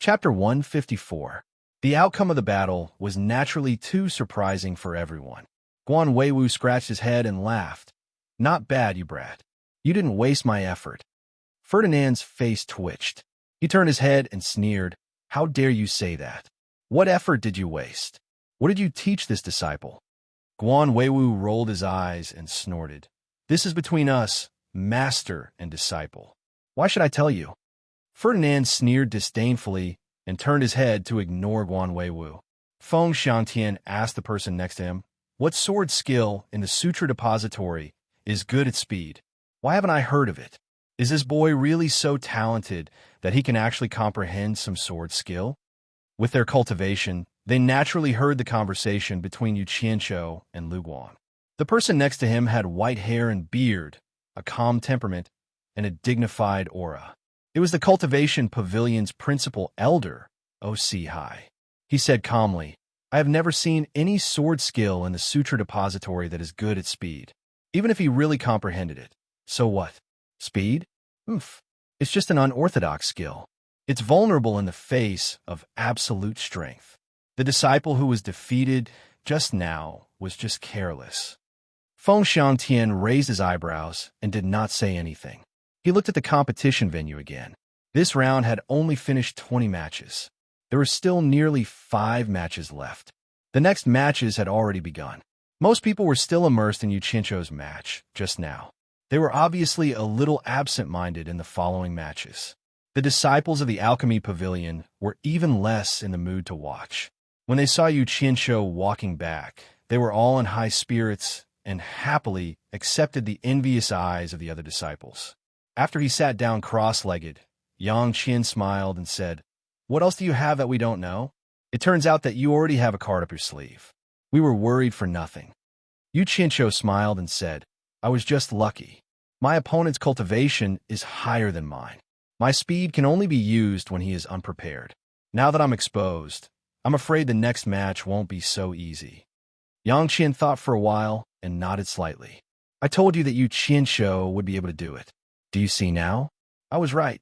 Chapter 154. The outcome of the battle was naturally too surprising for everyone. Guan Weiwu scratched his head and laughed. Not bad, you brat. You didn't waste my effort. Ferdinand's face twitched. He turned his head and sneered. How dare you say that? What effort did you waste? What did you teach this disciple? Guan Weiwu rolled his eyes and snorted. This is between us, master and disciple. Why should I tell you? Ferdinand sneered disdainfully and turned his head to ignore Guan Weiwu. Feng Xiangtian asked the person next to him, what sword skill in the Sutra Depository is good at speed? Why haven't I heard of it? Is this boy really so talented that he can actually comprehend some sword skill? With their cultivation, they naturally heard the conversation between Yu Qianqiu and Lu Guan. The person next to him had white hair and beard, a calm temperament, and a dignified aura. It was the cultivation pavilion's principal elder, O.C. Hai. He said calmly, I have never seen any sword skill in the Sutra Depository that is good at speed, even if he really comprehended it. So what? Speed? Oof. It's just an unorthodox skill. It's vulnerable in the face of absolute strength. The disciple who was defeated just now was just careless. Feng Xiangtian raised his eyebrows and did not say anything. He looked at the competition venue again. This round had only finished 20 matches. There were still nearly 5 matches left. The next matches had already begun. Most people were still immersed in Yu Qianqiu's match just now. They were obviously a little absent-minded in the following matches. The disciples of the Alchemy Pavilion were even less in the mood to watch. When they saw Yu Qianqiu walking back, they were all in high spirits and happily accepted the envious eyes of the other disciples. After he sat down cross-legged, Yang Qin smiled and said, What else do you have that we don't know? It turns out that you already have a card up your sleeve. We were worried for nothing. Yu Qianqiu smiled and said, I was just lucky. My opponent's cultivation is higher than mine. My speed can only be used when he is unprepared. Now that I'm exposed, I'm afraid the next match won't be so easy. Yang Qin thought for a while and nodded slightly. I told you that Yu Qianqiu would be able to do it. Do you see now? I was right.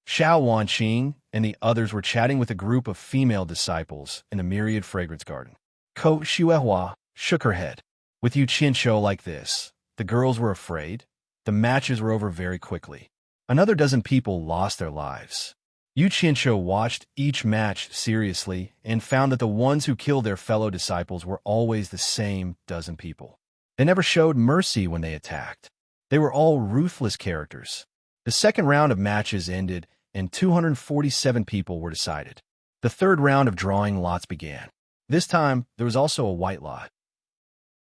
Xiao Wanqing and the others were chatting with a group of female disciples in the Myriad Fragrance Garden. Ko Xuehua shook her head. With Yu Qianqiu like this, the girls were afraid. The matches were over very quickly. Another dozen people lost their lives. Yu Qianqiu watched each match seriously and found that the ones who killed their fellow disciples were always the same dozen people. They never showed mercy when they attacked. They were all ruthless characters. The second round of matches ended, and 247 people were decided. The third round of drawing lots began. This time, there was also a white lot.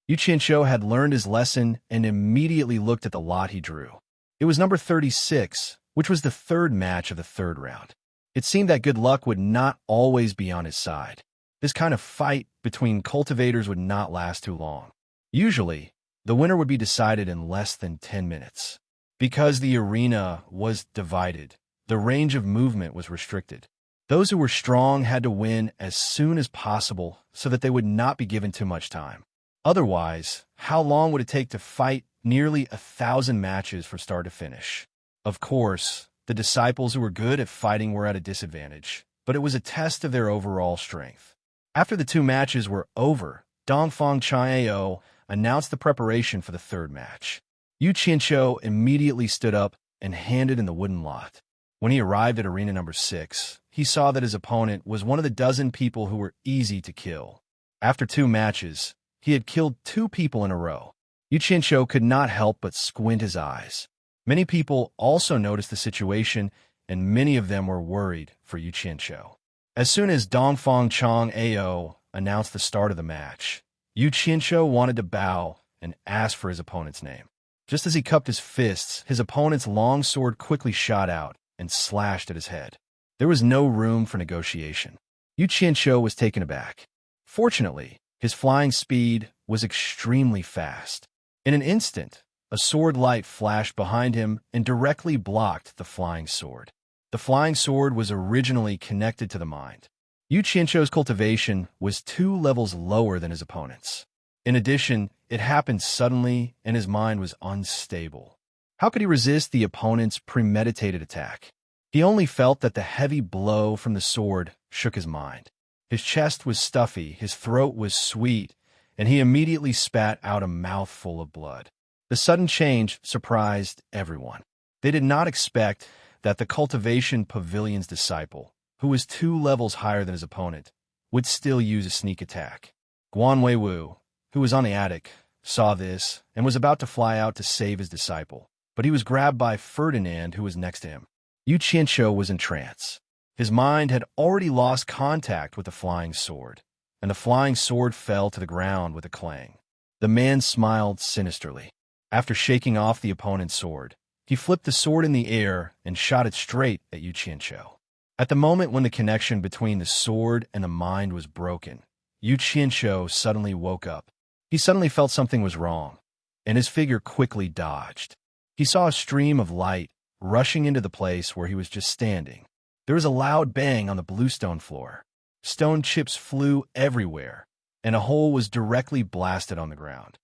Yu Qianqiu had learned his lesson and immediately looked at the lot he drew. It was number 36, which was the third match of the third round. It seemed that good luck would not always be on his side. This kind of fight between cultivators would not last too long. Usually, the winner would be decided in less than 10 minutes. Because the arena was divided, the range of movement was restricted. Those who were strong had to win as soon as possible so that they would not be given too much time. Otherwise, how long would it take to fight nearly 1,000 matches from start to finish? Of course, the disciples who were good at fighting were at a disadvantage, but it was a test of their overall strength. After the 2 matches were over, Dongfang Chang'eo announced the preparation for the third match. Yu Qianqiu immediately stood up and handed in the wooden lot. When he arrived at arena number 6, he saw that his opponent was one of the dozen people who were easy to kill. After 2 matches, he had killed 2 people in a row. Yu Qianqiu could not help but squint his eyes. Many people also noticed the situation, and many of them were worried for Yu Qianqiu. As soon as Dongfang Chang'eo announced the start of the match, Yu Qianqiu wanted to bow and ask for his opponent's name. Just as he cupped his fists, his opponent's long sword quickly shot out and slashed at his head. There was no room for negotiation. Yu Qianqiu was taken aback. Fortunately, his flying speed was extremely fast. In an instant, a sword light flashed behind him and directly blocked the flying sword. The flying sword was originally connected to the mind. Yu Qianqiu's cultivation was 2 levels lower than his opponent's. In addition, it happened suddenly and his mind was unstable. How could he resist the opponent's premeditated attack? He only felt that the heavy blow from the sword shook his mind. His chest was stuffy, his throat was sweet, and he immediately spat out a mouthful of blood. The sudden change surprised everyone. They did not expect that the Cultivation Pavilion's disciple, who was 2 levels higher than his opponent, would still use a sneak attack. Guan Weiwu, who was on the attic, saw this and was about to fly out to save his disciple, but he was grabbed by Ferdinand, who was next to him. Yu Qianqiu was in trance. His mind had already lost contact with the flying sword, and the flying sword fell to the ground with a clang. The man smiled sinisterly. After shaking off the opponent's sword, he flipped the sword in the air and shot it straight at Yu Qianqiu. At the moment when the connection between the sword and the mind was broken, Yu Qianqiu suddenly woke up. He suddenly felt something was wrong, and his figure quickly dodged. He saw a stream of light rushing into the place where he was just standing. There was a loud bang on the bluestone floor. Stone chips flew everywhere, and a hole was directly blasted on the ground.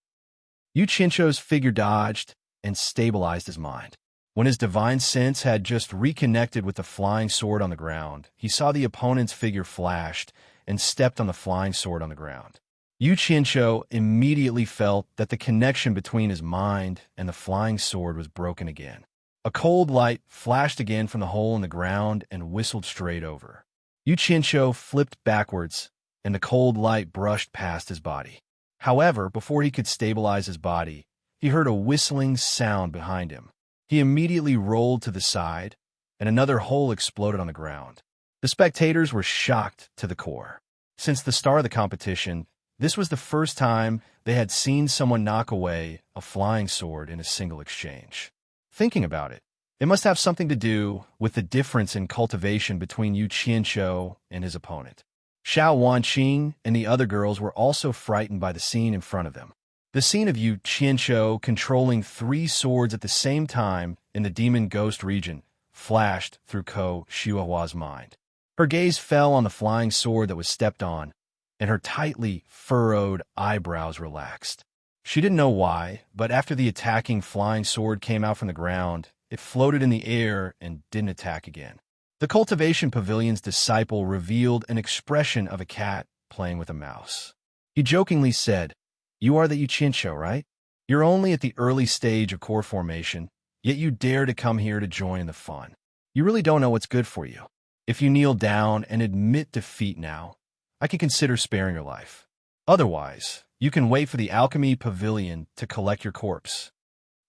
Yu Qianqiu's figure dodged and stabilized his mind. When his divine sense had just reconnected with the flying sword on the ground, he saw the opponent's figure flashed and stepped on the flying sword on the ground. Yu Qianqiu immediately felt that the connection between his mind and the flying sword was broken again. A cold light flashed again from the hole in the ground and whistled straight over. Yu Qianqiu flipped backwards, and the cold light brushed past his body. However, before he could stabilize his body, he heard a whistling sound behind him. He immediately rolled to the side, and another hole exploded on the ground. The spectators were shocked to the core. Since the start of the competition, this was the first time they had seen someone knock away a flying sword in a single exchange. Thinking about it, it must have something to do with the difference in cultivation between Yu Qianqiu and his opponent. Xiao Wanqing and the other girls were also frightened by the scene in front of them. The scene of Yu Qianqiu controlling 3 swords at the same time in the demon ghost region flashed through Ko Xiuhua's mind. Her gaze fell on the flying sword that was stepped on, and her tightly furrowed eyebrows relaxed. She didn't know why, but after the attacking flying sword came out from the ground, it floated in the air and didn't attack again. The Cultivation Pavilion's disciple revealed an expression of a cat playing with a mouse. He jokingly said, "You are the Yu Qianqiu, right? You're only at the early stage of core formation, yet you dare to come here to join in the fun. You really don't know what's good for you. If you kneel down and admit defeat now, I can consider sparing your life. Otherwise, you can wait for the Alchemy Pavilion to collect your corpse."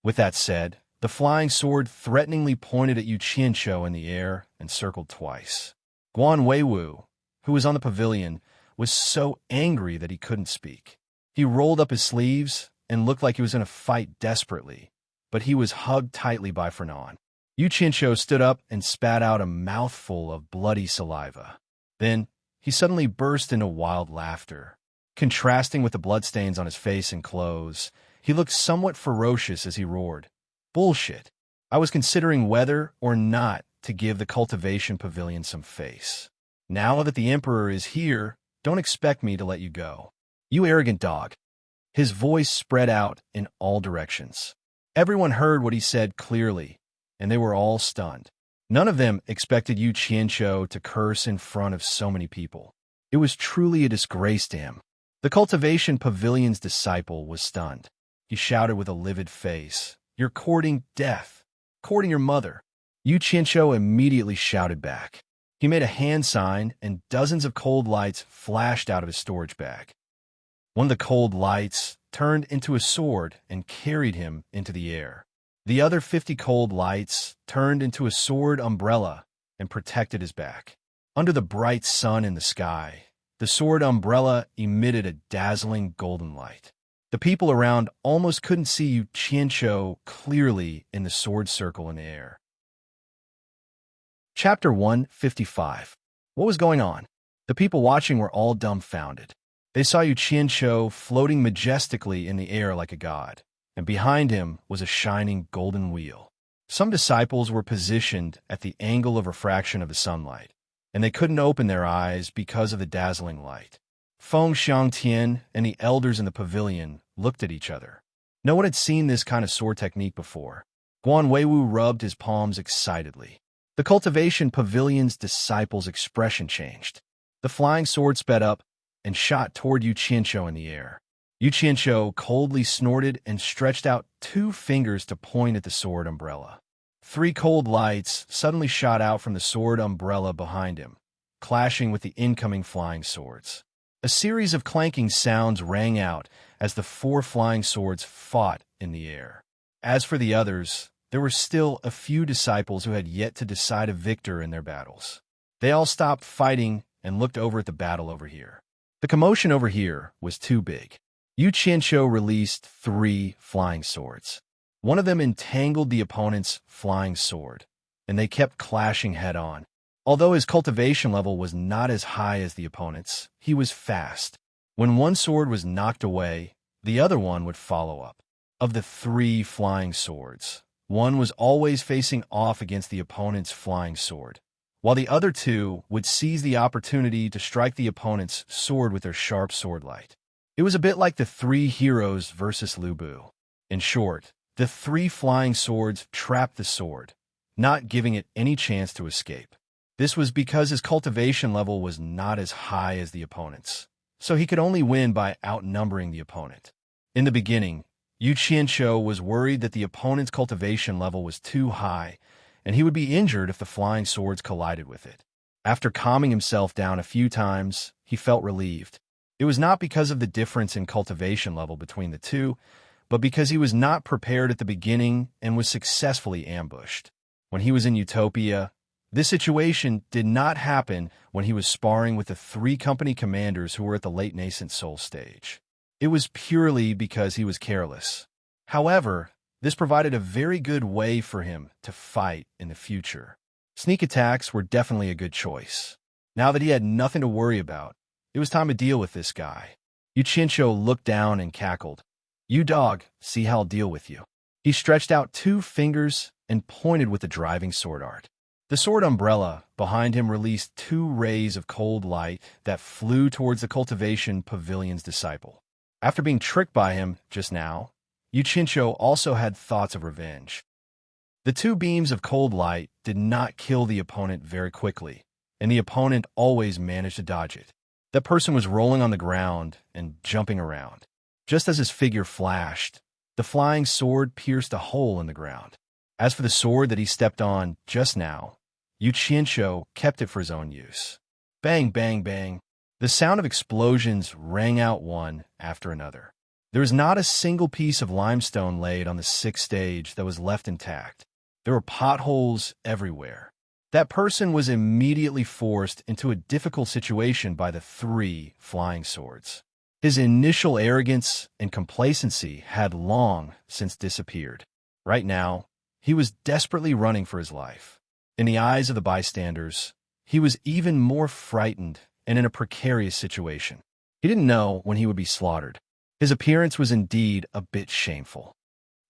With that said, the flying sword threateningly pointed at Yu Qianqiu in the air and circled twice. Guan Weiwu, who was on the pavilion, was so angry that he couldn't speak. He rolled up his sleeves and looked like he was in a fight desperately, but he was hugged tightly by Fernand. Yu Qianqiu stood up and spat out a mouthful of bloody saliva. Then, he suddenly burst into wild laughter. Contrasting with the bloodstains on his face and clothes, he looked somewhat ferocious as he roared, "Bullshit! I was considering whether or not to give the Cultivation Pavilion some face. Now that the Emperor is here, don't expect me to let you go. You arrogant dog." His voice spread out in all directions. Everyone heard what he said clearly, and they were all stunned. None of them expected Yu Qianqiu to curse in front of so many people. It was truly a disgrace to him. The Cultivation Pavilion's disciple was stunned. He shouted with a livid face, "You're courting death, courting your mother." Yu Qianqiu immediately shouted back. He made a hand sign, and dozens of cold lights flashed out of his storage bag. One of the cold lights turned into a sword and carried him into the air. The other 50 cold lights turned into a sword umbrella and protected his back. Under the bright sun in the sky, the sword umbrella emitted a dazzling golden light. The people around almost couldn't see Yu Qianqiu clearly in the sword circle in the air. Chapter 155. What was going on? The people watching were all dumbfounded. They saw Yu Qianqiu floating majestically in the air like a god, and behind him was a shining golden wheel. Some disciples were positioned at the angle of refraction of the sunlight, and they couldn't open their eyes because of the dazzling light. Feng Xiangtian and the elders in the pavilion looked at each other. No one had seen this kind of sword technique before. Guan Weiwu rubbed his palms excitedly. The cultivation pavilion's disciples' expression changed. The flying sword sped up and shot toward Yu Qianqiu in the air. Yu Qianqiu coldly snorted and stretched out 2 fingers to point at the sword umbrella. 3 cold lights suddenly shot out from the sword umbrella behind him, clashing with the incoming flying swords. A series of clanking sounds rang out as the 4 flying swords fought in the air. As for the others, there were still a few disciples who had yet to decide a victor in their battles. They all stopped fighting and looked over at the battle over here. The commotion over here was too big. Yu Qianqiu released 3 flying swords. One of them entangled the opponent's flying sword, and they kept clashing head-on. Although his cultivation level was not as high as the opponent's, he was fast. When one sword was knocked away, the other one would follow up. Of the 3 flying swords, one was always facing off against the opponent's flying sword, while the other 2 would seize the opportunity to strike the opponent's sword with their sharp sword light. It was a bit like the 3 heroes versus Lu Bu. In short, the 3 flying swords trapped the sword, not giving it any chance to escape. This was because his cultivation level was not as high as the opponent's, so he could only win by outnumbering the opponent. In the beginning, Yu Qianqiu was worried that the opponent's cultivation level was too high, and he would be injured if the flying swords collided with it. After calming himself down a few times, he felt relieved. It was not because of the difference in cultivation level between the 2, but because he was not prepared at the beginning and was successfully ambushed. When he was in Utopia, this situation did not happen when he was sparring with the 3 company commanders who were at the late nascent soul stage. It was purely because he was careless. However, this provided a very good way for him to fight in the future. Sneak attacks were definitely a good choice. Now that he had nothing to worry about, it was time to deal with this guy. Yu Qianqiu looked down and cackled. "You dog, see how I'll deal with you." He stretched out 2 fingers and pointed with the driving sword art. The sword umbrella behind him released 2 rays of cold light that flew towards the cultivation pavilion's disciple. After being tricked by him just now, Yu Qianqiu also had thoughts of revenge. The 2 beams of cold light did not kill the opponent very quickly, and the opponent always managed to dodge it. That person was rolling on the ground and jumping around. Just as his figure flashed, the flying sword pierced a hole in the ground. As for the sword that he stepped on just now, Yu Qianqiu kept it for his own use. Bang, bang, bang. The sound of explosions rang out one after another. There was not a single piece of limestone laid on the 6th stage that was left intact. There were potholes everywhere. That person was immediately forced into a difficult situation by the 3 flying swords. His initial arrogance and complacency had long since disappeared. Right now, he was desperately running for his life. In the eyes of the bystanders, he was even more frightened and in a precarious situation. He didn't know when he would be slaughtered. His appearance was indeed a bit shameful.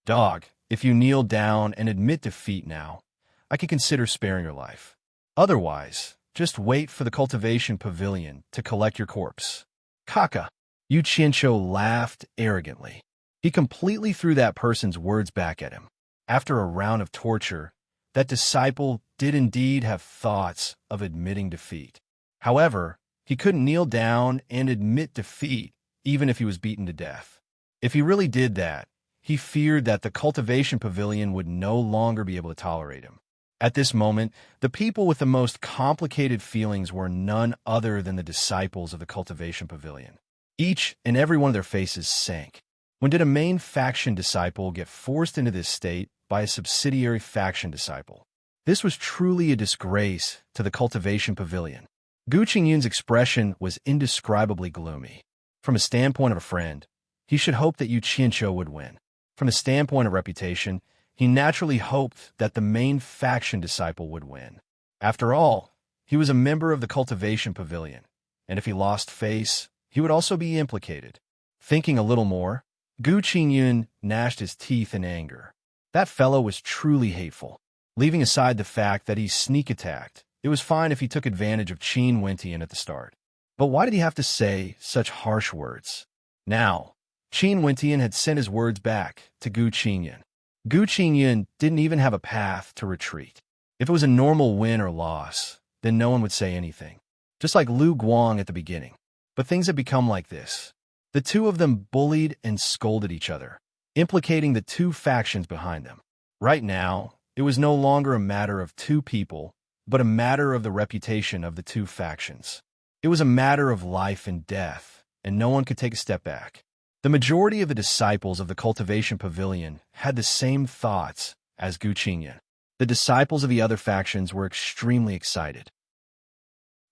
"Dog, if you kneel down and admit defeat now, I can consider sparing your life. Otherwise, just wait for the cultivation pavilion to collect your corpse." "Kaka." Yu Qianqiu laughed arrogantly. He completely threw that person's words back at him. After a round of torture, that disciple did indeed have thoughts of admitting defeat. However, he couldn't kneel down and admit defeat even if he was beaten to death. If he really did that, he feared that the cultivation pavilion would no longer be able to tolerate him. At this moment, the people with the most complicated feelings were none other than the disciples of the cultivation pavilion. Each and every one of their faces sank. When did a main faction disciple get forced into this state by a subsidiary faction disciple? This was truly a disgrace to the cultivation pavilion. Gu Qingyun's expression was indescribably gloomy. From a standpoint of a friend, he should hope that Yu Qianqiu would win. From a standpoint of reputation, he naturally hoped that the main faction disciple would win. After all, he was a member of the cultivation pavilion, and if he lost face, he would also be implicated. Thinking a little more, Gu Qingyun gnashed his teeth in anger. That fellow was truly hateful. Leaving aside the fact that he sneak attacked, it was fine if he took advantage of Qin Wentian at the start. But why did he have to say such harsh words? Now, Qin Wentian had sent his words back to Gu Qingyun. Gu Qingyun didn't even have a path to retreat. If it was a normal win or loss, then no one would say anything. Just like Lu Guang at the beginning. But things had become like this. The two of them bullied and scolded each other, implicating the two factions behind them. Right now, it was no longer a matter of two people, but a matter of the reputation of the two factions. It was a matter of life and death, and no one could take a step back. The majority of the disciples of the Cultivation Pavilion had the same thoughts as Gu Qingyan. The disciples of the other factions were extremely excited.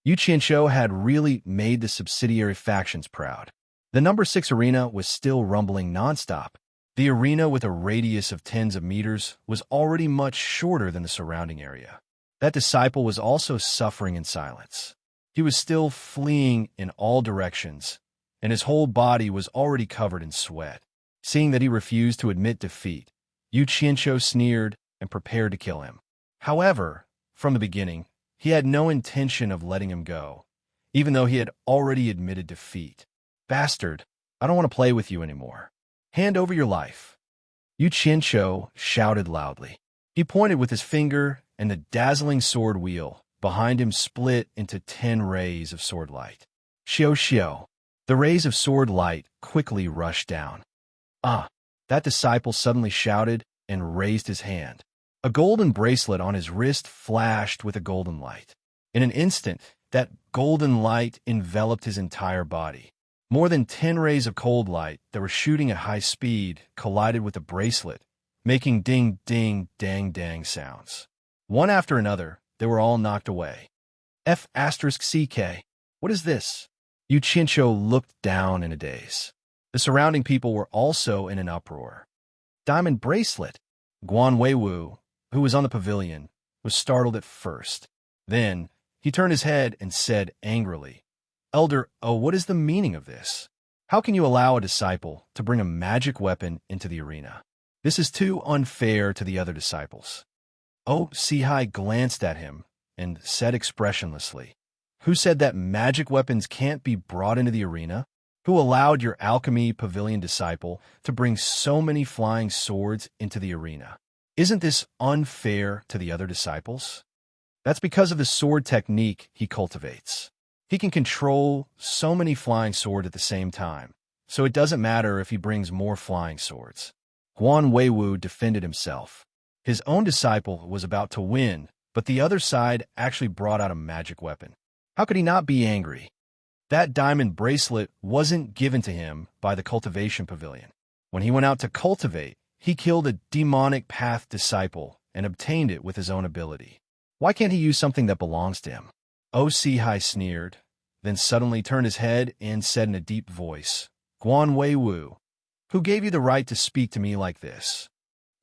Yu Qianqiu had really made the subsidiary factions proud. The number 6 arena was still rumbling nonstop. The arena, with a radius of tens of meters, was already much shorter than the surrounding area. That disciple was also suffering in silence. He was still fleeing in all directions, and his whole body was already covered in sweat. Seeing that he refused to admit defeat, Yu Qianqiu sneered and prepared to kill him. However, from the beginning, he had no intention of letting him go, even though he had already admitted defeat. Bastard, I don't want to play with you anymore. Hand over your life. Yu Qianqiu shouted loudly. He pointed with his finger, and the dazzling sword wheel behind him split into 10 rays of sword light. Xiao xiao. The rays of sword light quickly rushed down. Ah! That disciple suddenly shouted and raised his hand. A golden bracelet on his wrist flashed with a golden light. In an instant, that golden light enveloped his entire body. More than 10 rays of cold light that were shooting at high speed collided with the bracelet, making ding-ding-dang-dang sounds. One after another, they were all knocked away. F***CK. What is this? Yu Qianqiu looked down in a daze. The surrounding people were also in an uproar. Diamond bracelet! Guan Weiwu, who was on the pavilion, was startled at first. Then, he turned his head and said angrily, Elder, what is the meaning of this? How can you allow a disciple to bring a magic weapon into the arena? This is too unfair to the other disciples. Sihai glanced at him and said expressionlessly, Who said that magic weapons can't be brought into the arena? Who allowed your alchemy pavilion disciple to bring so many flying swords into the arena? Isn't this unfair to the other disciples? That's because of the sword technique he cultivates. He can control so many flying swords at the same time, so it doesn't matter if he brings more flying swords. Guan Weiwu defended himself. His own disciple was about to win, but the other side actually brought out a magic weapon. How could he not be angry? That diamond bracelet wasn't given to him by the Cultivation Pavilion. When he went out to cultivate, he killed a demonic path disciple and obtained it with his own ability. Why can't he use something that belongs to him? Sihai sneered, then suddenly turned his head and said in a deep voice, Guan Weiwu, who gave you the right to speak to me like this?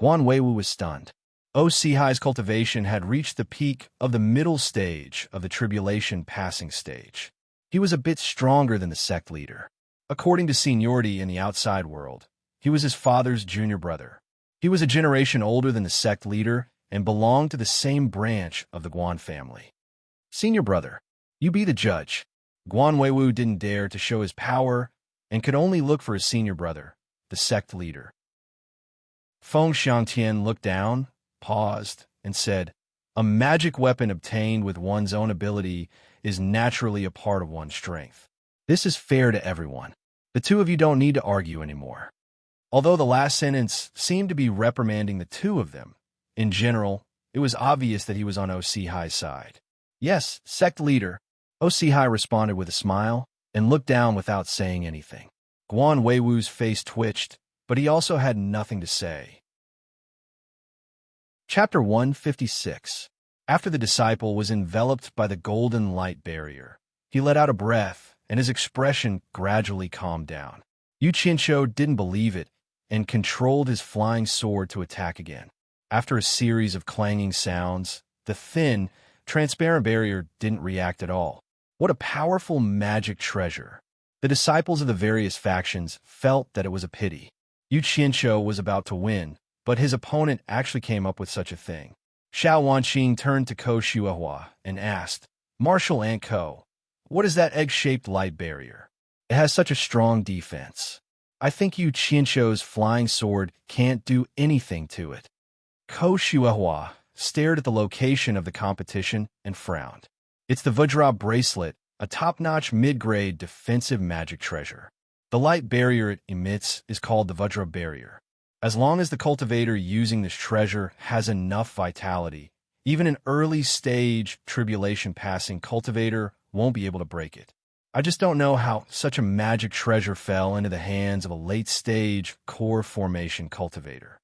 Guan Weiwu was stunned. Sihai's cultivation had reached the peak of the middle stage of the tribulation passing stage. He was a bit stronger than the sect leader. According to seniority in the outside world, he was his father's junior brother. He was a generation older than the sect leader and belonged to the same branch of the Guan family. Senior brother, you be the judge. Guan Weiwu didn't dare to show his power and could only look for his senior brother, the sect leader. Feng Xiangtian looked down, paused, and said, A magic weapon obtained with one's own ability is naturally a part of one's strength. This is fair to everyone. The two of you don't need to argue anymore. Although the last sentence seemed to be reprimanding the two of them, in general, it was obvious that he was on Sihai's side. Yes, sect leader. Sihai responded with a smile and looked down without saying anything. Guan Weiwu's face twitched, but he also had nothing to say. Chapter 156. After the disciple was enveloped by the golden light barrier, he let out a breath, and his expression gradually calmed down. Yu Qianqiu didn't believe it and controlled his flying sword to attack again. After a series of clanging sounds, the thin, transparent barrier didn't react at all. What a powerful magic treasure! The disciples of the various factions felt that it was a pity. Yu Qianqiu was about to win, but his opponent actually came up with such a thing. Xiao Wanqing turned to Ko Shuahua and asked, Marshal Aunt Ko, what is that egg-shaped light barrier? It has such a strong defense. I think Yu Qianqiu's flying sword can't do anything to it. Ko Shuahua, stared at the location of the competition and frowned. It's the Vajra bracelet, a top-notch mid-grade defensive magic treasure. The light barrier it emits is called the Vajra barrier. As long as the cultivator using this treasure has enough vitality, even an early-stage tribulation-passing cultivator won't be able to break it. I just don't know how such a magic treasure fell into the hands of a late-stage core formation cultivator.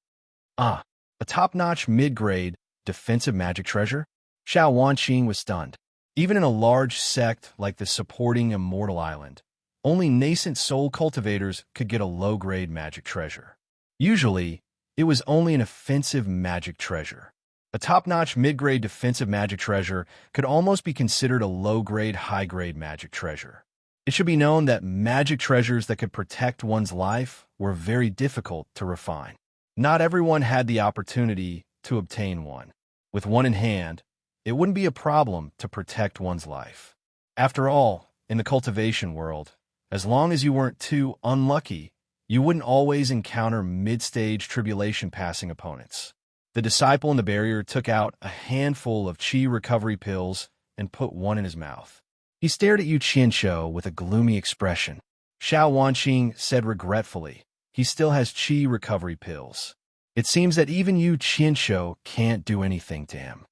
A top-notch mid-grade defensive magic treasure? Xiao Wanqing was stunned. Even in a large sect like the supporting Immortal Island, only nascent soul cultivators could get a low-grade magic treasure. Usually, it was only an offensive magic treasure. A top-notch mid-grade defensive magic treasure could almost be considered a low-grade, high-grade magic treasure. It should be known that magic treasures that could protect one's life were very difficult to refine. Not everyone had the opportunity to obtain one. With one in hand, it wouldn't be a problem to protect one's life. After all, in the cultivation world, as long as you weren't too unlucky, you wouldn't always encounter mid-stage tribulation-passing opponents. The disciple in the barrier took out a handful of chi recovery pills and put one in his mouth. He stared at Yu Qianshou with a gloomy expression. Xiao Wanqing said regretfully, he still has chi recovery pills. It seems that even Yu Qianshou can't do anything to him.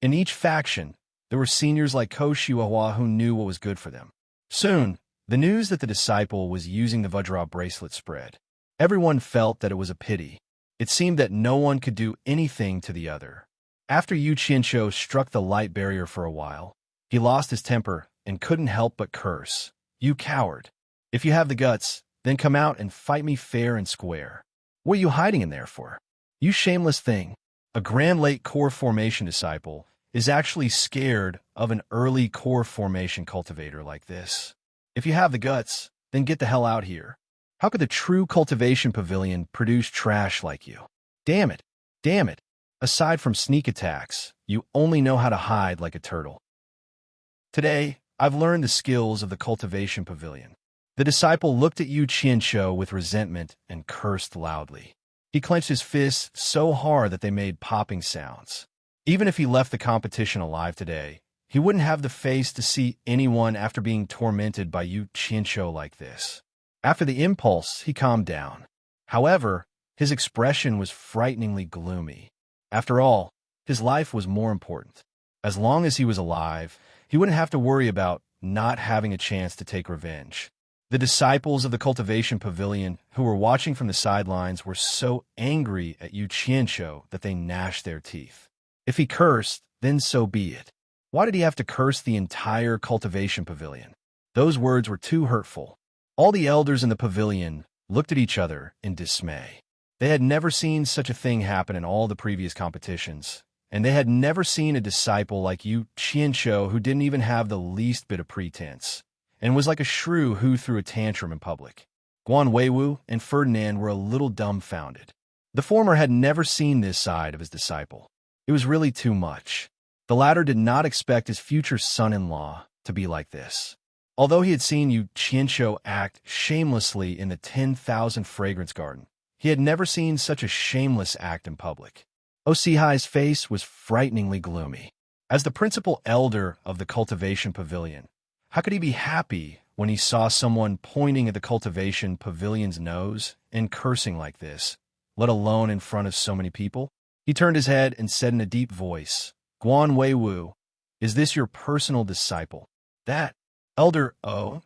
In each faction, there were seniors like Ko Xiuhua who knew what was good for them. Soon, the news that the disciple was using the Vajra bracelet spread. Everyone felt that it was a pity. It seemed that no one could do anything to the other. After Yu Qianshou struck the light barrier for a while, he lost his temper and couldn't help but curse. You coward. If you have the guts, then come out and fight me fair and square. What are you hiding in there for? You shameless thing. A grand late core formation disciple is actually scared of an early core formation cultivator like this. If you have the guts, then get the hell out here. How could the true cultivation pavilion produce trash like you? Damn it. Damn it. Aside from sneak attacks, you only know how to hide like a turtle. Today, I've learned the skills of the cultivation pavilion. The disciple looked at Yu Qianshou with resentment and cursed loudly. He clenched his fists so hard that they made popping sounds. Even if he left the competition alive today, he wouldn't have the face to see anyone after being tormented by Yu Qianshou like this. After the impulse, he calmed down. However, his expression was frighteningly gloomy. After all, his life was more important. As long as he was alive, he wouldn't have to worry about not having a chance to take revenge. The disciples of the cultivation pavilion who were watching from the sidelines were so angry at Yu Qianshou that they gnashed their teeth. If he cursed, then so be it. Why did he have to curse the entire cultivation pavilion? Those words were too hurtful. All the elders in the pavilion looked at each other in dismay. They had never seen such a thing happen in all the previous competitions, and they had never seen a disciple like Yu Qianshou who didn't even have the least bit of pretense, and was like a shrew who threw a tantrum in public. Guan Weiwu and Ferdinand were a little dumbfounded. The former had never seen this side of his disciple. It was really too much. The latter did not expect his future son-in-law to be like this. Although he had seen Yu Qianshou act shamelessly in the 10,000 fragrance garden, he had never seen such a shameless act in public. Osihai's face was frighteningly gloomy. As the principal elder of the cultivation pavilion, how could he be happy when he saw someone pointing at the cultivation pavilion's nose and cursing like this, let alone in front of so many people? He turned his head and said in a deep voice, Guan Weiwu, is this your personal disciple? That, Elder O?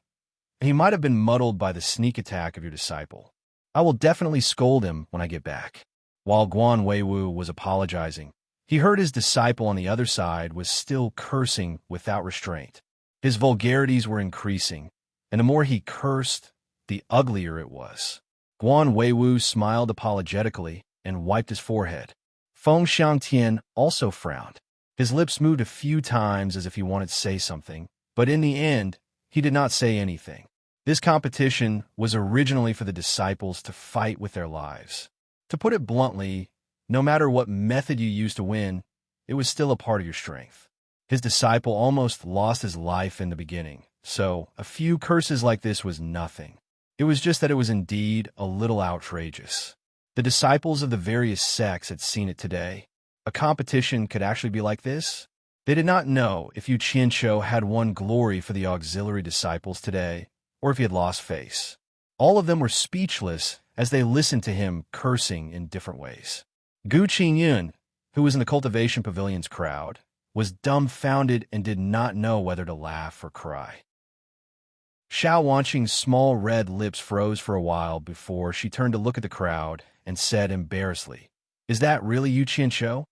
He might have been muddled by the sneak attack of your disciple. I will definitely scold him when I get back. While Guan Weiwu was apologizing, he heard his disciple on the other side was still cursing without restraint. His vulgarities were increasing, and the more he cursed, the uglier it was. Guan Weiwu smiled apologetically and wiped his forehead. Feng Xiangtian also frowned. His lips moved a few times as if he wanted to say something, but in the end, he did not say anything. This competition was originally for the disciples to fight with their lives. To put it bluntly, no matter what method you used to win, it was still a part of your strength. His disciple almost lost his life in the beginning, so a few curses like this was nothing. It was just that it was indeed a little outrageous. The disciples of the various sects had seen it today. A a competition could actually be like this? They did not know if Yu Qianshou had won glory for the auxiliary disciples today, or if he had lost face. All of them were speechless as they listened to him cursing in different ways. Gu Qingyun, who was in the cultivation pavilion's crowd, was dumbfounded and did not know whether to laugh or cry. Xiao Wanqing's small red lips froze for a while before she turned to look at the crowd and said embarrassedly, "Is that really Yu Qianshou?"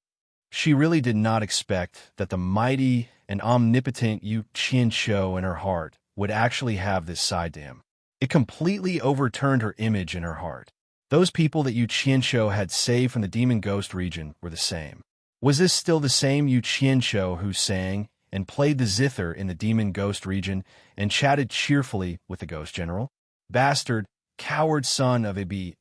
She really did not expect that the mighty and omnipotent Yu Qianshou in her heart would actually have this side to him. It completely overturned her image in her heart. Those people that Yu Qianshou had saved from the demon ghost region were the same. Was this still the same Yu Qianshou who sang and played the zither in the demon ghost region and chatted cheerfully with the ghost general? Bastard, coward son of a b****.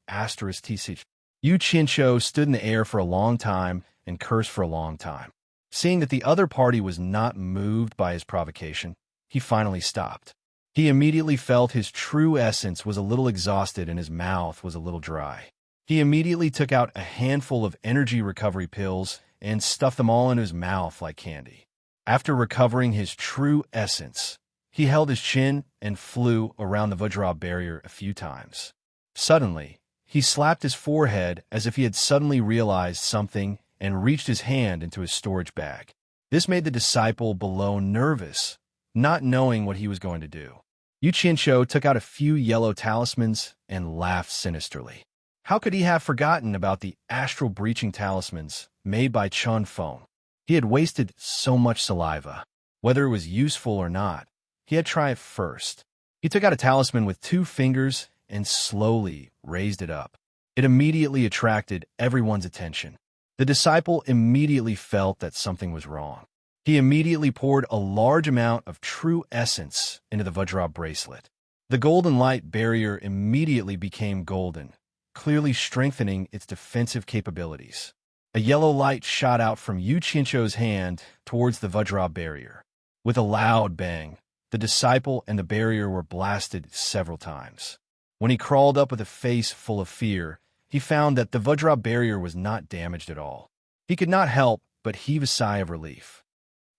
Yu Qianshou stood in the air for a long time and cursed for a long time. Seeing that the other party was not moved by his provocation, he finally stopped. He immediately felt his true essence was a little exhausted and his mouth was a little dry. He immediately took out a handful of energy recovery pills and stuffed them all in his mouth like candy. After recovering his true essence, he held his chin and flew around the Vajra barrier a few times. Suddenly, he slapped his forehead as if he had suddenly realized something and reached his hand into his storage bag. This made the disciple below nervous, not knowing what he was going to do. Yu Qianshou took out a few yellow talismans and laughed sinisterly. How could he have forgotten about the astral breaching talismans made by Chun Feng? He had wasted so much saliva. Whether it was useful or not, he had tried it first. He took out a talisman with 2 fingers and slowly raised it up. It immediately attracted everyone's attention. The disciple immediately felt that something was wrong. He immediately poured a large amount of true essence into the Vajra bracelet. The golden light barrier immediately became golden, clearly strengthening its defensive capabilities. A yellow light shot out from Yu Qianshou's hand towards the Vajra barrier. With a loud bang, the disciple and the barrier were blasted several times. When he crawled up with a face full of fear, he found that the Vajra barrier was not damaged at all. He could not help but heave a sigh of relief.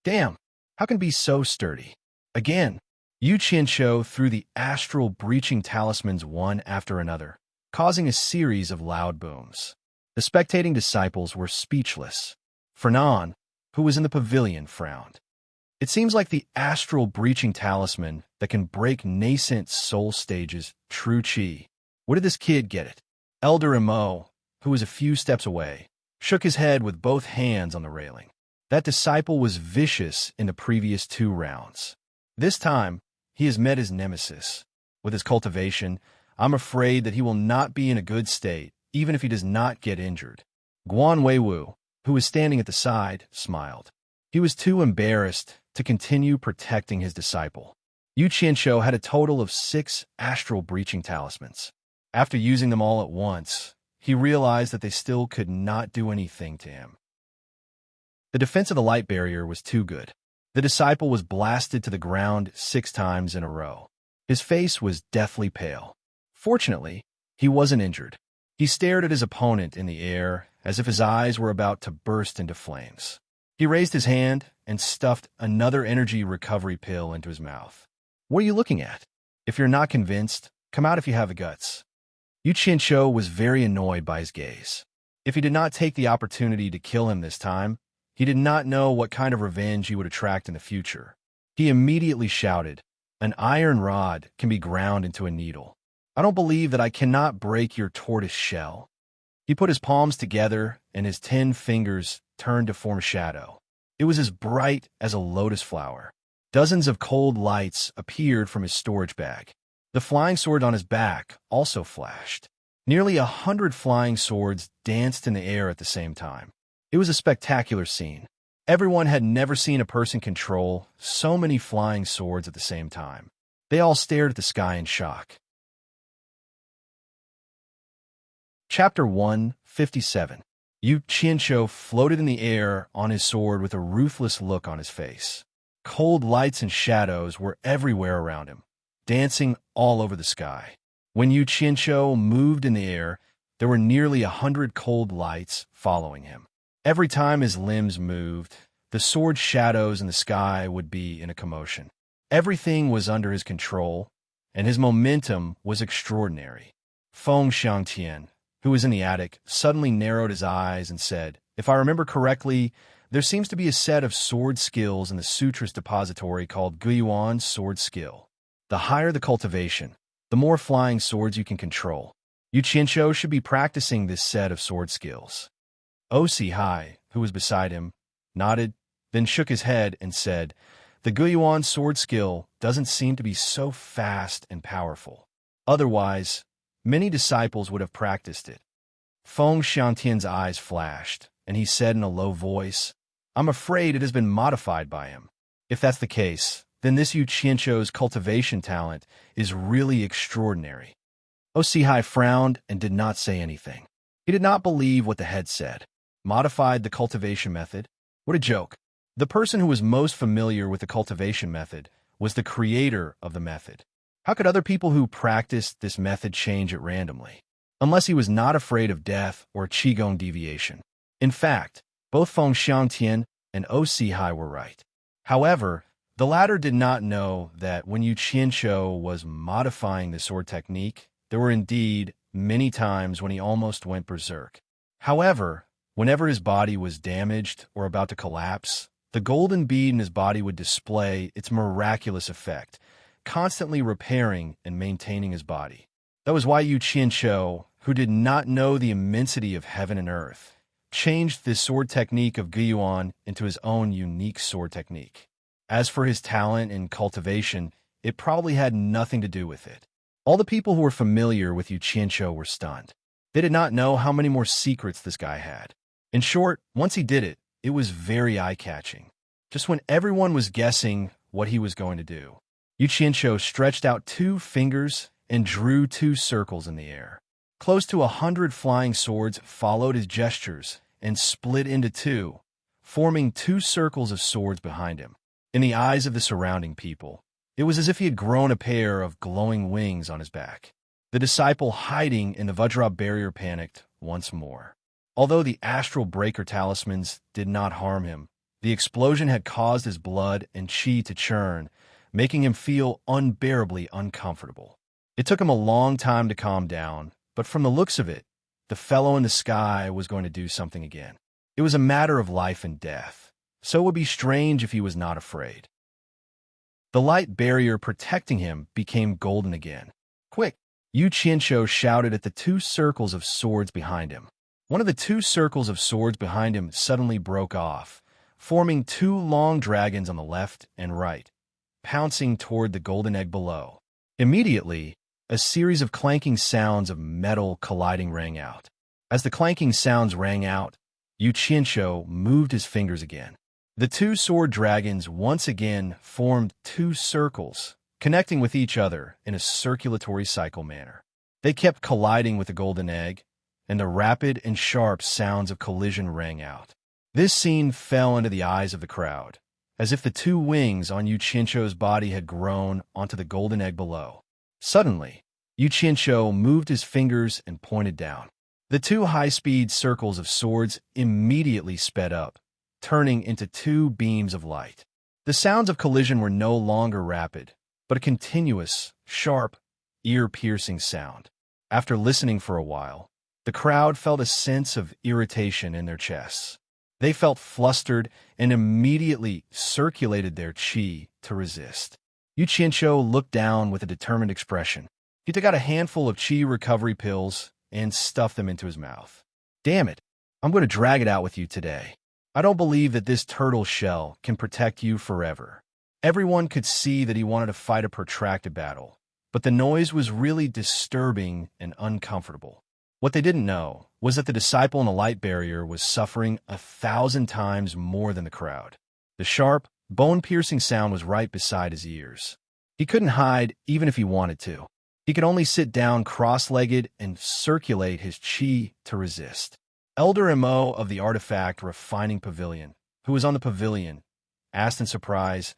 Damn, how can it be so sturdy? Again, Yu Qianshou threw the astral breaching talismans one after another, causing a series of loud booms. The spectating disciples were speechless. Fernan, who was in the pavilion, frowned. It seems like the astral breaching talisman that can break nascent soul stages, true chi. Where did this kid get it? Elder Imo, who was a few steps away, shook his head with both hands on the railing. That disciple was vicious in the previous 2 rounds. This time, he has met his nemesis. With his cultivation, I'm afraid that he will not be in a good state, even if he does not get injured. Guan Weiwu, who was standing at the side, smiled. He was too embarrassed to continue protecting his disciple. Yu Qianshou had a total of 6 astral breaching talismans. After using them all at once, he realized that they still could not do anything to him. The defense of the light barrier was too good. The disciple was blasted to the ground 6 times in a row. His face was deathly pale. Fortunately, he wasn't injured. He stared at his opponent in the air as if his eyes were about to burst into flames. He raised his hand and stuffed another energy recovery pill into his mouth. What are you looking at? If you're not convinced, come out if you have the guts. Yu Qianshou was very annoyed by his gaze. If he did not take the opportunity to kill him this time, he did not know what kind of revenge he would attract in the future. He immediately shouted, "An iron rod can be ground into a needle. I don't believe that I cannot break your tortoise shell." He put his palms together and his 10 fingers turned to form a shadow. It was as bright as a lotus flower. Dozens of cold lights appeared from his storage bag. The flying sword on his back also flashed. Nearly 100 flying swords danced in the air at the same time. It was a spectacular scene. Everyone had never seen a person control so many flying swords at the same time. They all stared at the sky in shock. Chapter 157. Yu Qianshou floated in the air on his sword with a ruthless look on his face. Cold lights and shadows were everywhere around him, dancing all over the sky. When Yu Qianshou moved in the air, there were nearly 100 cold lights following him. Every time his limbs moved, the sword shadows in the sky would be in a commotion. Everything was under his control, and his momentum was extraordinary. Feng Xiangtian, who was in the attic, suddenly narrowed his eyes and said, "If I remember correctly, there seems to be a set of sword skills in the Sutras depository called Guiyuan Sword Skill. The higher the cultivation, the more flying swords you can control. Yu Qianshou should be practicing this set of sword skills." Osi Hai, who was beside him, nodded, then shook his head and said, "The Guiyuan sword skill doesn't seem to be so fast and powerful. Otherwise, many disciples would have practiced it." Feng Xiangtian's eyes flashed, and he said in a low voice, "I'm afraid it has been modified by him. If that's the case, then this Yu Qianshou's cultivation talent is really extraordinary." Osihai frowned and did not say anything. He did not believe what the head said. Modified the cultivation method? What a joke. The person who was most familiar with the cultivation method was the creator of the method. How could other people who practiced this method change it randomly? Unless he was not afraid of death or Qigong deviation. In fact, both Feng Xiangtian and Osihai were right. However, the latter did not know that when Yu Qianshou was modifying the sword technique, there were indeed many times when he almost went berserk. However, whenever his body was damaged or about to collapse, the golden bead in his body would display its miraculous effect, constantly repairing and maintaining his body. That was why Yu Qianshou, who did not know the immensity of heaven and earth, changed this sword technique of Guiyuan into his own unique sword technique. As for his talent in cultivation, it probably had nothing to do with it. All the people who were familiar with Yu Qianshou were stunned. They did not know how many more secrets this guy had. In short, once he did it, it was very eye-catching. Just when everyone was guessing what he was going to do, Yu Qianshou stretched out 2 fingers and drew 2 circles in the air. Close to 100 flying swords followed his gestures and split into 2, forming 2 circles of swords behind him. In the eyes of the surrounding people, it was as if he had grown a pair of glowing wings on his back. The disciple hiding in the Vajra barrier panicked once more. Although the astral breaker talismans did not harm him, the explosion had caused his blood and qi to churn, making him feel unbearably uncomfortable. It took him a long time to calm down, but from the looks of it, the fellow in the sky was going to do something again. It was a matter of life and death, so it would be strange if he was not afraid. The light barrier protecting him became golden again. "Quick!" Yu Qianshou shouted at the 2 circles of swords behind him. One of the 2 circles of swords behind him suddenly broke off, forming 2 long dragons on the left and right, pouncing toward the golden egg below. Immediately, a series of clanking sounds of metal colliding rang out. As the clanking sounds rang out, Yu Qianshou moved his fingers again. The 2 sword dragons once again formed 2 circles, connecting with each other in a circulatory cycle manner. They kept colliding with the golden egg, and the rapid and sharp sounds of collision rang out. This scene fell into the eyes of the crowd, as if the 2 wings on Yu Qianshou's body had grown onto the golden egg below. Suddenly, Yu Qianshou moved his fingers and pointed down. The 2 high-speed circles of swords immediately sped up, turning into 2 beams of light. The sounds of collision were no longer rapid, but a continuous, sharp, ear-piercing sound. After listening for a while, the crowd felt a sense of irritation in their chests. They felt flustered and immediately circulated their qi to resist. Yu Qianshou looked down with a determined expression. He took out a handful of qi recovery pills and stuffed them into his mouth. "Damn it, I'm going to drag it out with you today. I don't believe that this turtle shell can protect you forever." Everyone could see that he wanted to fight a protracted battle, but the noise was really disturbing and uncomfortable. What they didn't know was that the disciple in the light barrier was suffering 1,000 times more than the crowd. The sharp, bone-piercing sound was right beside his ears. He couldn't hide even if he wanted to. He could only sit down cross-legged and circulate his qi to resist. Elder Mo of the Artifact Refining Pavilion, who was on the pavilion, asked in surprise,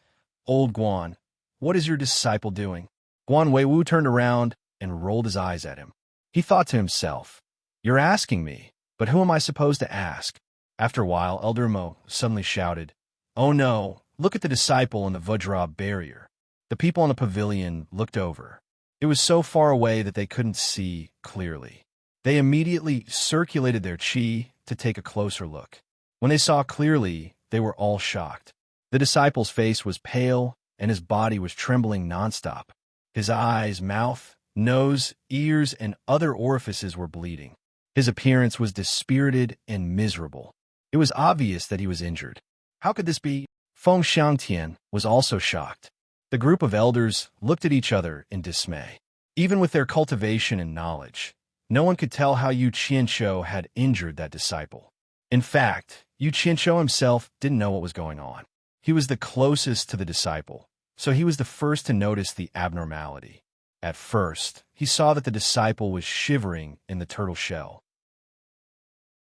"Old Guan, what is your disciple doing?" Guan Weiwu turned around and rolled his eyes at him. He thought to himself, "You're asking me, but who am I supposed to ask? After a while, Elder Mo suddenly shouted, "Oh no, look at the disciple in the Vajra barrier." The people on the pavilion looked over. It was so far away that they couldn't see clearly. They immediately circulated their chi to take a closer look. When they saw clearly, they were all shocked. The disciple's face was pale, and his body was trembling nonstop. His eyes, mouth, nose, ears, and other orifices were bleeding. His appearance was dispirited and miserable. It was obvious that he was injured. How could this be? Feng Xiangtian was also shocked. The group of elders looked at each other in dismay. Even with their cultivation and knowledge, no one could tell how Yu Qianshou had injured that disciple. In fact, Yu Qianshou himself didn't know what was going on. He was the closest to the disciple, so he was the first to notice the abnormality. At first, he saw that the disciple was shivering in the turtle shell.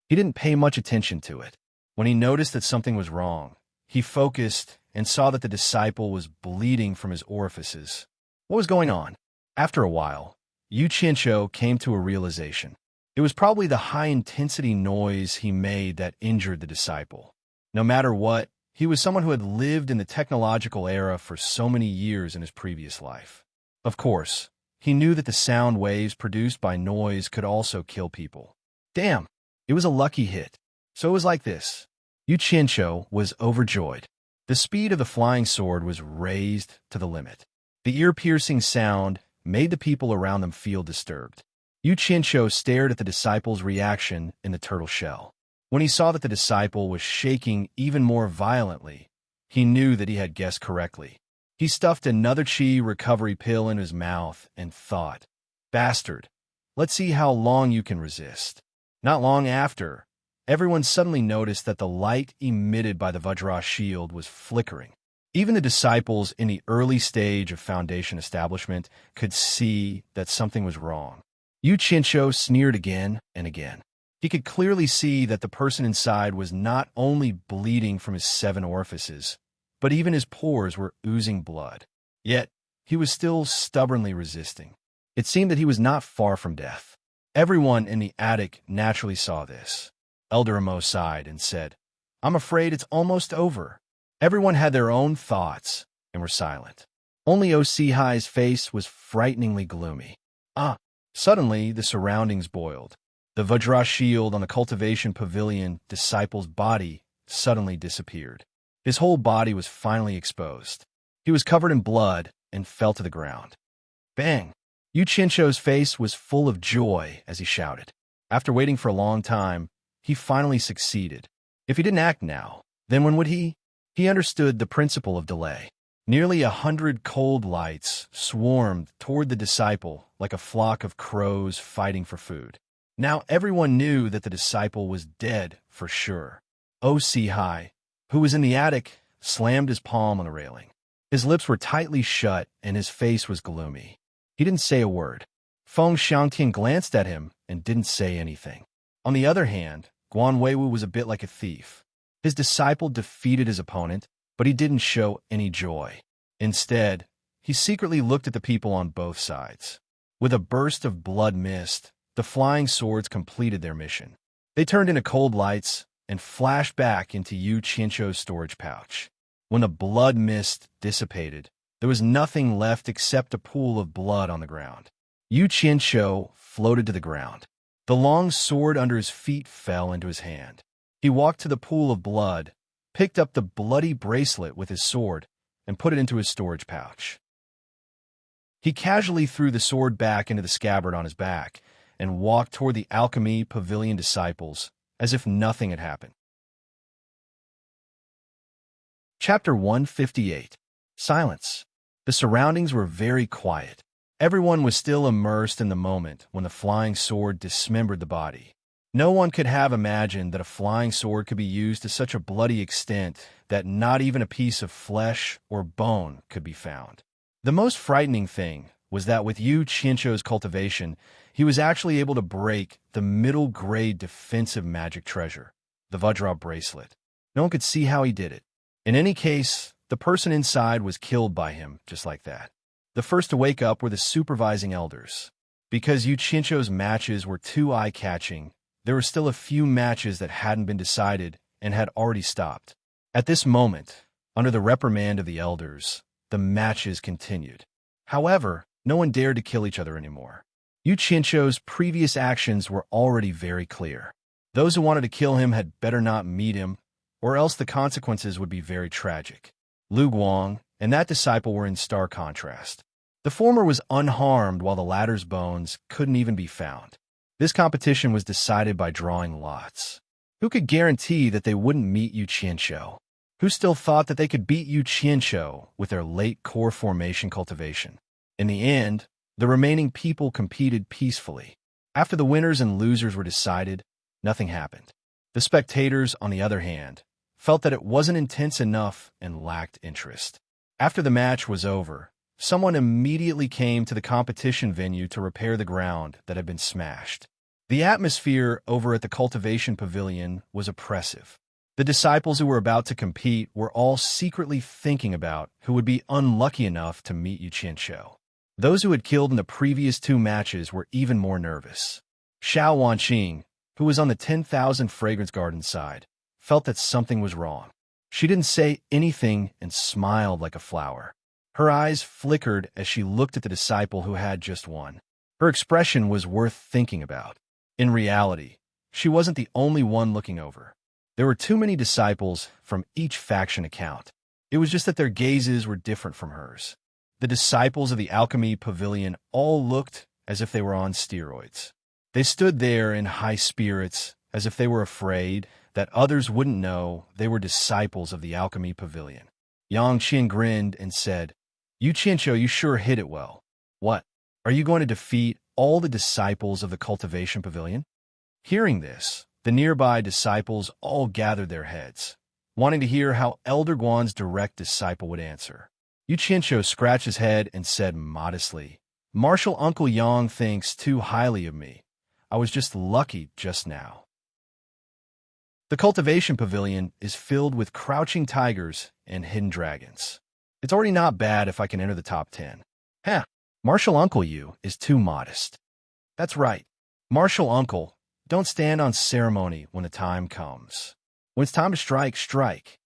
He didn't pay much attention to it. When he noticed that something was wrong, he focused and saw that the disciple was bleeding from his orifices. What was going on? After a while, Yu Qianshou came to a realization. It was probably the high-intensity noise he made that injured the disciple. No matter what, he was someone who had lived in the technological era for so many years in his previous life. Of course, he knew that the sound waves produced by noise could also kill people. Damn, it was a lucky hit. So it was like this. Yu Qianshou was overjoyed. The speed of the flying sword was raised to the limit. The ear-piercing sound made the people around them feel disturbed. Yu Qianshou stared at the disciple's reaction in the turtle shell. When he saw that the disciple was shaking even more violently, he knew that he had guessed correctly. He stuffed another chi recovery pill in his mouth and thought, "Bastard, let's see how long you can resist." Not long after, everyone suddenly noticed that the light emitted by the Vajra shield was flickering. Even the disciples in the early stage of Foundation establishment could see that something was wrong. Yu Qianshou sneered again and again. He could clearly see that the person inside was not only bleeding from his 7 orifices, but even his pores were oozing blood. Yet, he was still stubbornly resisting. It seemed that he was not far from death. Everyone in the attic naturally saw this. Elder Amo sighed and said, "I'm afraid it's almost over." Everyone had their own thoughts and were silent. Only Osihai's face was frighteningly gloomy. Suddenly, the surroundings boiled. The Vajra shield on the cultivation pavilion disciple's body suddenly disappeared. His whole body was finally exposed. He was covered in blood and fell to the ground. Bang! Yu Qianshou's face was full of joy as he shouted. After waiting for a long time, he finally succeeded. If he didn't act now, then when would he? He understood the principle of delay. Nearly 100 cold lights swarmed toward the disciple like a flock of crows fighting for food. Now everyone knew that the disciple was dead for sure. Osihai, who was in the attic, slammed his palm on the railing. His lips were tightly shut and his face was gloomy. He didn't say a word. Feng Xiangtian glanced at him and didn't say anything. On the other hand, Guan Weiwu was a bit like a thief. His disciple defeated his opponent, but he didn't show any joy. Instead, he secretly looked at the people on both sides. With a burst of blood mist, the flying swords completed their mission. They turned into cold lights and flashed back into Yu Qianshou's storage pouch. When the blood mist dissipated, there was nothing left except a pool of blood on the ground. Yu Qianshou floated to the ground. The long sword under his feet fell into his hand. He walked to the pool of blood, picked up the bloody bracelet with his sword, and put it into his storage pouch. He casually threw the sword back into the scabbard on his back and walked toward the alchemy pavilion disciples as if nothing had happened. Chapter 158. Silence. The surroundings were very quiet. Everyone was still immersed in the moment when the flying sword dismembered the body. No one could have imagined that a flying sword could be used to such a bloody extent that not even a piece of flesh or bone could be found. The most frightening thing was that with Yu Qianshou's cultivation, he was actually able to break the middle-grade defensive magic treasure, the Vajra bracelet. No one could see how he did it. In any case, the person inside was killed by him just like that. The first to wake up were the supervising elders. Because Yu Qianshou's matches were too eye-catching, there were still a few matches that hadn't been decided and had already stopped. At this moment, under the reprimand of the elders, the matches continued. However, no one dared to kill each other anymore. Yu Qianzhou's previous actions were already very clear. Those who wanted to kill him had better not meet him, or else the consequences would be very tragic. Lu Guang and that disciple were in stark contrast. The former was unharmed while the latter's bones couldn't even be found. This competition was decided by drawing lots. Who could guarantee that they wouldn't meet Yu Qianzhou? Who still thought that they could beat Yu Qianzhou with their late core formation cultivation? In the end, the remaining people competed peacefully. After the winners and losers were decided, nothing happened. The spectators, on the other hand, felt that it wasn't intense enough and lacked interest. After the match was over, someone immediately came to the competition venue to repair the ground that had been smashed. The atmosphere over at the cultivation pavilion was oppressive. The disciples who were about to compete were all secretly thinking about who would be unlucky enough to meet Yu Qianzhou. Those who had killed in the previous 2 matches were even more nervous. Xiao Wanqing, who was on the 10,000 Fragrance Garden side, felt that something was wrong. She didn't say anything and smiled like a flower. Her eyes flickered as she looked at the disciple who had just won. Her expression was worth thinking about. In reality, she wasn't the only one looking over. There were too many disciples from each faction account. It was just that their gazes were different from hers. The disciples of the Alchemy Pavilion all looked as if they were on steroids. They stood there in high spirits, as if they were afraid that others wouldn't know they were disciples of the Alchemy Pavilion. Yang Qian grinned and said, "Yu Qianzhou, you sure hit it well. What? Are you going to defeat all the disciples of the Cultivation Pavilion?" Hearing this, the nearby disciples all gathered their heads, wanting to hear how Elder Guan's direct disciple would answer. Yu Qianzhou scratched his head and said modestly, "Martial Uncle Yang thinks too highly of me. I was just lucky just now." The Cultivation Pavilion is filled with crouching tigers and hidden dragons. It's already not bad if I can enter the top 10. Heh, Martial Uncle Yu is too modest. That's right. Martial Uncle, don't stand on ceremony when the time comes. When it's time to strike, strike.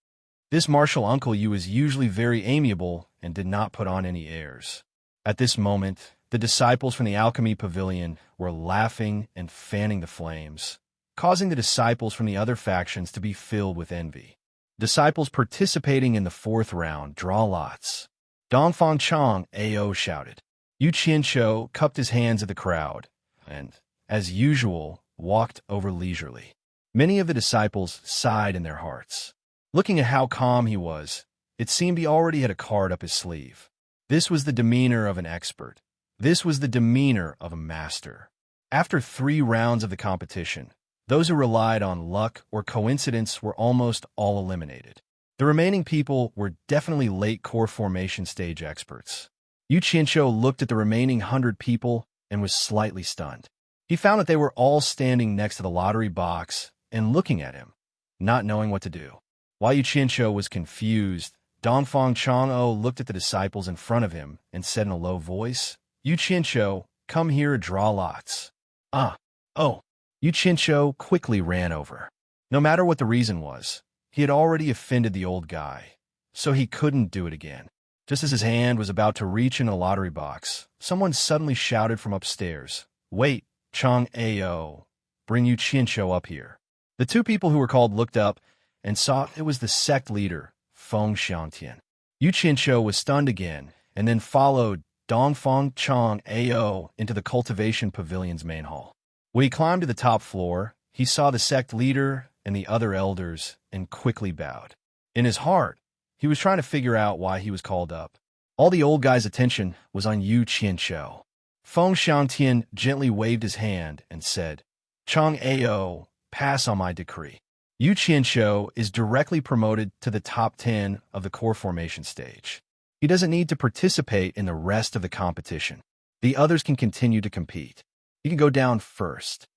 This Martial Uncle Yu is usually very amiable and did not put on any airs. At this moment, the disciples from the Alchemy Pavilion were laughing and fanning the flames, causing the disciples from the other factions to be filled with envy. Disciples participating in the 4th round draw lots. Dongfang Chang AO shouted. Yu Qianzhou cupped his hands at the crowd and, as usual, walked over leisurely. Many of the disciples sighed in their hearts. Looking at how calm he was, it seemed he already had a card up his sleeve. This was the demeanor of an expert. This was the demeanor of a master. After 3 rounds of the competition, those who relied on luck or coincidence were almost all eliminated. The remaining people were definitely late core formation stage experts. Yu Qianzhou looked at the remaining 100 people and was slightly stunned. He found that they were all standing next to the lottery box and looking at him, not knowing what to do. While Yu Qianzhou was confused, Dongfang Chang'o looked at the disciples in front of him and said in a low voice, "Yu Qianzhou, come here and draw lots." Oh. Yu Qianzhou quickly ran over. No matter what the reason was, he had already offended the old guy, so he couldn't do it again. Just as his hand was about to reach in a lottery box, someone suddenly shouted from upstairs, "Wait, Chang Ao, bring Yu Qianzhou up here." The 2 people who were called looked up and saw it was the sect leader, Feng Xiangtian. Yu Qianzhou was stunned again, and then followed Dongfang Chang Ao into the Cultivation Pavilion's main hall. When he climbed to the top floor, he saw the sect leader and the other elders and quickly bowed. In his heart, he was trying to figure out why he was called up. All the old guy's attention was on Yu Qianzhou. Feng Xiangtian gently waved his hand and said, "Chang Ao, pass on my decree. Yu Qianzhou is directly promoted to the top 10 of the core formation stage. He doesn't need to participate in the rest of the competition. The others can continue to compete. He can go down first."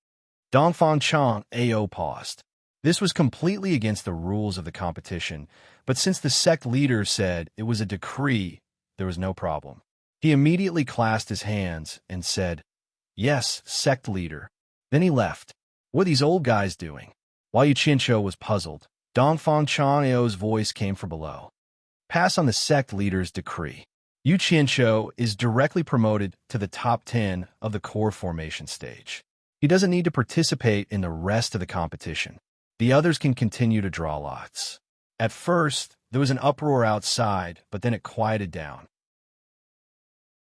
Dongfang Chang Ao paused. This was completely against the rules of the competition, but since the sect leader said it was a decree, there was no problem. He immediately clasped his hands and said, "Yes, sect leader." Then he left. What are these old guys doing? While Yu Qianqiu was puzzled, Dongfang Chang'eo's voice came from below. Pass on the sect leader's decree. Yu Qianqiu is directly promoted to the top 10 of the core formation stage. He doesn't need to participate in the rest of the competition. The others can continue to draw lots. At first, there was an uproar outside, but then it quieted down.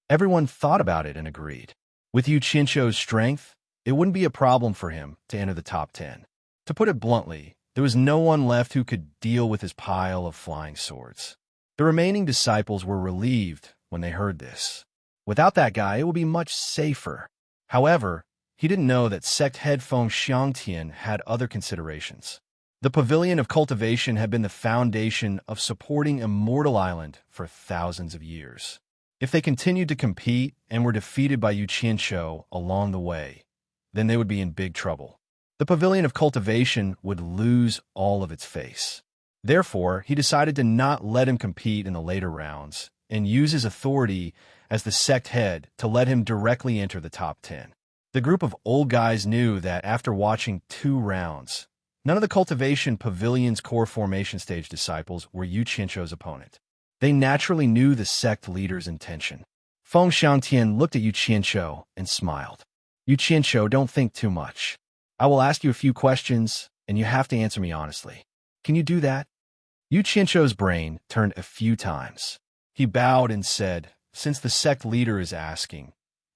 Everyone thought about it and agreed. With Yu Qianqiu's strength, it wouldn't be a problem for him to enter the top 10. To put it bluntly, there was no one left who could deal with his pile of flying swords. The remaining disciples were relieved when they heard this. Without that guy, it would be much safer. However, he didn't know that Sect head Feng Xiangtian had other considerations. The Pavilion of Cultivation had been the foundation of supporting Immortal Island for thousands of years. If they continued to compete and were defeated by Yu Qianqiu along the way, then they would be in big trouble. The Pavilion of Cultivation would lose all of its face. Therefore, he decided to not let him compete in the later rounds and use his authority as the sect head to let him directly enter the top 10. The group of old guys knew that after watching 2 rounds, none of the Cultivation Pavilion's core formation stage disciples were Yu Qianqiu's opponent. They naturally knew the sect leader's intention. Feng Xiangtian looked at Yu Qianqiu and smiled. Yu Qianqiu, don't think too much. I will ask you a few questions, and you have to answer me honestly. Can you do that? Yu Qianqiu's brain turned a few times. He bowed and said, since the sect leader is asking,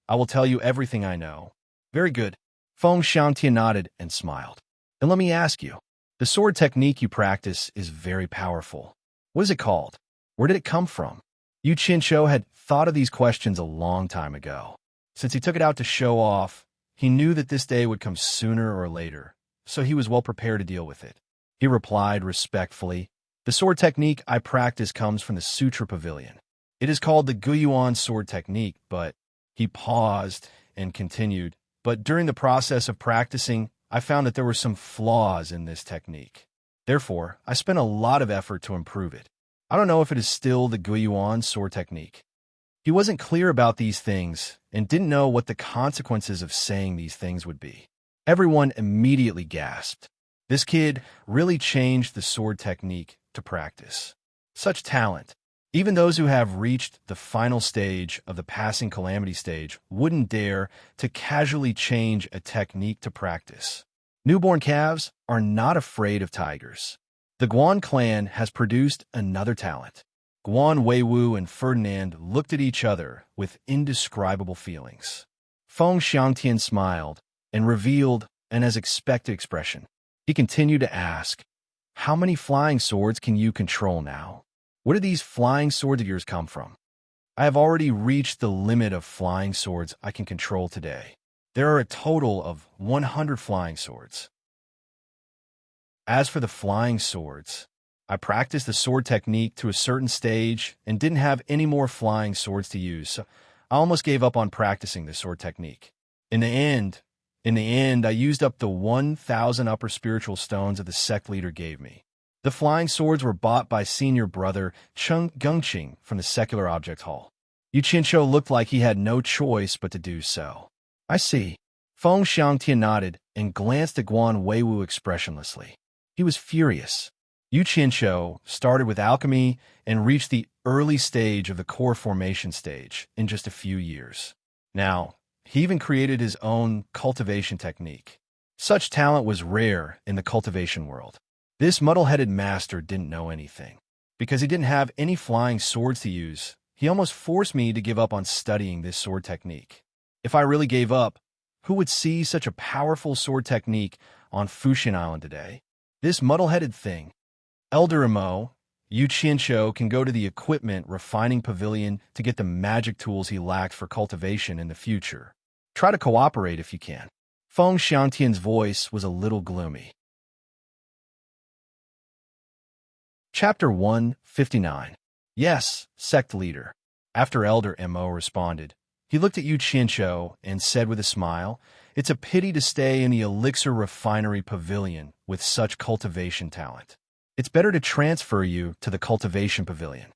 I will tell you everything I know. Very good. Feng Xiangtian nodded and smiled. And let me ask you, the sword technique you practice is very powerful. What is it called? Where did it come from? Yu Qianqiu had thought of these questions a long time ago. Since he took it out to show off, he knew that this day would come sooner or later, so he was well prepared to deal with it. He replied respectfully, the sword technique I practice comes from the Sutra Pavilion. It is called the Guyuan sword technique, but he paused and continued, but during the process of practicing, I found that there were some flaws in this technique. Therefore, I spent a lot of effort to improve it. I don't know if it is still the Guyuan sword technique. He wasn't clear about these things and didn't know what the consequences of saying these things would be. Everyone immediately gasped. This kid really changed the sword technique to practice. Such talent. Even those who have reached the final stage of the passing calamity stage wouldn't dare to casually change a technique to practice. Newborn calves are not afraid of tigers. The Guan clan has produced another talent. Guan Weiwu and Ferdinand looked at each other with indescribable feelings. Feng Xiangtian smiled and revealed an as expected expression. He continued to ask, how many flying swords can you control now? Where do these flying swords of yours come from? I have already reached the limit of flying swords I can control today. There are a total of 100 flying swords. As for the flying swords, I practiced the sword technique to a certain stage and didn't have any more flying swords to use, so I almost gave up on practicing the sword technique. In the end, I used up the 1,000 upper spiritual stones that the sect leader gave me. The flying swords were bought by senior brother Cheng Gengqing from the Secular Object Hall. Yu Qianqiu looked like he had no choice but to do so. I see. Feng Xiangtian nodded and glanced at Guan Weiwu expressionlessly. He was furious. Yu Qianqiu started with alchemy and reached the early stage of the core formation stage in just a few years. Now, he even created his own cultivation technique. Such talent was rare in the cultivation world. This muddle-headed master didn't know anything. Because he didn't have any flying swords to use, he almost forced me to give up on studying this sword technique. If I really gave up, who would see such a powerful sword technique on Fuxian Island today? This muddle-headed thing. Elder Mo, Yu Qianqiu can go to the equipment refining pavilion to get the magic tools he lacked for cultivation in the future. Try to cooperate if you can. Feng Xiangtian's voice was a little gloomy. Chapter 159. Yes, sect leader. After Elder Mo responded, he looked at Yu Qianqiu and said with a smile, it's a pity to stay in the elixir refinery pavilion with such cultivation talent. It's better to transfer you to the cultivation pavilion.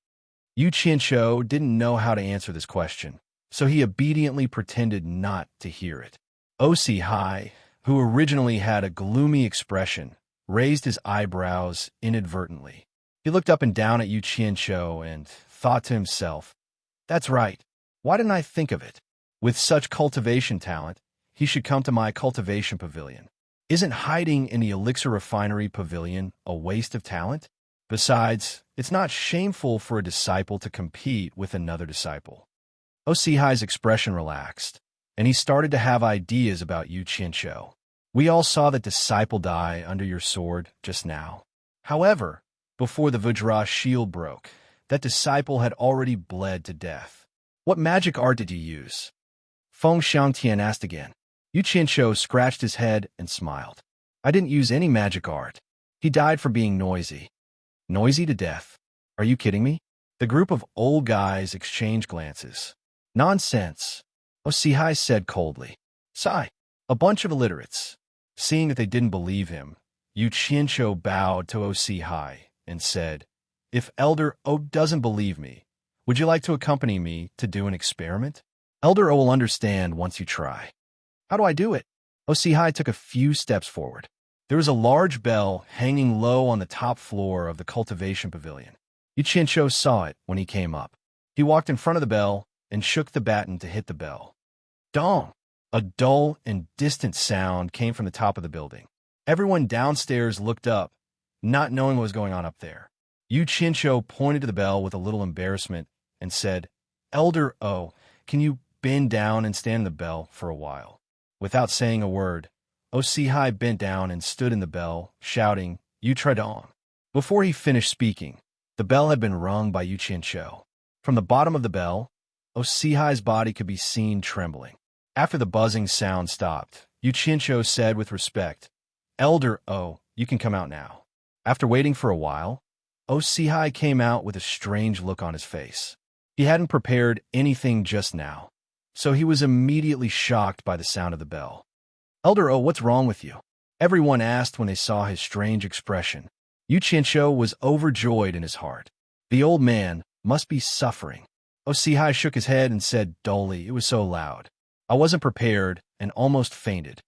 Yu Qianqiu didn't know how to answer this question, so he obediently pretended not to hear it. OC High, who originally had a gloomy expression, raised his eyebrows inadvertently. He looked up and down at Yu Qianqiu and thought to himself, "That's right. Why didn't I think of it? With such cultivation talent, he should come to my cultivation pavilion. Isn't hiding in the elixir refinery pavilion a waste of talent? Besides, it's not shameful for a disciple to compete with another disciple." Osihai's expression relaxed, and he started to have ideas about Yu Qianqiu. "We all saw that disciple die under your sword just now. However, before the Vajra shield broke, that disciple had already bled to death. What magic art did you use?" Feng Xiangtian asked again. Yu Qianqiu scratched his head and smiled. "I didn't use any magic art. He died for being noisy." "Noisy to death? Are you kidding me?" The group of old guys exchanged glances. "Nonsense," Osihai said coldly. "Sigh, a bunch of illiterates." Seeing that they didn't believe him, Yu Qianqiu bowed to Osihai and said, "If Elder O doesn't believe me, would you like to accompany me to do an experiment? Elder O will understand once you try." "How do I do it?" Osihai took a few steps forward. There was a large bell hanging low on the top floor of the cultivation pavilion. Yu Qianqiu saw it when he came up. He walked in front of the bell and shook the baton to hit the bell. Dong! A dull and distant sound came from the top of the building. Everyone downstairs looked up, not knowing what was going on up there. Yu Qianqiu pointed to the bell with a little embarrassment and said, "Elder O, can you bend down and stand in the bell for a while?" Without saying a word, Osihai bent down and stood in the bell, shouting, "Yu Tredong." Before he finished speaking, the bell had been rung by Yu Qianqiu. From the bottom of the bell, Osihai's body could be seen trembling. After the buzzing sound stopped, Yu Qianqiu said with respect, "Elder O, you can come out now." After waiting for a while, Osihai came out with a strange look on his face. He hadn't prepared anything just now, so he was immediately shocked by the sound of the bell. "Elder O, what's wrong with you?" everyone asked when they saw his strange expression. Yu Qianqiu was overjoyed in his heart. The old man must be suffering. Osihai shook his head and said dully, "It was so loud. I wasn't prepared and almost fainted."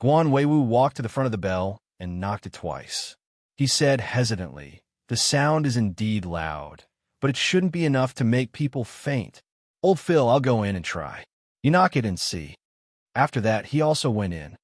Guan Weiwu walked to the front of the bell and knocked it twice. He said hesitantly, "The sound is indeed loud, but it shouldn't be enough to make people faint. Old Phil, I'll go in and try. You knock it and see." After that, he also went in.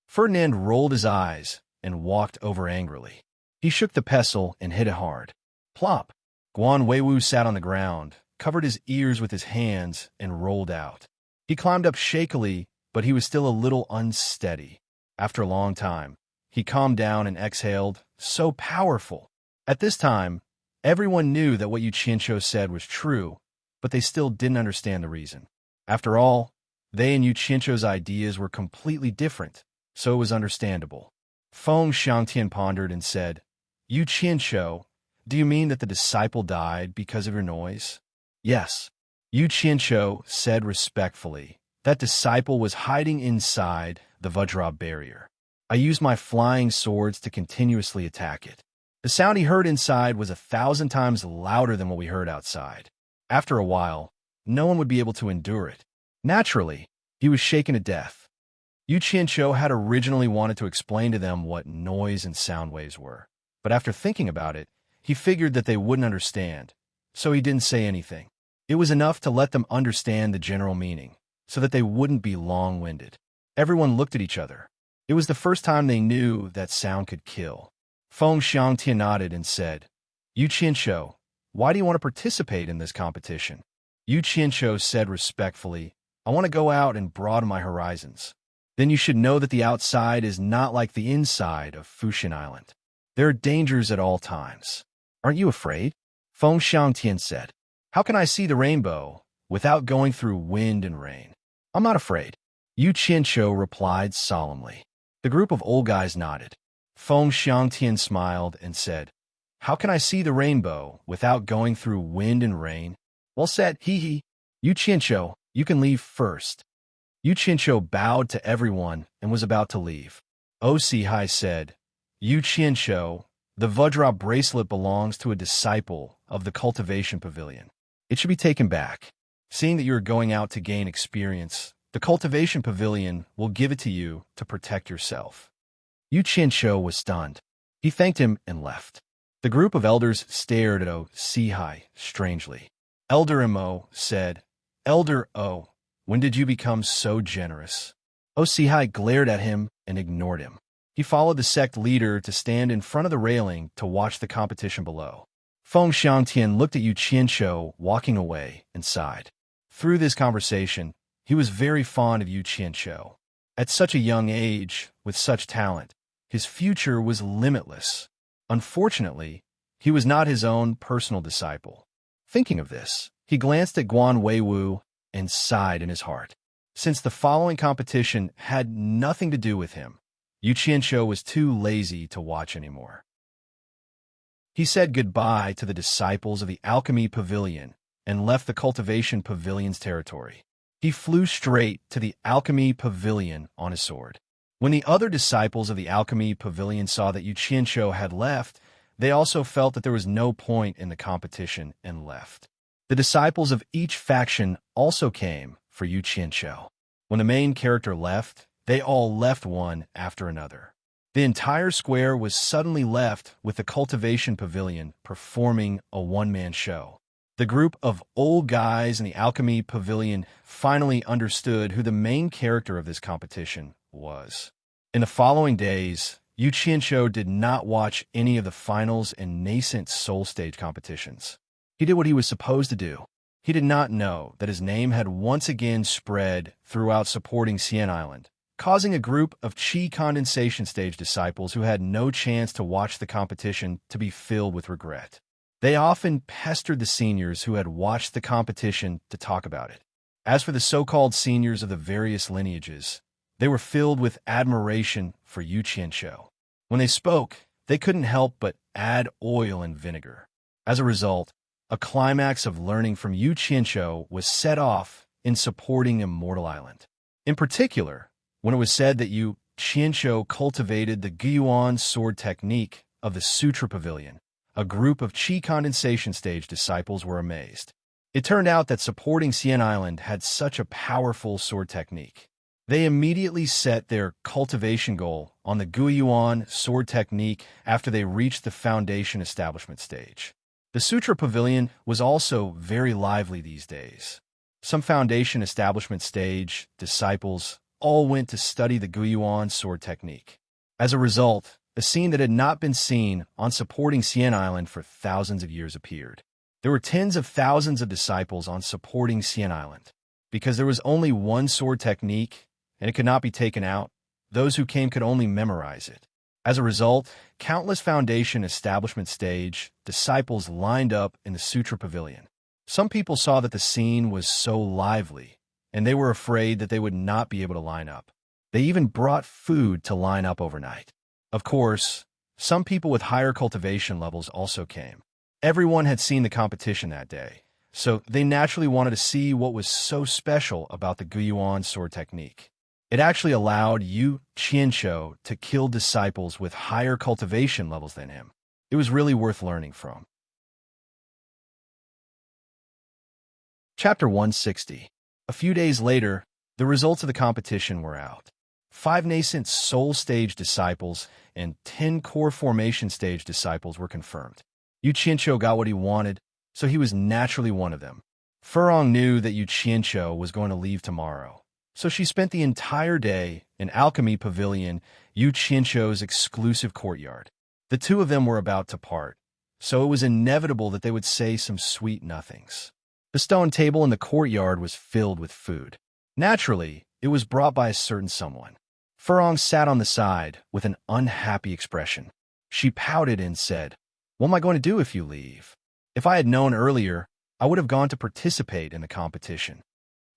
Ferdinand rolled his eyes and walked over angrily. He shook the pestle and hit it hard. Plop! Guan Weiwu sat on the ground, covered his ears with his hands, and rolled out. He climbed up shakily, but he was still a little unsteady. After a long time, he calmed down and exhaled, "So powerful." At this time, everyone knew that what Yu Qianqiu said was true, but they still didn't understand the reason. After all, they and Yu Qianqiu's ideas were completely different, so it was understandable. Feng Xiangtian pondered and said, "Yu Qianqiu, do you mean that the disciple died because of your noise?" "Yes." Yu Qianqiu said respectfully, "That disciple was hiding inside the Vajra barrier. I used my flying swords to continuously attack it. The sound he heard inside was 1,000 times louder than what we heard outside. After a while, no one would be able to endure it. Naturally, he was shaken to death." Yu Qianqiu had originally wanted to explain to them what noise and sound waves were, but after thinking about it, he figured that they wouldn't understand, so he didn't say anything. It was enough to let them understand the general meaning, so that they wouldn't be long-winded. Everyone looked at each other. It was the first time they knew that sound could kill. Feng Xiangtian nodded and said, "Yu Qianqiu, why do you want to participate in this competition?" Yu Qianqiu said respectfully, "I want to go out and broaden my horizons." "Then you should know that the outside is not like the inside of Fushin Island. There are dangers at all times. Aren't you afraid?" Feng Xiangtian said, "How can I see the rainbow without going through wind and rain?" "I'm not afraid," Yu Qianqiu replied solemnly. The group of old guys nodded. Feng Xiangtian smiled and said, "How can I see the rainbow without going through wind and rain?" "Well said, hee. Yu Qianqiu, you can leave first." Yu Qianqiu bowed to everyone and was about to leave. Osihai said, "Yu Qianqiu, the Vajra bracelet belongs to a disciple of the cultivation pavilion. It should be taken back. Seeing that you are going out to gain experience, The cultivation pavilion will give it to you to protect yourself. Yu Qianqiu was stunned. He thanked him and left. The group of elders stared at O Sihai strangely. Elder Mo said, "Elder O, when did you become so generous?" O Sihai glared at him and ignored him. He followed the sect leader to stand in front of the railing to watch the competition below. Feng Xiangtian looked at Yu Qianqiu walking away and sighed. Through this conversation, he was very fond of Yu Qianqiu. At such a young age, with such talent, his future was limitless. Unfortunately, he was not his own personal disciple. Thinking of this, he glanced at Guan Weiwu and sighed in his heart. Since the following competition had nothing to do with him, Yu Qianqiu was too lazy to watch anymore. He said goodbye to the disciples of the Alchemy Pavilion and left the Cultivation Pavilion's territory. He flew straight to the Alchemy Pavilion on his sword. When the other disciples of the Alchemy Pavilion saw that Yu Qianqiu had left, they also felt that there was no point in the competition and left. The disciples of each faction also came for Yu Qianqiu. When the main character left, they all left one after another. The entire square was suddenly left with the Cultivation Pavilion performing a one-man show. The group of old guys in the Alchemy Pavilion finally understood who the main character of this competition was. In the following days, Yu Qianqiu did not watch any of the finals and nascent soul stage competitions. He did what he was supposed to do. He did not know that his name had once again spread throughout supporting Xian Island, causing a group of Qi condensation stage disciples who had no chance to watch the competition to be filled with regret. They often pestered the seniors who had watched the competition to talk about it. As for the so-called seniors of the various lineages, they were filled with admiration for Yu Qianqiu. When they spoke, they couldn't help but add oil and vinegar. As a result, a climax of learning from Yu Qianqiu was set off in supporting Immortal Island. In particular, when it was said that Yu Qianqiu cultivated the Guiyuan sword technique of the Sutra Pavilion, a group of Qi condensation stage disciples were amazed. It turned out that supporting Xian Island had such a powerful sword technique. They immediately set their cultivation goal on the Guiyuan sword technique after they reached the foundation establishment stage. The Sutra Pavilion was also very lively these days. Some foundation establishment stage disciples all went to study the Guiyuan sword technique. As a result, a scene that had not been seen on supporting Xian Island for thousands of years appeared. There were tens of thousands of disciples on supporting Xian Island. Because there was only one sword technique, and it could not be taken out, those who came could only memorize it. As a result, countless foundation establishment stage disciples lined up in the Sutra Pavilion. Some people saw that the scene was so lively, and they were afraid that they would not be able to line up. They even brought food to line up overnight. Of course, some people with higher cultivation levels also came. Everyone had seen the competition that day, so they naturally wanted to see what was so special about the Guiyuan sword technique. It actually allowed Yu Qianqiu to kill disciples with higher cultivation levels than him. It was really worth learning from. Chapter 160. A few days later, the results of the competition were out. 5 nascent soul stage disciples and 10 core formation stage disciples were confirmed. Yu Qianqiu got what he wanted, so he was naturally one of them. Furong knew that Yu Qianqiu was going to leave tomorrow, so she spent the entire day in Alchemy Pavilion, Yu Qianqiu's exclusive courtyard. The two of them were about to part, so it was inevitable that they would say some sweet nothings. The stone table in the courtyard was filled with food. Naturally, it was brought by a certain someone. Furong sat on the side with an unhappy expression. She pouted and said, "What am I going to do if you leave? If I had known earlier, I would have gone to participate in the competition."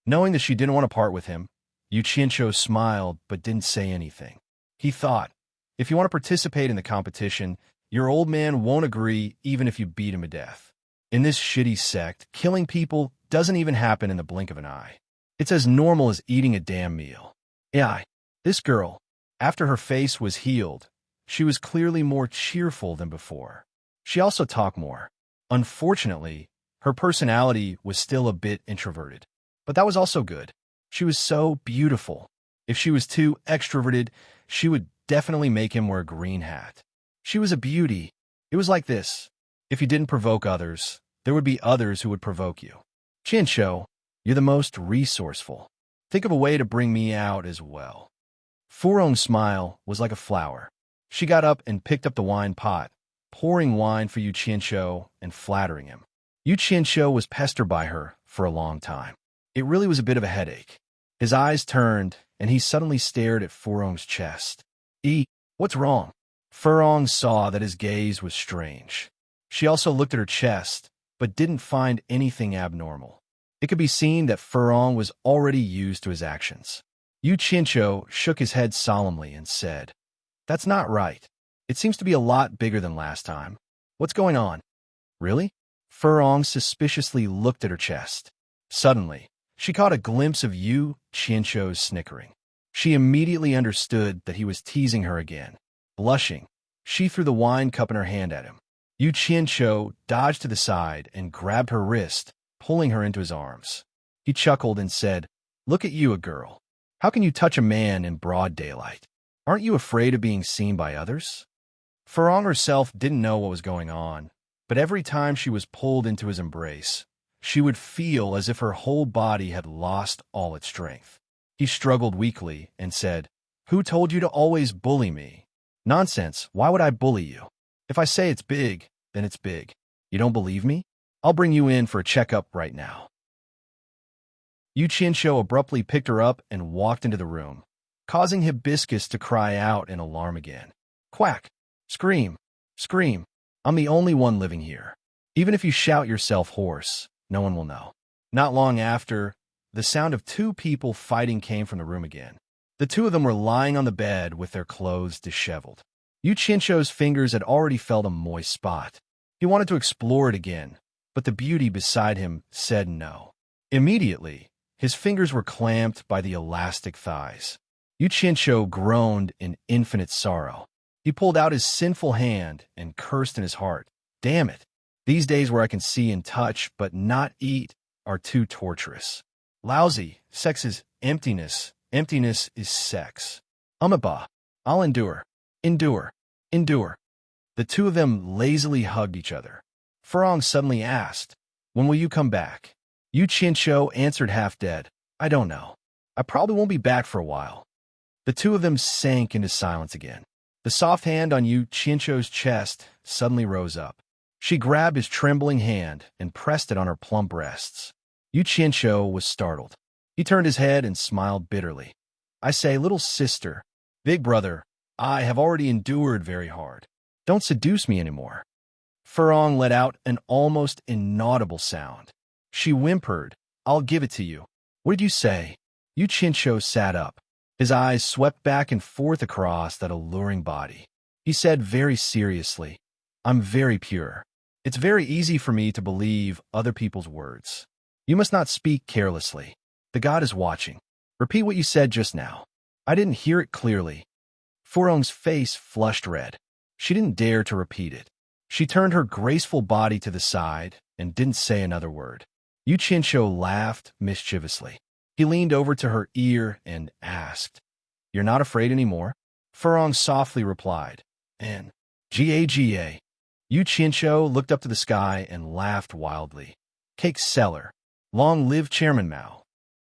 Knowing that she didn't want to part with him, Yu Qianqiu smiled but didn't say anything. He thought, if you want to participate in the competition, your old man won't agree even if you beat him to death. In this shitty sect, killing people doesn't even happen in the blink of an eye. It's as normal as eating a damn meal. Yeah, this girl, after her face was healed, she was clearly more cheerful than before. She also talked more. Unfortunately, her personality was still a bit introverted. But that was also good. She was so beautiful. If she was too extroverted, she would definitely make him wear a green hat. She was a beauty. It was like this. If you didn't provoke others, there would be others who would provoke you. Chincho, you're the most resourceful. Think of a way to bring me out as well. Furong's smile was like a flower. She got up and picked up the wine pot, pouring wine for Yu Qianqiu and flattering him. Yu Qianqiu was pestered by her for a long time. It really was a bit of a headache. His eyes turned, and he suddenly stared at Furong's chest. What's wrong? Furong saw that his gaze was strange. She also looked at her chest, but didn't find anything abnormal. It could be seen that Furong was already used to his actions. Yu Qianqiu shook his head solemnly and said, "That's not right. It seems to be a lot bigger than last time. What's going on?" "Really?" Furong suspiciously looked at her chest. Suddenly, she caught a glimpse of Yu Qianqiu's snickering. She immediately understood that he was teasing her again. Blushing, she threw the wine cup in her hand at him. Yu Qianqiu dodged to the side and grabbed her wrist, pulling her into his arms. He chuckled and said, "Look at you, a girl. How can you touch a man in broad daylight? Aren't you afraid of being seen by others?" Furong herself didn't know what was going on, but every time she was pulled into his embrace, she would feel as if her whole body had lost all its strength. He struggled weakly and said, "Who told you to always bully me?" "Nonsense, why would I bully you? If I say it's big, then it's big. You don't believe me? I'll bring you in for a checkup right now." Yu Qianqiu abruptly picked her up and walked into the room, causing Hibiscus to cry out in alarm again. "Quack! Scream! Scream! I'm the only one living here. Even if you shout yourself hoarse, no one will know." Not long after, the sound of two people fighting came from the room again. The two of them were lying on the bed with their clothes disheveled. Yu Qianqiu's fingers had already felt a moist spot. He wanted to explore it again, but the beauty beside him said no. Immediately, his fingers were clamped by the elastic thighs. Yu Qianqiu groaned in infinite sorrow. He pulled out his sinful hand and cursed in his heart. "Damn it! These days where I can see and touch but not eat are too torturous. Lousy, sex is emptiness. Emptiness is sex. Umaba, I'll endure. Endure. Endure." The two of them lazily hugged each other. Furong suddenly asked, "When will you come back?" Yu Qianqiu answered half dead, "I don't know. I probably won't be back for a while." The two of them sank into silence again. The soft hand on Yu Qianqiu's chest suddenly rose up. She grabbed his trembling hand and pressed it on her plump breasts. Yu Qianqiu was startled. He turned his head and smiled bitterly. "I say, little sister, big brother, I have already endured very hard. Don't seduce me anymore." Furong let out an almost inaudible sound. She whimpered, "I'll give it to you." "What did you say?" Yu Qianqiu sat up. His eyes swept back and forth across that alluring body. He said very seriously, "I'm very pure. It's very easy for me to believe other people's words. You must not speak carelessly. The God is watching. Repeat what you said just now." "I didn't hear it clearly." Furong's face flushed red. She didn't dare to repeat it. She turned her graceful body to the side and didn't say another word. Yu Qianqiu laughed mischievously. He leaned over to her ear and asked, "You're not afraid anymore?" Furong softly replied, "N. Gaga." Yu Qianqiu looked up to the sky and laughed wildly. "Cake seller. Long live Chairman Mao."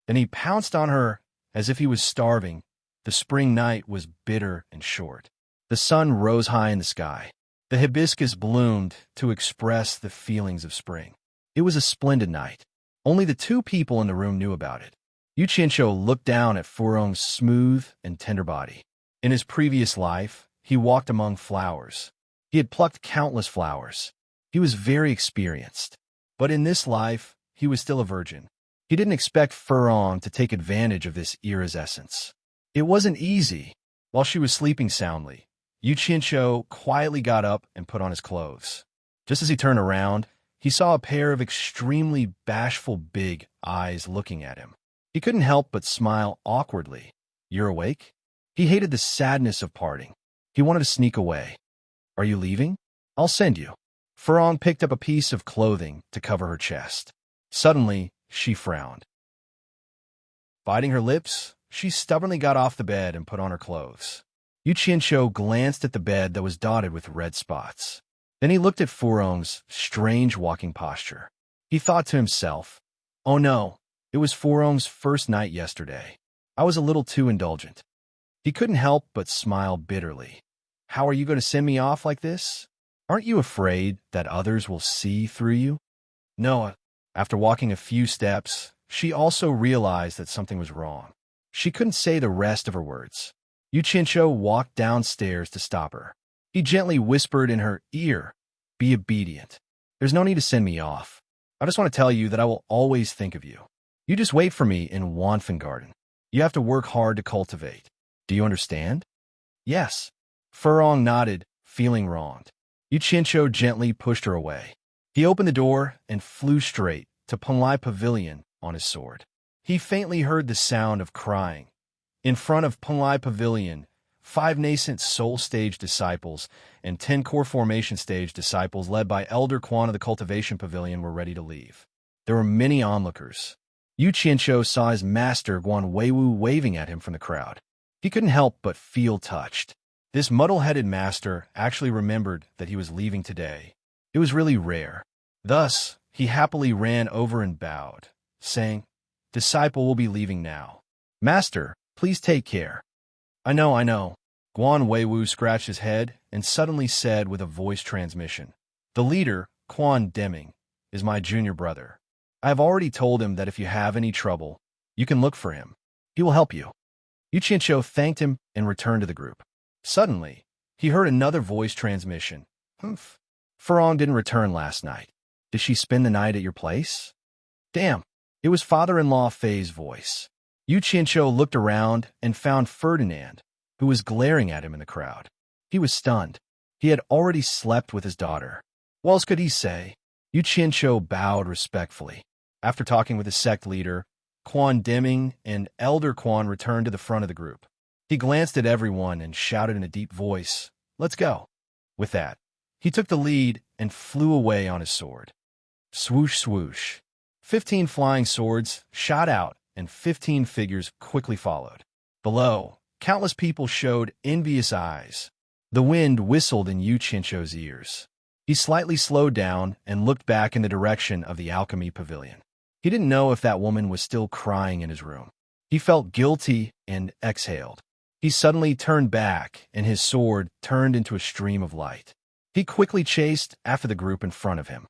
Then he pounced on her as if he was starving. The spring night was bitter and short. The sun rose high in the sky. The hibiscus bloomed to express the feelings of spring. It was a splendid night. Only the two people in the room knew about it. Yu Qianqiu looked down at Furong's smooth and tender body. In his previous life, he walked among flowers. He had plucked countless flowers. He was very experienced. But in this life, he was still a virgin. He didn't expect Furong to take advantage of this era's essence. It wasn't easy. While she was sleeping soundly, Yu Qianqiu quietly got up and put on his clothes. Just as he turned around, he saw a pair of extremely bashful big eyes looking at him. He couldn't help but smile awkwardly. "You're awake?" He hated the sadness of parting. He wanted to sneak away. "Are you leaving? I'll send you." Furong picked up a piece of clothing to cover her chest. Suddenly, she frowned. Biting her lips, she stubbornly got off the bed and put on her clothes. Yu Qianqiu glanced at the bed that was dotted with red spots. Then he looked at Furong's strange walking posture. He thought to himself, "Oh no, it was Furong's first night yesterday. I was a little too indulgent." He couldn't help but smile bitterly. "How are you going to send me off like this? Aren't you afraid that others will see through you?" No. After walking a few steps, she also realized that something was wrong. She couldn't say the rest of her words. Yu Qianqiu walked downstairs to stop her. He gently whispered in her ear, "Be obedient. There's no need to send me off. I just want to tell you that I will always think of you. You just wait for me in Wanfen Garden. You have to work hard to cultivate. Do you understand?" "Yes." Furong nodded, feeling wronged. Yu Qianqiu gently pushed her away. He opened the door and flew straight to Penglai Pavilion on his sword. He faintly heard the sound of crying. In front of Penglai Pavilion, 5 nascent Soul Stage disciples and 10 Core Formation Stage disciples led by Elder Quan of the Cultivation Pavilion were ready to leave. There were many onlookers. Yu Qianqiu saw his master Guan Weiwu waving at him from the crowd. He couldn't help but feel touched. This muddle-headed master actually remembered that he was leaving today. It was really rare. Thus, he happily ran over and bowed, saying, "Disciple will be leaving now. Master, please take care." I know. Guan Weiwu scratched his head and suddenly said with a voice transmission, "The leader, Quan Deming, is my junior brother. I have already told him that if you have any trouble, you can look for him. He will help you." Yu Qianqiu thanked him and returned to the group. Suddenly, he heard another voice transmission. "Humph. Furong didn't return last night. Did she spend the night at your place?" "Damn." It was father-in-law Fei's voice. Yu Qianqiu looked around and found Ferdinand, who was glaring at him in the crowd. He was stunned. He had already slept with his daughter. What else could he say? Yu Qianqiu bowed respectfully. After talking with the sect leader, Quan Deming and Elder Quan returned to the front of the group. He glanced at everyone and shouted in a deep voice, "Let's go." With that, he took the lead and flew away on his sword. Swoosh, swoosh. 15 flying swords shot out, and 15 figures quickly followed. Below, countless people showed envious eyes. The wind whistled in Yu Qianqiu's ears. He slightly slowed down and looked back in the direction of the alchemy pavilion. He didn't know if that woman was still crying in his room. He felt guilty and exhaled. He suddenly turned back, and his sword turned into a stream of light. He quickly chased after the group in front of him.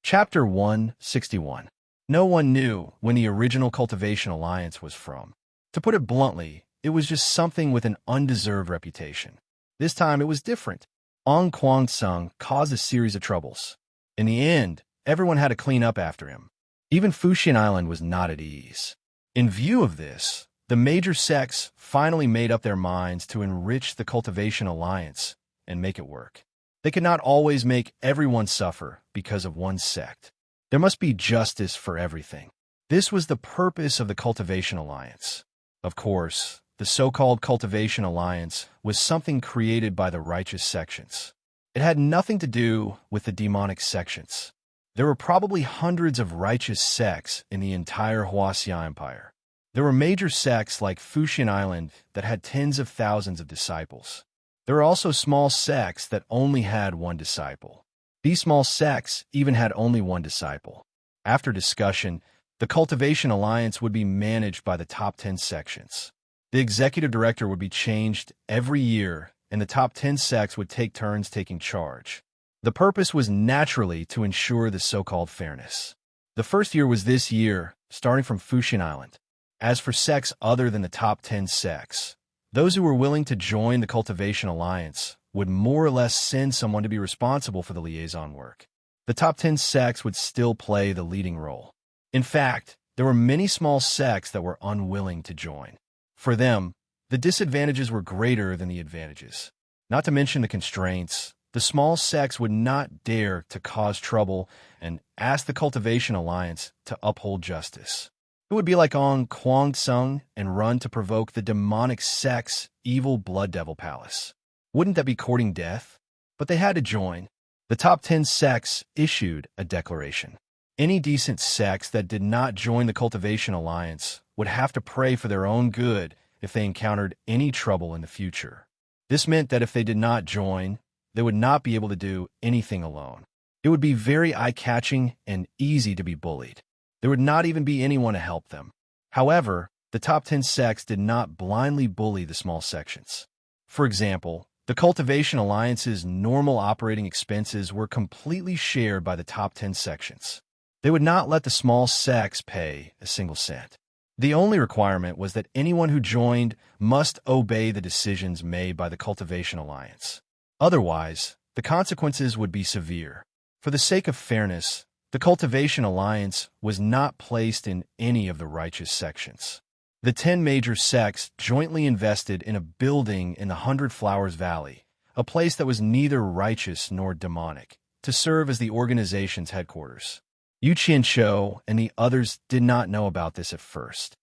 Chapter 161. No one knew when the original Cultivation Alliance was from. To put it bluntly, it was just something with an undeserved reputation. This time it was different. Ong Kwangsung caused a series of troubles. In the end, everyone had to clean up after him. Even Fuxian Island was not at ease. In view of this, the major sects finally made up their minds to enrich the Cultivation Alliance and make it work. They could not always make everyone suffer because of one sect. There must be justice for everything. This was the purpose of the Cultivation Alliance. Of course, the so-called Cultivation Alliance was something created by the righteous sections. It had nothing to do with the demonic sections. There were probably hundreds of righteous sects in the entire Huaxia Empire. There were major sects like Fuxian Island that had tens of thousands of disciples. There were also small sects that only had one disciple. These small sects even had only one disciple. After discussion, the Cultivation Alliance would be managed by the top 10 sections. The executive director would be changed every year, and the top 10 sects would take turns taking charge. The purpose was naturally to ensure the so-called fairness. The first year was this year, starting from Fuxian Island. As for sects other than the top 10 sects, those who were willing to join the Cultivation Alliance would more or less send someone to be responsible for the liaison work. The top 10 sects would still play the leading role. In fact, there were many small sects that were unwilling to join. For them, the disadvantages were greater than the advantages. Not to mention the constraints, the small sects would not dare to cause trouble and ask the Cultivation Alliance to uphold justice. It would be like Ong Kwangsung and run to provoke the demonic sect's evil Blood Devil Palace. Wouldn't that be courting death? But they had to join. The top 10 sects issued a declaration. Any decent sects that did not join the Cultivation Alliance would have to pray for their own good if they encountered any trouble in the future. This meant that if they did not join, they would not be able to do anything alone. It would be very eye-catching and easy to be bullied. There would not even be anyone to help them. However, the top 10 sects did not blindly bully the small sections. For example, the Cultivation Alliance's normal operating expenses were completely shared by the top 10 sections. They would not let the small sects pay a single cent. The only requirement was that anyone who joined must obey the decisions made by the Cultivation Alliance. Otherwise, the consequences would be severe. For the sake of fairness, the Cultivation Alliance was not placed in any of the righteous sections. The 10 major sects jointly invested in a building in the 100 Flowers Valley, a place that was neither righteous nor demonic, to serve as the organization's headquarters. Yu Qianqiu and the others did not know about this at first.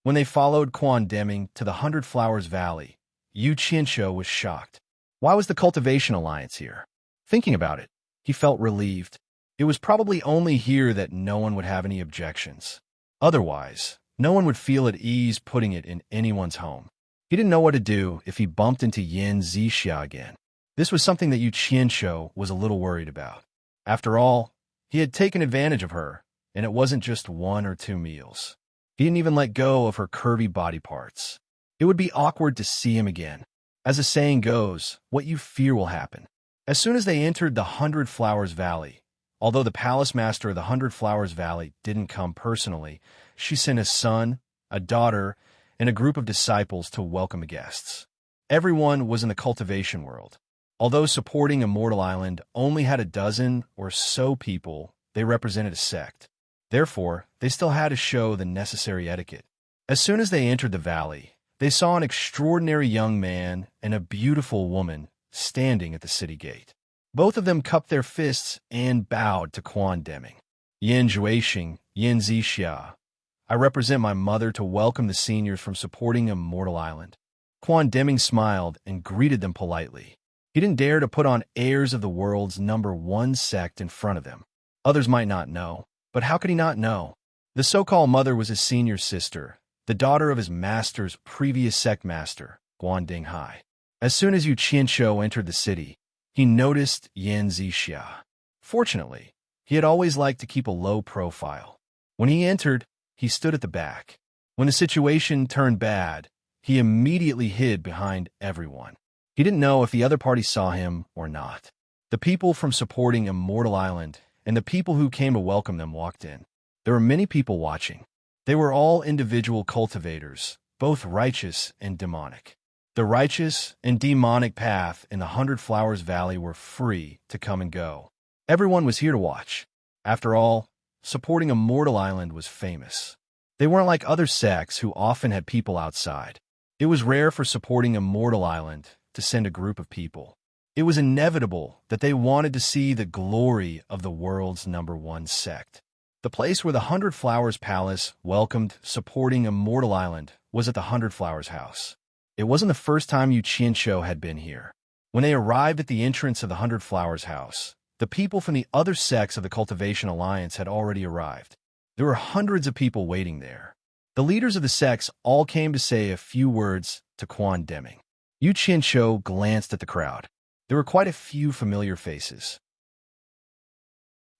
When they followed Quan Deming to the 100 Flowers Valley, Yu Qianqiu was shocked. Why was the Cultivation Alliance here? Thinking about it, he felt relieved. It was probably only here that no one would have any objections. Otherwise, no one would feel at ease putting it in anyone's home. He didn't know what to do if he bumped into Yin Zixia again. This was something that Yu Qianqiu was a little worried about. After all, he had taken advantage of her, and it wasn't just 1 or 2 meals. He didn't even let go of her curvy body parts. It would be awkward to see him again. As the saying goes, what you fear will happen. As soon as they entered the 100 Flowers Valley, although the palace master of the 100 Flowers Valley didn't come personally, she sent a son, a daughter, and a group of disciples to welcome the guests. Everyone was in the cultivation world. Although supporting Immortal Island only had a dozen or so people, they represented a sect. Therefore, they still had to show the necessary etiquette. As soon as they entered the valley, they saw an extraordinary young man and a beautiful woman standing at the city gate. Both of them cupped their fists and bowed to Quan Deming. Yin Zhuixing, Yin Zixia. I represent my mother to welcome the seniors from supporting Immortal Island. Quan Deming smiled and greeted them politely. He didn't dare to put on airs of the world's #1 sect in front of them. Others might not know, but how could he not know? The so-called mother was his senior sister, the daughter of his master's previous sect master, Guanding Hai. As soon as Yu Qianqiu entered the city, he noticed Yin Zixia. Fortunately, he had always liked to keep a low profile. When he entered, he stood at the back. When the situation turned bad, he immediately hid behind everyone. He didn't know if the other party saw him or not. The people from supporting Immortal Island and the people who came to welcome them walked in. There were many people watching. They were all individual cultivators, both righteous and demonic. The righteous and demonic path in the 100 Flowers Valley were free to come and go. Everyone was here to watch. After all, supporting Immortal Island was famous. They weren't like other sects who often had people outside. It was rare for supporting Immortal Island to send a group of people. It was inevitable that they wanted to see the glory of the world's #1 sect. The place where the 100 Flowers Palace welcomed supporting Immortal Island was at the 100 Flowers House. It wasn't the first time Yu Qianqiu had been here. When they arrived at the entrance of the 100 Flowers House, the people from the other sects of the Cultivation Alliance had already arrived. There were hundreds of people waiting there. The leaders of the sects all came to say a few words to Quan Deming. Yu Qianqiu glanced at the crowd. There were quite a few familiar faces.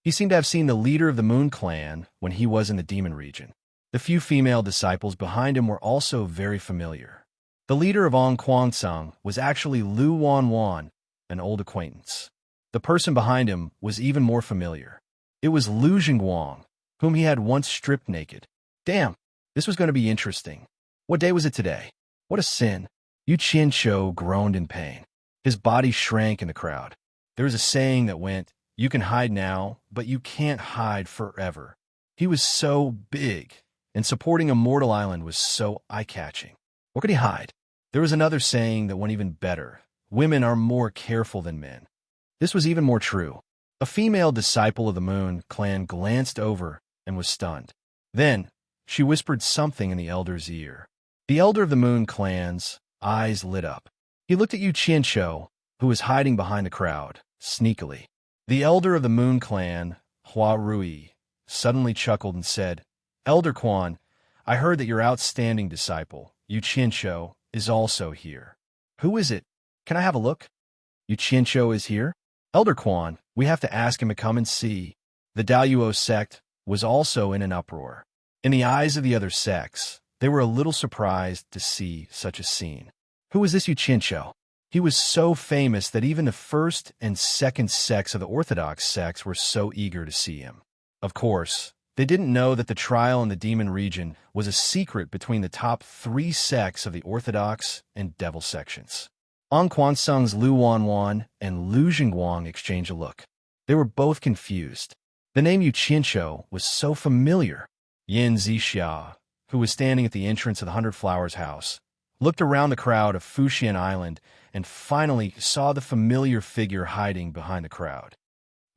He seemed to have seen the leader of the Moon Clan when he was in the Demon region. The few female disciples behind him were also very familiar. The leader of Ong Kwangsung was actually Lu Wanwan, an old acquaintance. The person behind him was even more familiar. It was Lu Jingguang, whom he had once stripped naked. Damn, this was going to be interesting. What day was it today? What a sin. Yu Qianqiu groaned in pain. His body shrank in the crowd. There was a saying that went, "You can hide now, but you can't hide forever." He was so big, and supporting Immortal Island was so eye-catching. What could he hide? There was another saying that went even better. Women are more careful than men. This was even more true. A female disciple of the Moon Clan glanced over and was stunned. Then, she whispered something in the elder's ear. The elder of the Moon Clan's eyes lit up. He looked at Yu Qianqiu, who was hiding behind the crowd, sneakily. The elder of the Moon Clan Hua Rui, suddenly chuckled and said, Elder Quan, I heard that your outstanding disciple, Yu Qianqiu, is also here. Who is it? Can I have a look? Yu Qianqiu is here? Elder Quan, we have to ask him to come and see. The Daoyuo sect was also in an uproar. In the eyes of the other sects, they were a little surprised to see such a scene. Who was this Yu Qianqiu? He was so famous that even the first and second sects of the Orthodox sects were so eager to see him. Of course, they didn't know that the trial in the demon region was a secret between the top 3 sects of the Orthodox and Devil sections. On Quansung's Lu Wanwan and Lu Jingguang exchanged a look. They were both confused. The name Yu Qianqiu was so familiar. Yin Zixia, who was standing at the entrance of the 100 Flowers house, looked around the crowd of Fuxian Island and finally saw the familiar figure hiding behind the crowd.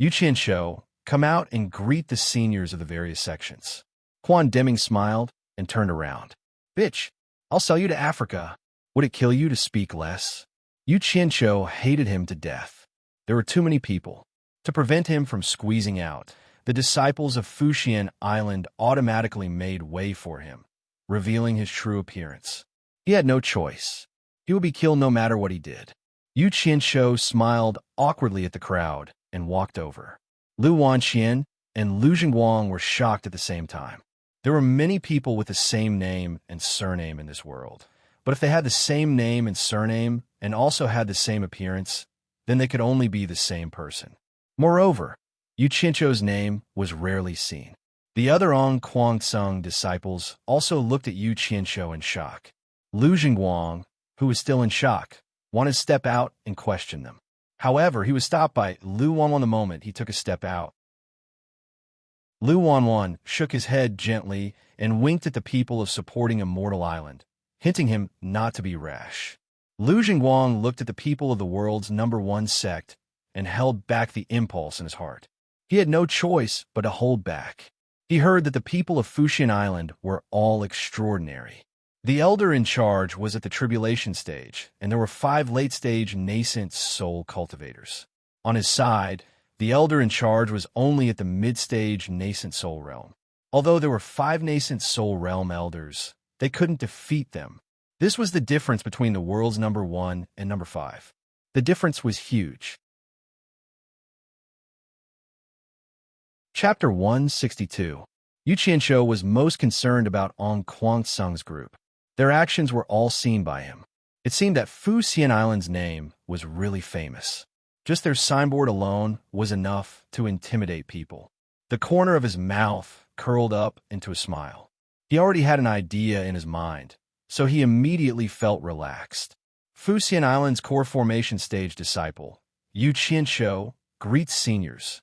Yu Qianqiu, come out and greet the seniors of the various sections. Quan Deming smiled and turned around. Bitch, I'll sell you to Africa. Would it kill you to speak less? Yu Qianqiu hated him to death. There were too many people. To prevent him from squeezing out, the disciples of Fuxian Island automatically made way for him, revealing his true appearance. He had no choice. He would be killed no matter what he did. Yu Qianqiu smiled awkwardly at the crowd and walked over. Lu Wanqian and Lu Jingguang were shocked at the same time. There were many people with the same name and surname in this world, but if they had the same name and surname and also had the same appearance, then they could only be the same person. Moreover, Yu Qianqiu's name was rarely seen. The other On Kwangsung disciples also looked at Yu Qianqiu in shock. Lu Jingguang, who was still in shock, wanted to step out and question them. However, he was stopped by Lu Wanwan the moment he took a step out. Lu Wanwan shook his head gently and winked at the people of supporting Immortal Island, hinting him not to be rash. Lu Jingguang looked at the people of the world's #1 sect and held back the impulse in his heart. He had no choice but to hold back. He heard that the people of Fuxian Island were all extraordinary. The elder in charge was at the tribulation stage, and there were 5 late-stage nascent soul cultivators. On his side, the elder in charge was only at the mid-stage nascent soul realm. Although there were 5 nascent soul realm elders, they couldn't defeat them. This was the difference between the world's #1 and #5. The difference was huge. Chapter 162. Yu Qianqiu was most concerned about On Kwangsung's group. Their actions were all seen by him. It seemed that Fuxian Island's name was really famous. Just their signboard alone was enough to intimidate people. The corner of his mouth curled up into a smile. He already had an idea in his mind, so he immediately felt relaxed. Fuxian Island's core formation stage disciple, Yu Qianqiu, greets seniors.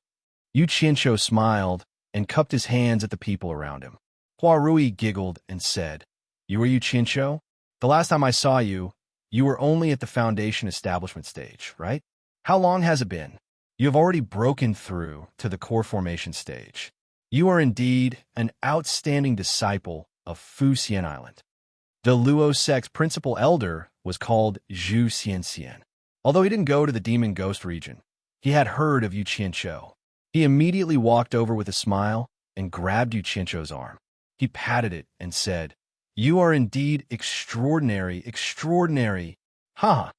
Yu Qianqiu smiled and cupped his hands at the people around him. Hua Rui giggled and said, You were Yu Qianqiu? The last time I saw you, you were only at the foundation establishment stage, right? How long has it been? You have already broken through to the core formation stage. You are indeed an outstanding disciple of Fuxian Island. The Luo sect's principal elder was called Zhu Xianxian. Although he didn't go to the Demon Ghost region, he had heard of Yu Qianqiu. He immediately walked over with a smile and grabbed Yu Qianqiu's arm. He patted it and said, You are indeed extraordinary, extraordinary. Ha!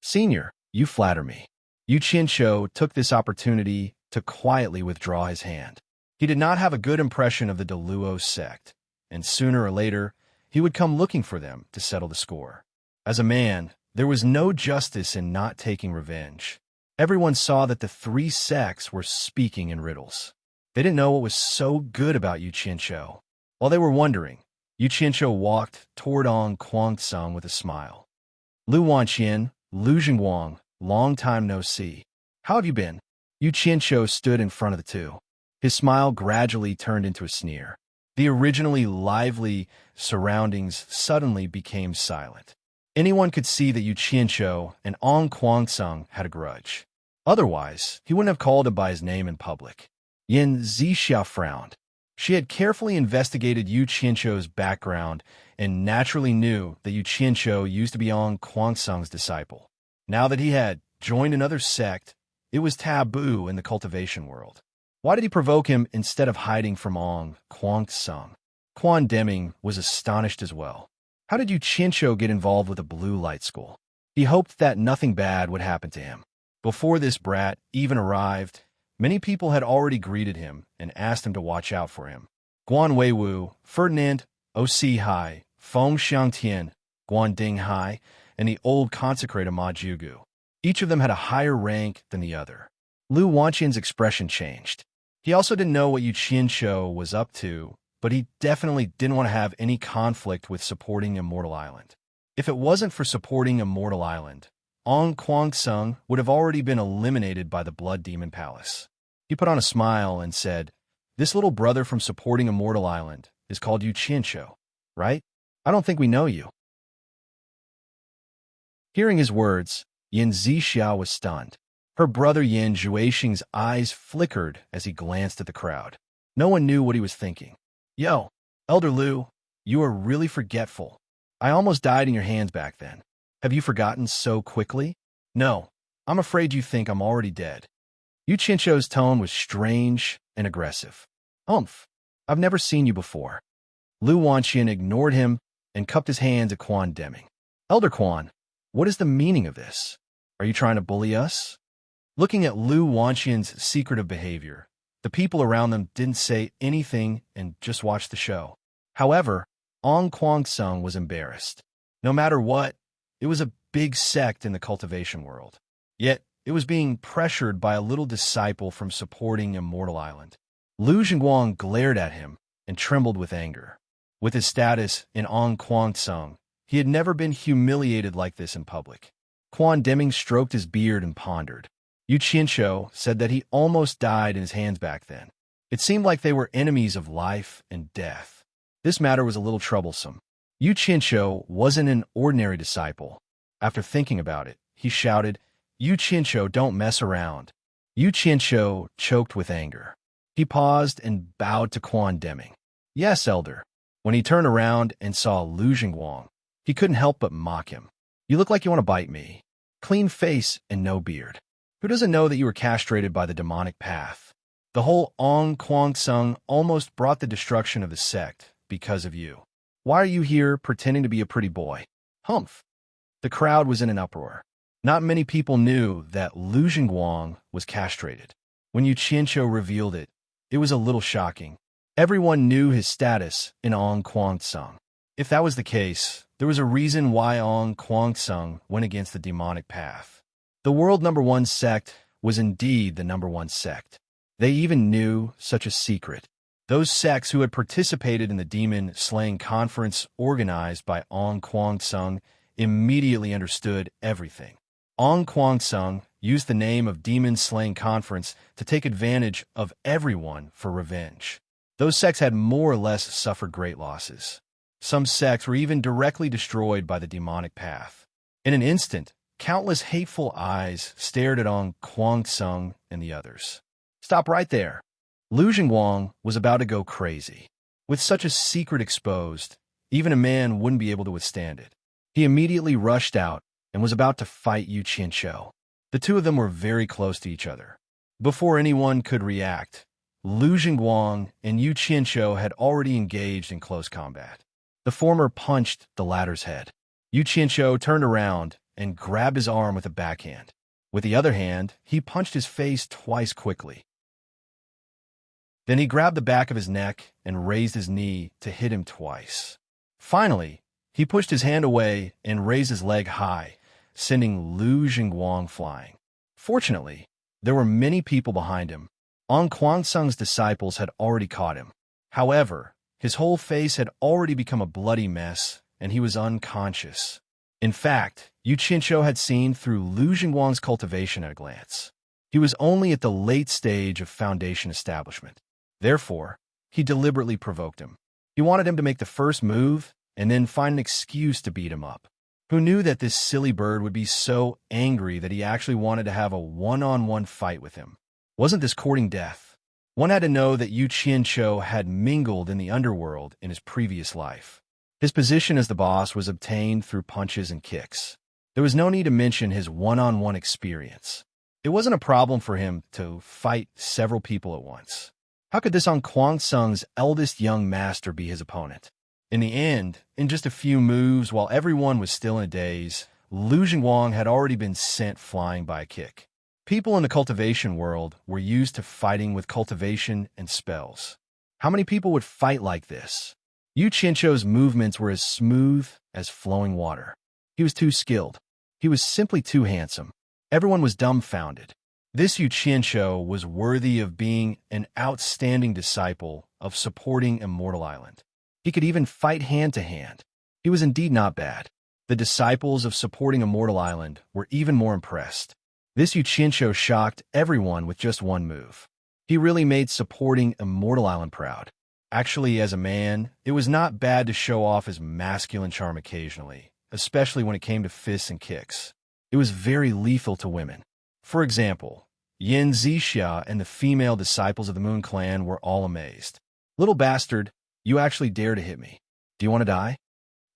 Senior, you flatter me. Yu Qianqiu took this opportunity to quietly withdraw his hand. He did not have a good impression of the Deluo sect, and sooner or later, he would come looking for them to settle the score. As a man, there was no justice in not taking revenge. Everyone saw that the 3 sects were speaking in riddles. They didn't know what was so good about Yu Qianqiu. While they were wondering, Yu Qianqiu walked toward On Kwangsung with a smile. Lu Wanqian, Lu Jingguang, long time no see. How have you been? Yu Qianqiu stood in front of the 2. His smile gradually turned into a sneer. The originally lively surroundings suddenly became silent. Anyone could see that Yu Qianqiu and On Kwangsung had a grudge. Otherwise, he wouldn't have called him by his name in public. Yin Zixia frowned. She had carefully investigated Yu Qianqiu's background and naturally knew that Yu Qianqiu used to be On Kwangsung's disciple. Now that he had joined another sect, it was taboo in the cultivation world. Why did he provoke him instead of hiding from Ong Kwang Sung? Quan Deming was astonished as well. How did Yu Qianqiu get involved with a blue light school? He hoped that nothing bad would happen to him. Before this brat even arrived, many people had already greeted him and asked him to watch out for him. Guan Weiwu, Ferdinand, O.C. Hai, Feng Xiangtian, Guan Ding Hai, and the old consecrator Ma Jugu. Each of them had a higher rank than the other. Lu Wanqian's expression changed. He also didn't know what Yu Qianqiu was up to, but he definitely didn't want to have any conflict with supporting Immortal Island. If it wasn't for supporting Immortal Island, Ong Kwang Sung would have already been eliminated by the Blood Demon Palace. He put on a smile and said, "This little brother from supporting Immortal Island is called Yu Qianqiu, right? I don't think we know you." Hearing his words, Yin Zixiao was stunned. Her brother Yin Zhuixing's eyes flickered as he glanced at the crowd. No one knew what he was thinking. "Yo, Elder Lu, you are really forgetful. I almost died in your hands back then. Have you forgotten so quickly?" "No, I'm afraid you think I'm already dead." Yu Qianqiu's tone was strange and aggressive. "Umph, I've never seen you before." Lu Wanqian ignored him and cupped his hands at Quan Deming. "Elder Quan, what is the meaning of this? Are you trying to bully us?" Looking at Lu Wanqian's secretive behavior, the people around them didn't say anything and just watched the show. However, Ong Kwang Sung was embarrassed. No matter what, it was a big sect in the cultivation world. Yet, it was being pressured by a little disciple from supporting Immortal Island. Lu Jingguang glared at him and trembled with anger. With his status in Ong Kwang Sung, he had never been humiliated like this in public. Quan Deming stroked his beard and pondered. Yu Qianqiu said that he almost died in his hands back then. It seemed like they were enemies of life and death. This matter was a little troublesome. Yu Qianqiu wasn't an ordinary disciple. After thinking about it, he shouted, "Yu Qianqiu, don't mess around." Yu Qianqiu choked with anger. He paused and bowed to Quan Deming. "Yes, Elder." When he turned around and saw Lu Jingguang, he couldn't help but mock him. "You look like you want to bite me. Clean face and no beard. Who doesn't know that you were castrated by the demonic path? The whole Ong Kwang Sung almost brought the destruction of the sect because of you. Why are you here pretending to be a pretty boy?" Humph. The crowd was in an uproar. Not many people knew that Lu Jingguang was castrated. When Yu Qianqiu revealed it, it was a little shocking. Everyone knew his status in Ong Kwang Sung. If that was the case, there was a reason why Ong Kwang Sung went against the demonic path. The world #1 sect was indeed the #1 sect. They even knew such a secret. Those sects who had participated in the demon-slaying conference organized by Ong Kwang Sung immediately understood everything. Ong Kwang Sung used the name of demon-slaying conference to take advantage of everyone for revenge. Those sects had more or less suffered great losses. Some sects were even directly destroyed by the demonic path. In an instant, countless hateful eyes stared at Ong Kwang Sung and the others. "Stop right there." Lu Jingguang was about to go crazy. With such a secret exposed, even a man wouldn't be able to withstand it. He immediately rushed out and was about to fight Yu Qianqiu. The two of them were very close to each other. Before anyone could react, Lu Jingguang and Yu Qianqiu had already engaged in close combat. The former punched the latter's head. Yu Qianqiu turned around and grabbed his arm with a backhand. With the other hand, he punched his face twice quickly. Then he grabbed the back of his neck and raised his knee to hit him twice. Finally, he pushed his hand away and raised his leg high, sending Lu Jingguang flying. Fortunately, there were many people behind him. Ong Kwang Sung's disciples had already caught him. However, his whole face had already become a bloody mess, and he was unconscious. In fact, Yu Qianqiu had seen through Lu Jingguang's cultivation at a glance. He was only at the late stage of foundation establishment. Therefore, he deliberately provoked him. He wanted him to make the first move and then find an excuse to beat him up. Who knew that this silly bird would be so angry that he actually wanted to have a one-on-one fight with him? Wasn't this courting death? One had to know that Yu Qianqiu had mingled in the underworld in his previous life. His position as the boss was obtained through punches and kicks. There was no need to mention his one-on-one experience. It wasn't a problem for him to fight several people at once. How could this Kwang Sung's eldest young master be his opponent? In the end, in just a few moves, while everyone was still in a daze, Lu Jingguang had already been sent flying by a kick. People in the cultivation world were used to fighting with cultivation and spells. How many people would fight like this? Yu Qianqiu's movements were as smooth as flowing water. He was too skilled. He was simply too handsome. Everyone was dumbfounded. This Yu Qianqiu was worthy of being an outstanding disciple of supporting Immortal Island. He could even fight hand-to-hand. He was indeed not bad. The disciples of supporting Immortal Island were even more impressed. This Yu Qianqiu shocked everyone with just one move. He really made supporting Immortal Island proud. Actually, as a man, it was not bad to show off his masculine charm occasionally, especially when it came to fists and kicks. It was very lethal to women. For example, Yin Zixia and the female disciples of the Moon Clan were all amazed. "Little bastard, you actually dare to hit me. Do you want to die?"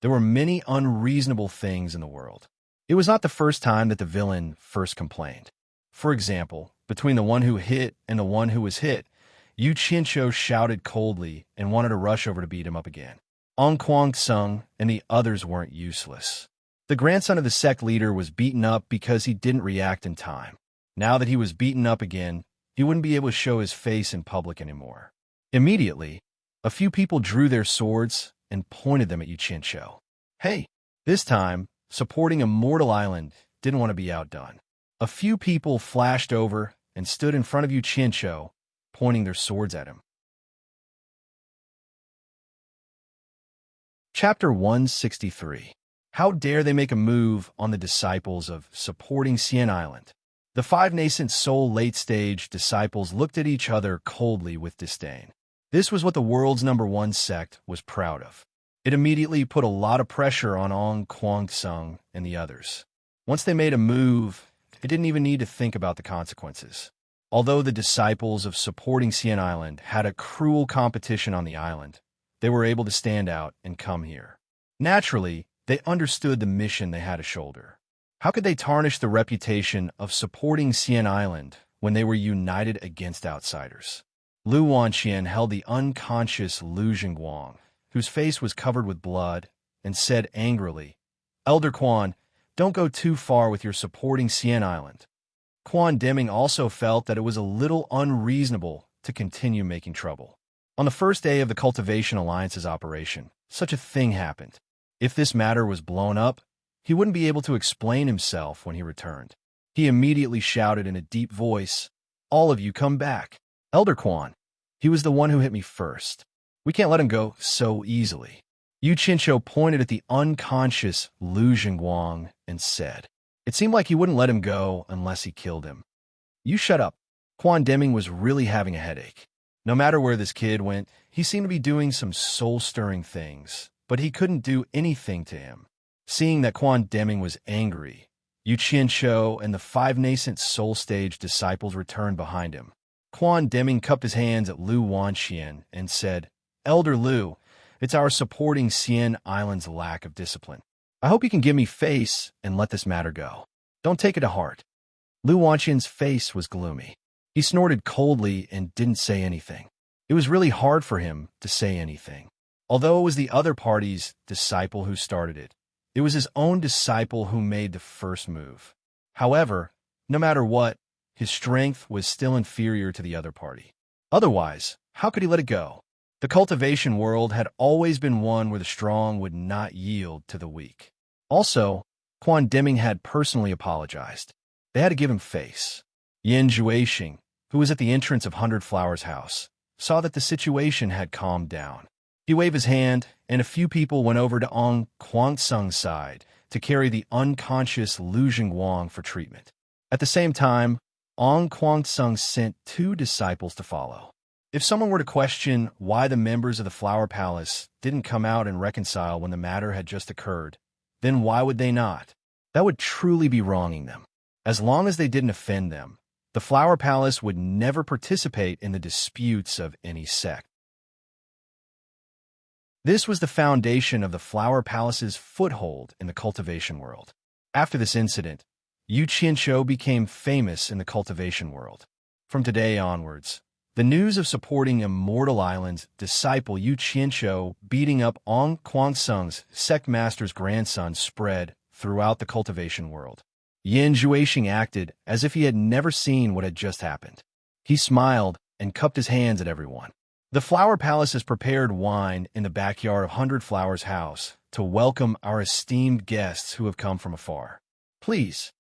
There were many unreasonable things in the world. It was not the first time that the villain first complained. For example, between the one who hit and the one who was hit, Yu Qianqiu shouted coldly and wanted to rush over to beat him up again. Kwang Sung and the others weren't useless. The grandson of the sect leader was beaten up because he didn't react in time. Now that he was beaten up again, he wouldn't be able to show his face in public anymore. Immediately, a few people drew their swords and pointed them at Yu Qianqiu. Hey! This time, supporting Immortal Island didn't want to be outdone. A few people flashed over and stood in front of Yu Qianqiu, pointing their swords at him. Chapter 163. How dare they make a move on the disciples of supporting Xian Island? The five nascent soul late-stage disciples looked at each other coldly with disdain. This was what the world's #1 sect was proud of. It immediately put a lot of pressure on Kwang Sung and the others. Once they made a move, they didn't even need to think about the consequences. Although the disciples of supporting Xian Island had a cruel competition on the island, they were able to stand out and come here. Naturally, they understood the mission they had to shoulder. How could they tarnish the reputation of supporting Xian Island when they were united against outsiders? Lu Wanqian held the unconscious Lu Jingguang, whose face was covered with blood, and said angrily, "Elder Quan, don't go too far with your supporting Xian Island." Quan Deming also felt that it was a little unreasonable to continue making trouble. On the first day of the Cultivation Alliance's operation, such a thing happened. If this matter was blown up, he wouldn't be able to explain himself when he returned. He immediately shouted in a deep voice, "All of you come back. Elder Quan, he was the one who hit me first. We can't let him go so easily." Yu Qianqiu pointed at the unconscious Lu Jingguang and said, "It seemed like he wouldn't let him go unless he killed him." "You shut up." Quan Deming was really having a headache. No matter where this kid went, he seemed to be doing some soul-stirring things, but he couldn't do anything to him. Seeing that Quan Deming was angry, Yu Qianqiu and the five nascent soul-stage disciples returned behind him. Quan Deming cupped his hands at Lu Wanqian and said, "Elder Lu, it's our supporting Xian Island's lack of discipline. I hope you can give me face and let this matter go. Don't take it to heart." Lu Wanqian's face was gloomy. He snorted coldly and didn't say anything. It was really hard for him to say anything. Although it was the other party's disciple who started it, it was his own disciple who made the first move. However, no matter what, his strength was still inferior to the other party. Otherwise, how could he let it go? The cultivation world had always been one where the strong would not yield to the weak. Also, Quan Deming had personally apologized. They had to give him face. Yin Juexing, who was at the entrance of 100 Flowers' house, saw that the situation had calmed down. He waved his hand, and a few people went over to Kwang Sung's side to carry the unconscious Lu Jingguang for treatment. At the same time, Kwang Sung sent 2 disciples to follow. If someone were to question why the members of the Flower Palace didn't come out and reconcile when the matter had just occurred, then why would they not? That would truly be wronging them. As long as they didn't offend them, the Flower Palace would never participate in the disputes of any sect. This was the foundation of the Flower Palace's foothold in the cultivation world. After this incident, Yu Qianshou became famous in the cultivation world. From today onwards, the news of supporting Immortal Island's disciple Yu Qianshou beating up Ong Kwansung's Sect master's grandson spread throughout the cultivation world. Yin Zhuixing acted as if he had never seen what had just happened. He smiled and cupped his hands at everyone. The Flower Palace has prepared wine in the backyard of 100 Flowers' house to welcome our esteemed guests who have come from afar. Please.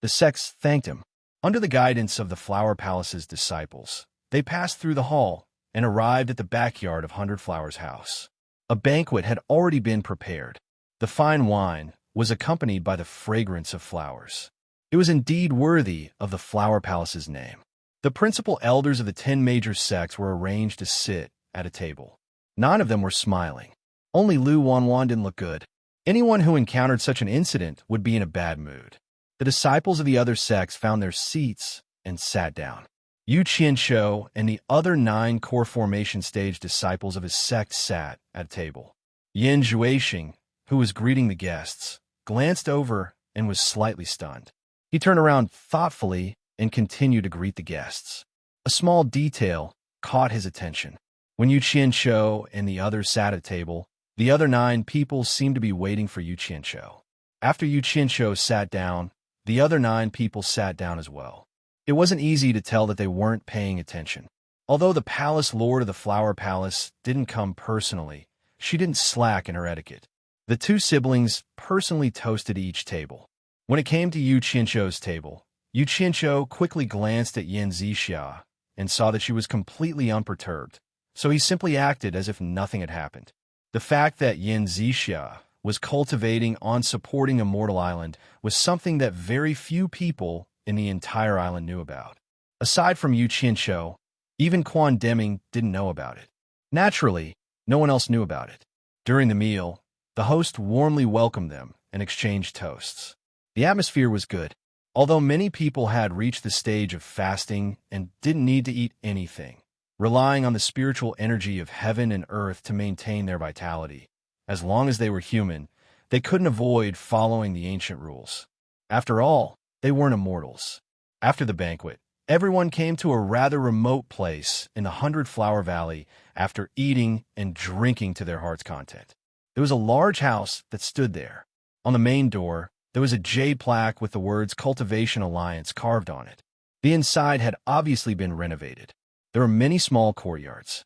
The sects thanked him. Under the guidance of the Flower Palace's disciples, they passed through the hall and arrived at the backyard of 100 Flowers' house. A banquet had already been prepared. The fine wine was accompanied by the fragrance of flowers. It was indeed worthy of the Flower Palace's name. The principal elders of the 10 major sects were arranged to sit at a table. 9 of them were smiling. Only Lu Wanwan didn't look good. Anyone who encountered such an incident would be in a bad mood. The disciples of the other sects found their seats and sat down. Yu Qianshou and the other 9 core formation stage disciples of his sect sat at a table. Yin Zhuixing, who was greeting the guests, glanced over and was slightly stunned. He turned around thoughtfully and continued to greet the guests. A small detail caught his attention. When Yu Qianshou and the others sat at a table, the other 9 people seemed to be waiting for Yu Qianshou. After Yu Qianshou sat down, the other 9 people sat down as well. It wasn't easy to tell that they weren't paying attention. Although the palace lord of the Flower Palace didn't come personally, she didn't slack in her etiquette. The 2 siblings personally toasted each table. When it came to Yu Qianshou's table, Yu Qianshou quickly glanced at Yin Zixia and saw that she was completely unperturbed, so he simply acted as if nothing had happened. The fact that Yin Zixia was cultivating on supporting Immortal Island was something that very few people in the entire island knew about. Aside from Yu Qianshou, even Quan Deming didn't know about it. Naturally, no one else knew about it. During the meal, the host warmly welcomed them and exchanged toasts. The atmosphere was good. Although many people had reached the stage of fasting and didn't need to eat anything, relying on the spiritual energy of heaven and earth to maintain their vitality. As long as they were human, they couldn't avoid following the ancient rules. After all, they weren't immortals. After the banquet, everyone came to a rather remote place in the 100 Flower Valley after eating and drinking to their heart's content. There was a large house that stood there. On the main door, there was a jade plaque with the words Cultivation Alliance carved on it. The inside had obviously been renovated. There were many small courtyards.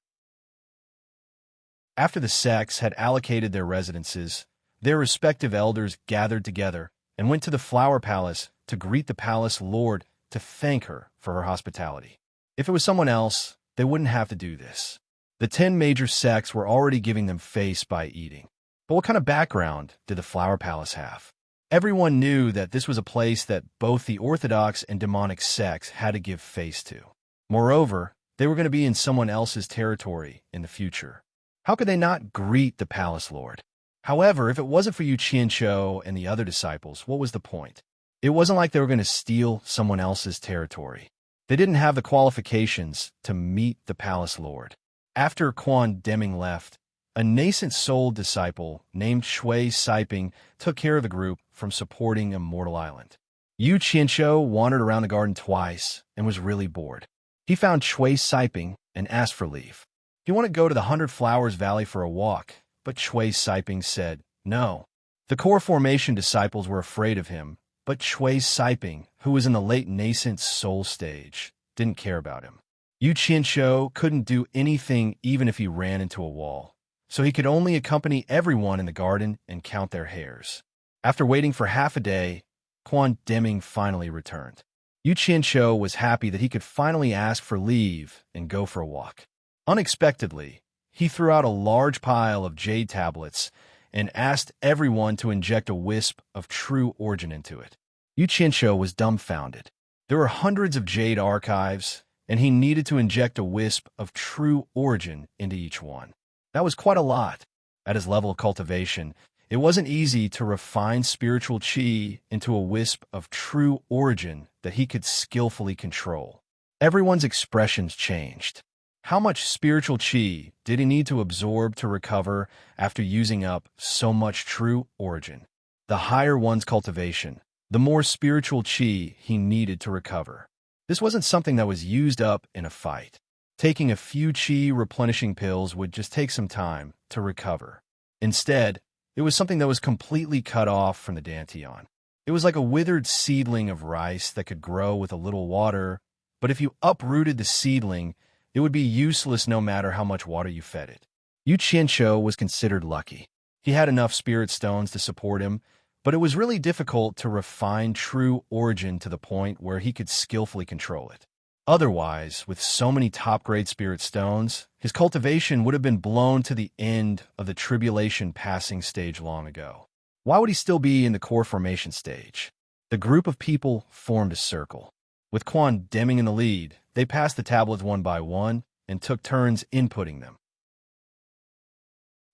After the sects had allocated their residences, their respective elders gathered together and went to the Flower Palace to greet the palace lord to thank her for her hospitality. If it was someone else, they wouldn't have to do this. The 10 major sects were already giving them face by eating. But what kind of background did the Flower Palace have? Everyone knew that this was a place that both the orthodox and demonic sects had to give face to. Moreover, they were going to be in someone else's territory in the future. How could they not greet the palace lord? However, if it wasn't for Yu Qianshou and the other disciples, what was the point? It wasn't like they were going to steal someone else's territory. They didn't have the qualifications to meet the palace lord. After Quan Deming left, a nascent soul disciple named Shui Siping took care of the group from supporting Immortal Island. Yu Qianshou wandered around the garden twice and was really bored. He found Shui Siping and asked for leave. He wanted to go to the 100 Flowers Valley for a walk, but Shui Siping said no. The core formation disciples were afraid of him, but Shui Siping, who was in the late nascent soul stage, didn't care about him. Yu Qianshou couldn't do anything even if he ran into a wall, so he could only accompany everyone in the garden and count their hairs. After waiting for half a day, Quan Deming finally returned. Yu Qianshou was happy that he could finally ask for leave and go for a walk. Unexpectedly, he threw out a large pile of jade tablets and asked everyone to inject a wisp of true origin into it. Yu Qianshou was dumbfounded. There were hundreds of jade archives, and he needed to inject a wisp of true origin into each one. That was quite a lot. At his level of cultivation, it wasn't easy to refine spiritual qi into a wisp of true origin that he could skillfully control. Everyone's expressions changed. How much spiritual qi did he need to absorb to recover after using up so much true origin? The higher one's cultivation, the more spiritual chi he needed to recover. This wasn't something that was used up in a fight. Taking a few chi replenishing pills would just take some time to recover. Instead, it was something that was completely cut off from the dantian. It was like a withered seedling of rice that could grow with a little water, but if you uprooted the seedling, it would be useless no matter how much water you fed it. Yu Qianqiu was considered lucky. He had enough spirit stones to support him, but it was really difficult to refine true origin to the point where he could skillfully control it. Otherwise, with so many top-grade spirit stones, his cultivation would have been blown to the end of the tribulation passing stage long ago. Why would he still be in the core formation stage? The group of people formed a circle. With Quan Deming in the lead, they passed the tablets one by one and took turns inputting them.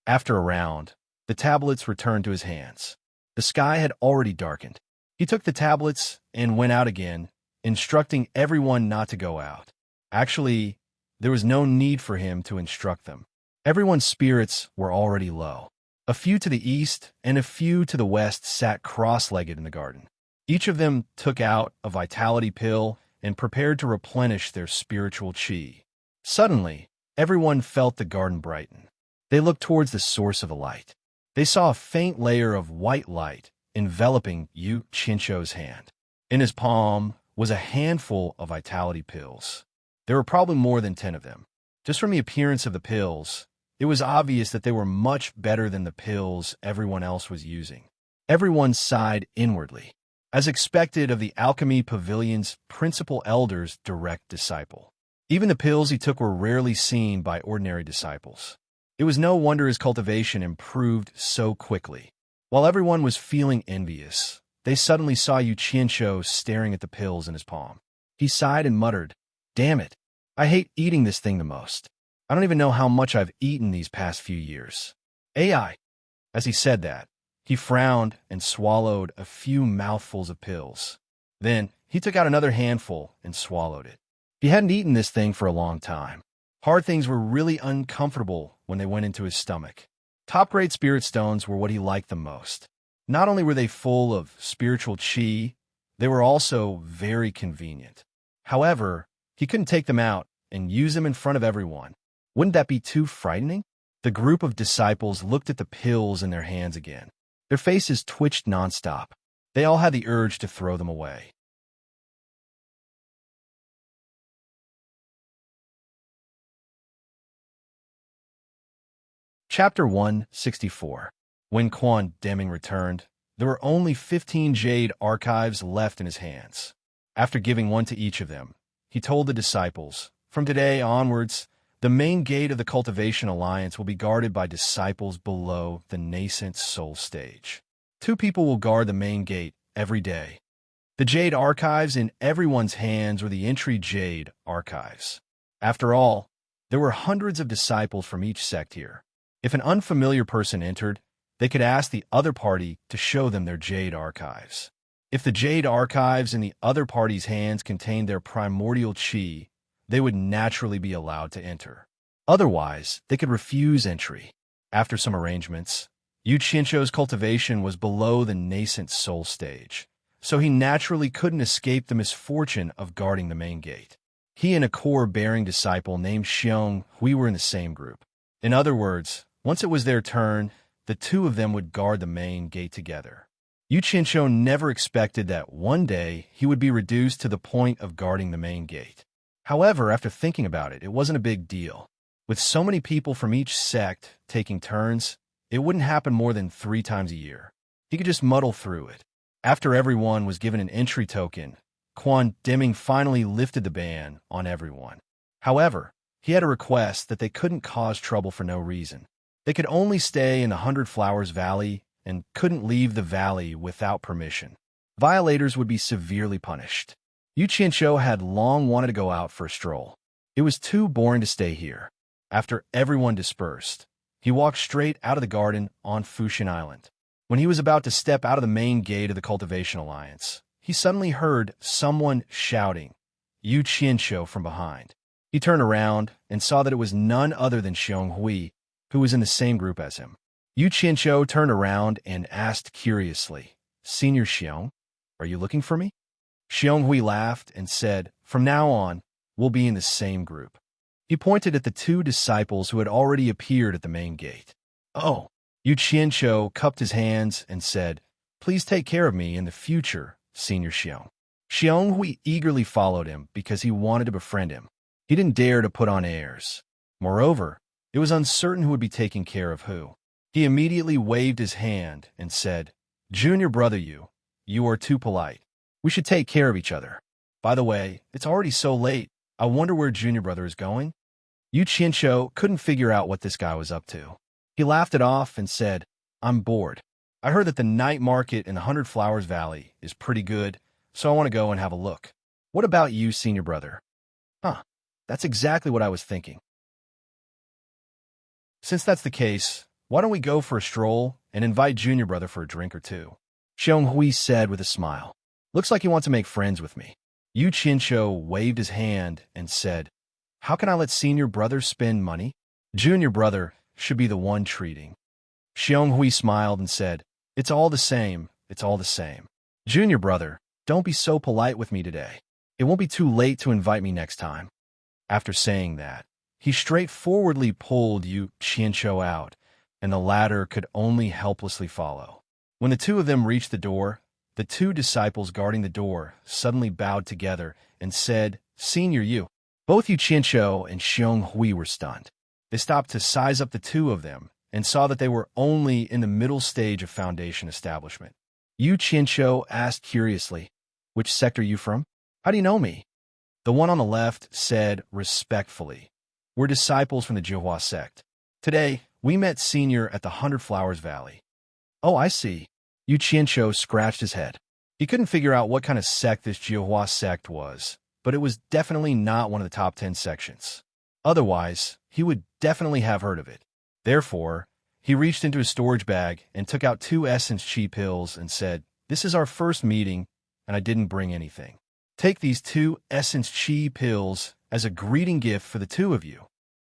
After a round, the tablets returned to his hands. The sky had already darkened. He took the tablets and went out again, instructing everyone not to go out. Actually, there was no need for him to instruct them. Everyone's spirits were already low. A few to the east and a few to the west sat cross-legged in the garden. Each of them took out a vitality pill and prepared to replenish their spiritual chi. Suddenly, everyone felt the garden brighten. They looked towards the source of the light. They saw a faint layer of white light enveloping Yu Qianqiu's hand. In his palm was a handful of vitality pills. There were probably more than 10 of them. Just from the appearance of the pills, it was obvious that they were much better than the pills everyone else was using. Everyone sighed inwardly, as expected of the Alchemy Pavilion's principal elder's direct disciple. Even the pills he took were rarely seen by ordinary disciples. It was no wonder his cultivation improved so quickly. While everyone was feeling envious, they suddenly saw Yu Qianqiu staring at the pills in his palm. He sighed and muttered, "Damn it, I hate eating this thing the most. I don't even know how much I've eaten these past few years." AI. As he said that, he frowned and swallowed a few mouthfuls of pills. Then he took out another handful and swallowed it. He hadn't eaten this thing for a long time. Hard things were really uncomfortable when they went into his stomach. Top-grade spirit stones were what he liked the most. Not only were they full of spiritual chi, they were also very convenient. However, he couldn't take them out and use them in front of everyone. Wouldn't that be too frightening? The group of disciples looked at the pills in their hands again. Their faces twitched nonstop. They all had the urge to throw them away. Chapter 164. When Quan Deming returned, there were only 15 Jade archives left in his hands. After giving one to each of them, he told the disciples, "From today onwards, the main gate of the Cultivation Alliance will be guarded by disciples below the nascent soul stage. 2 people will guard the main gate every day. The Jade archives in everyone's hands were the entry Jade archives. After all, there were hundreds of disciples from each sect here. If an unfamiliar person entered, they could ask the other party to show them their Jade archives. If the Jade archives in the other party's hands contained their primordial chi, they would naturally be allowed to enter. Otherwise, they could refuse entry. After some arrangements, Yu Qianqiu's cultivation was below the nascent soul stage, so he naturally couldn't escape the misfortune of guarding the main gate. He and a core-bearing disciple named Xiong Hui were in the same group. In other words, once it was their turn, the 2 of them would guard the main gate together. Yu Qianqiu never expected that one day he would be reduced to the point of guarding the main gate. However, after thinking about it, it wasn't a big deal. With so many people from each sect taking turns, it wouldn't happen more than 3 times a year. He could just muddle through it. After everyone was given an entry token, Quan Deming finally lifted the ban on everyone. However, he had a request that they couldn't cause trouble for no reason. They could only stay in the 100 Flowers Valley and couldn't leave the valley without permission. Violators would be severely punished. Yu Qianqiu had long wanted to go out for a stroll. It was too boring to stay here. After everyone dispersed, he walked straight out of the garden on Fushin Island. When he was about to step out of the main gate of the Cultivation Alliance, he suddenly heard someone shouting, "Yu Qianqiu," from behind. He turned around and saw that it was none other than Xiong Hui, who was in the same group as him. Yu Qianqiu turned around and asked curiously, "Senior Xiong, Are you looking for me? Xionghui laughed and said, from now on, we'll be in the same group. He pointed at the two disciples who had already appeared at the main gate. Oh, Yu Qianqiu cupped his hands and said, please take care of me in the future, Senior Xiong. Xionghui eagerly followed him because he wanted to befriend him. He didn't dare to put on airs. Moreover, it was uncertain who would be taking care of who. He immediately waved his hand and said, Junior brother you are too polite. We should take care of each other. By the way, it's already so late. I wonder where Junior brother is going? Yu Qianqiu couldn't figure out what this guy was up to. He laughed it off and said, I'm bored. I heard that the night market in the 100 Flowers Valley is pretty good, so I want to go and have a look. What about you, Senior brother? Huh, that's exactly what I was thinking. Since that's the case, why don't we go for a stroll and invite Junior brother for a drink or two? Xionghui said with a smile. Looks like you want to make friends with me. Yu Qianqiu waved his hand and said, how can I let Senior brother spend money? Junior brother should be the one treating. Xionghui smiled and said, it's all the same, it's all the same. Junior brother, don't be so polite with me today. It won't be too late to invite me next time. After saying that, he straightforwardly pulled Yu Qianqiu out, and the latter could only helplessly follow. When the two of them reached the door, the two disciples guarding the door suddenly bowed together and said, Senior Yu. Both Yu Qianqiu and Xionghui were stunned. They stopped to size up the two of them and saw that they were only in the middle stage of foundation establishment. Yu Qianqiu asked curiously, which sect are you from? How do you know me? The one on the left said respectfully, we're disciples from the Jihua sect. Today, we met Senior at the 100 Flowers Valley. Oh, I see. Yu Qianqiu scratched his head. He couldn't figure out what kind of sect this Jihua sect was, but it was definitely not one of the top 10 sections. Otherwise, he would definitely have heard of it. Therefore, he reached into his storage bag and took out 2 essence chi pills and said, this is our first meeting, and I didn't bring anything. Take these 2 essence chi pills as a greeting gift for the two of you.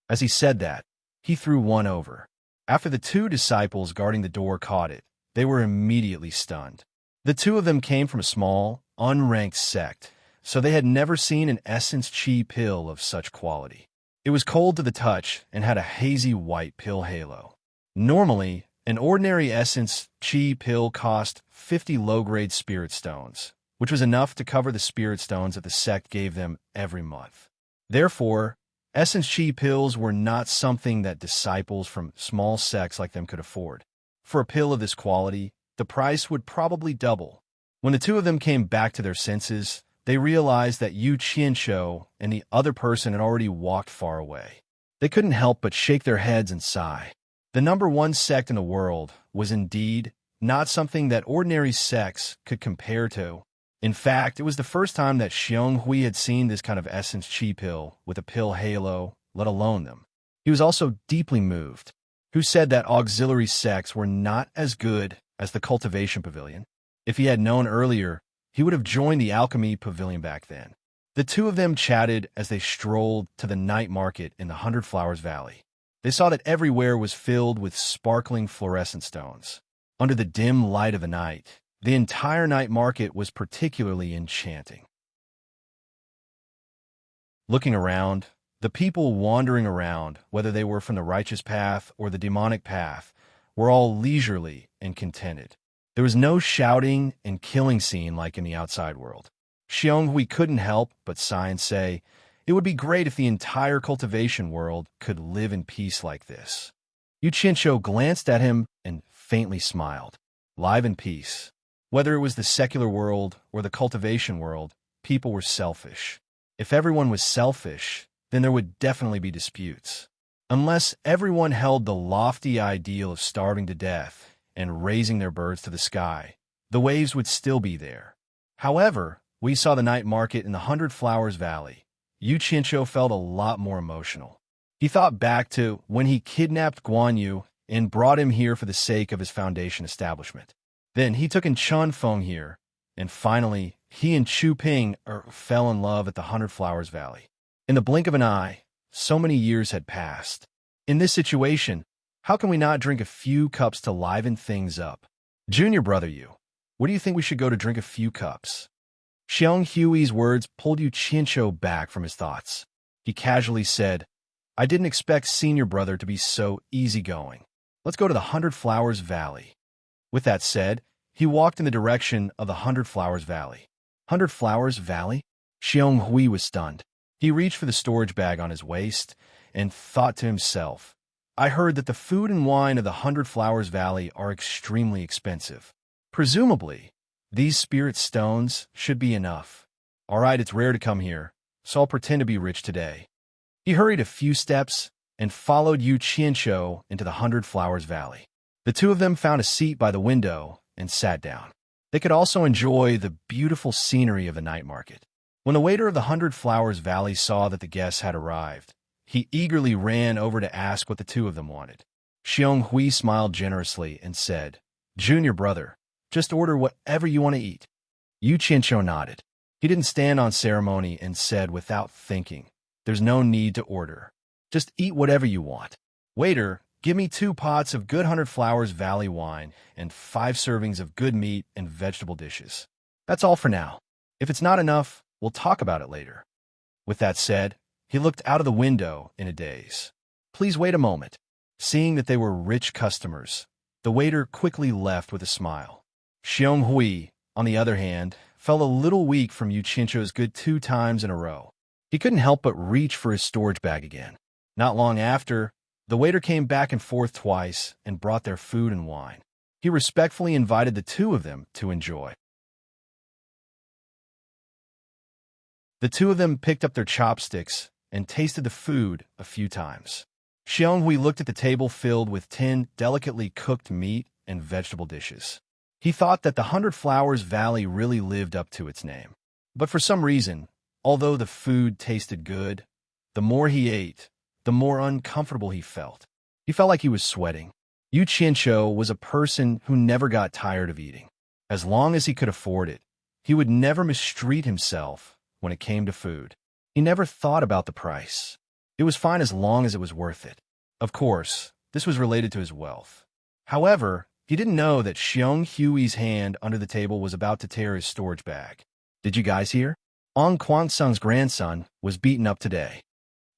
As he said that, he threw one over. After the 2 disciples guarding the door caught it, they were immediately stunned. The 2 of them came from a small, unranked sect, so they had never seen an essence chi pill of such quality. It was cold to the touch and had a hazy white pill halo. Normally, an ordinary essence chi pill cost 50 low-grade spirit stones, which was enough to cover the spirit stones that the sect gave them every month. Therefore, essence chi pills were not something that disciples from small sects like them could afford. For a pill of this quality, the price would probably double. When the 2 of them came back to their senses, they realized that Yu Qianqiu and the other person had already walked far away. They couldn't help but shake their heads and sigh. The #1 sect in the world was indeed not something that ordinary sects could compare to. In fact, it was the first time that Xionghui had seen this kind of essence chi pill with a pill halo, let alone them. He was also deeply moved. Who said that auxiliary sects were not as good as the cultivation pavilion? If he had known earlier, he would have joined the alchemy pavilion back then. The 2 of them chatted as they strolled to the night market in the 100 Flowers Valley. They saw that everywhere was filled with sparkling fluorescent stones. Under the dim light of the night, the entire night market was particularly enchanting. Looking around, the people wandering around, whether they were from the righteous path or the demonic path, were all leisurely and contented. There was no shouting and killing scene like in the outside world. Xionghui couldn't help but sigh and say, it would be great if the entire cultivation world could live in peace like this. Yu Qianqiu glanced at him and faintly smiled. Live in peace. Whether it was the secular world or the cultivation world, people were selfish. If everyone was selfish, then there would definitely be disputes. Unless everyone held the lofty ideal of starving to death and raising their birds to the sky, the waves would still be there. However, we saw the night market in the 100 Flowers Valley. Yu Qianqiu felt a lot more emotional. He thought back to when he kidnapped Guan Yu and brought him here for the sake of his foundation establishment. Then he took in Chun Feng here, and finally, he and Chu Ping fell in love at the 100 Flowers Valley. In the blink of an eye, so many years had passed. In this situation, how can we not drink a few cups to liven things up? Junior brother Yu, Where do you think we should go to drink a few cups? Xiang Hui's words pulled Yu Qianqiu back from his thoughts. He casually said, I didn't expect senior brother to be so easygoing. Let's go to the Hundred Flowers Valley. With that said, he walked in the direction of the Hundred Flowers Valley. Hundred Flowers Valley? Xiang Hui was stunned. He reached for the storage bag on his waist and thought to himself, I heard that the food and wine of the Hundred Flowers Valley are extremely expensive. Presumably, these spirit stones should be enough. All right, it's rare to come here, so I'll pretend to be rich today. He hurried a few steps and followed Yu Qianqiu into the Hundred Flowers Valley. The two of them found a seat by the window and sat down. They could also enjoy the beautiful scenery of the night market. When the waiter of the Hundred Flowers Valley saw that the guests had arrived, he eagerly ran over to ask what the two of them wanted. Xiang Hui smiled generously and said, Junior brother, just order whatever you want to eat. Yu Qianqiu nodded. He didn't stand on ceremony and said without thinking, There's no need to order. Just eat whatever you want. Waiter, give me 2 pots of good Hundred Flowers Valley wine and 5 servings of good meat and vegetable dishes. That's all for now. If it's not enough, we'll talk about it later. With that said, he looked out of the window in a daze. Please wait a moment. Seeing that they were rich customers, the waiter quickly left with a smile. Xiang Hui, on the other hand, felt a little weak from Yu Qianqiu's good 2 times in a row. He couldn't help but reach for his storage bag again. Not long after, the waiter came back and forth twice and brought their food and wine. He respectfully invited the two of them to enjoy. The two of them picked up their chopsticks and tasted the food a few times. Xiang Hui looked at the table filled with 10 delicately cooked meat and vegetable dishes. He thought that the Hundred Flowers Valley really lived up to its name. But for some reason, although the food tasted good, the more he ate, the more uncomfortable he felt. He felt like he was sweating. Yu Qianqiu was a person who never got tired of eating. As long as he could afford it, he would never mistreat himself when it came to food. He never thought about the price. It was fine as long as it was worth it. Of course, this was related to his wealth. However, he didn't know that Xiang Hui's hand under the table was about to tear his storage bag. Did you guys hear? Ong Kwangsung's grandson was beaten up today.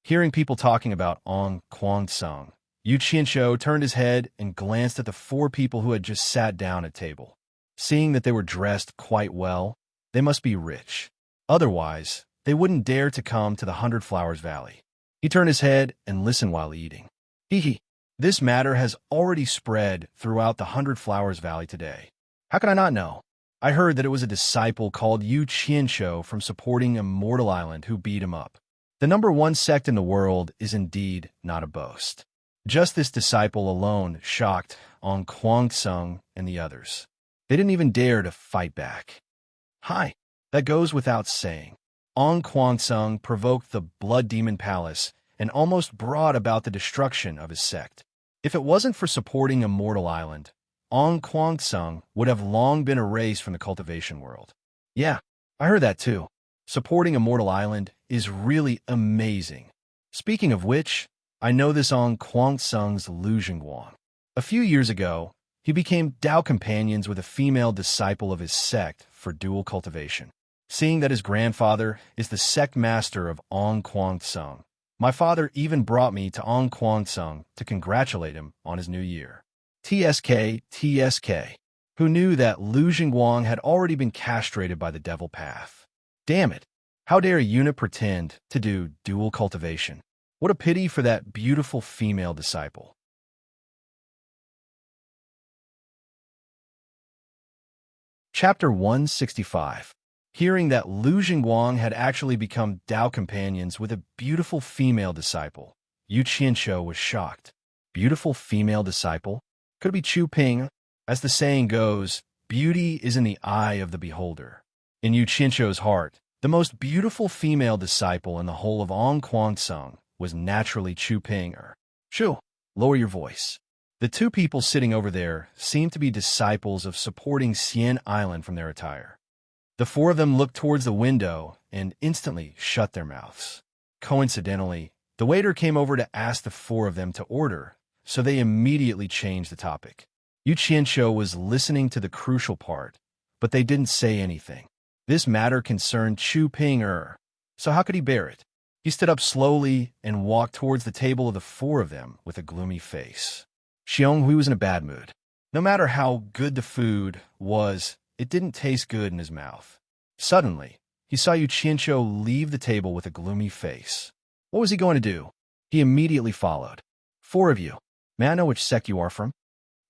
Hearing people talking about Ong Kwangsung, Yu Qianqiu turned his head and glanced at the 4 people who had just sat down at table. Seeing that they were dressed quite well, they must be rich. Otherwise, they wouldn't dare to come to the Hundred Flowers Valley. He turned his head and listened while eating. Hee. This matter has already spread throughout the Hundred Flowers Valley today. How could I not know? I heard that it was a disciple called Yu Qianqiu from supporting Immortal Island who beat him up. The #1 sect in the world is indeed not a boast. Just this disciple alone shocked Ong Kwangsung and the others. They didn't even dare to fight back. Hi, that goes without saying. Ong Kwangsung provoked the Blood Demon Palace and almost brought about the destruction of his sect. If it wasn't for supporting Immortal Island, Ong Kwangsung would have long been erased from the cultivation world. Yeah, I heard that too. Supporting Immortal Island is really amazing. Speaking of which, I know this Ong Kwangsung's Lu Jingguang. A few years ago, he became Dao companions with a female disciple of his sect for dual cultivation. Seeing that his grandfather is the sect master of Ong Kwangsung, my father even brought me to Ong Kwangsung to congratulate him on his new year. TSK. Who knew that Lu Jingguang had already been castrated by the devil path? Damn it. How dare a unit pretend to do dual cultivation? What a pity for that beautiful female disciple. Chapter 165. Hearing that Lu Jingguang had actually become Dao companions with a beautiful female disciple, Yu Qianqiu was shocked. Beautiful female disciple? Could it be Chu Ping? As the saying goes, beauty is in the eye of the beholder. In Yu Qianqiu's heart, the most beautiful female disciple in the whole of Ong Kwangsung was naturally Chu Ping. Chu, lower your voice. The 2 people sitting over there seemed to be disciples of supporting Xian Island from their attire. The 4 of them looked towards the window and instantly shut their mouths. Coincidentally, the waiter came over to ask the 4 of them to order, so they immediately changed the topic. Yu Qianqiu was listening to the crucial part, but they didn't say anything. This matter concerned Chu Ping-er, so how could he bear it? He stood up slowly and walked towards the table of the four of them with a gloomy face. Xionghui was in a bad mood. No matter how good the food was, it didn't taste good in his mouth. Suddenly, he saw Yu Qianqiu leave the table with a gloomy face. What was he going to do? He immediately followed. Four of you. May I know which sect you are from?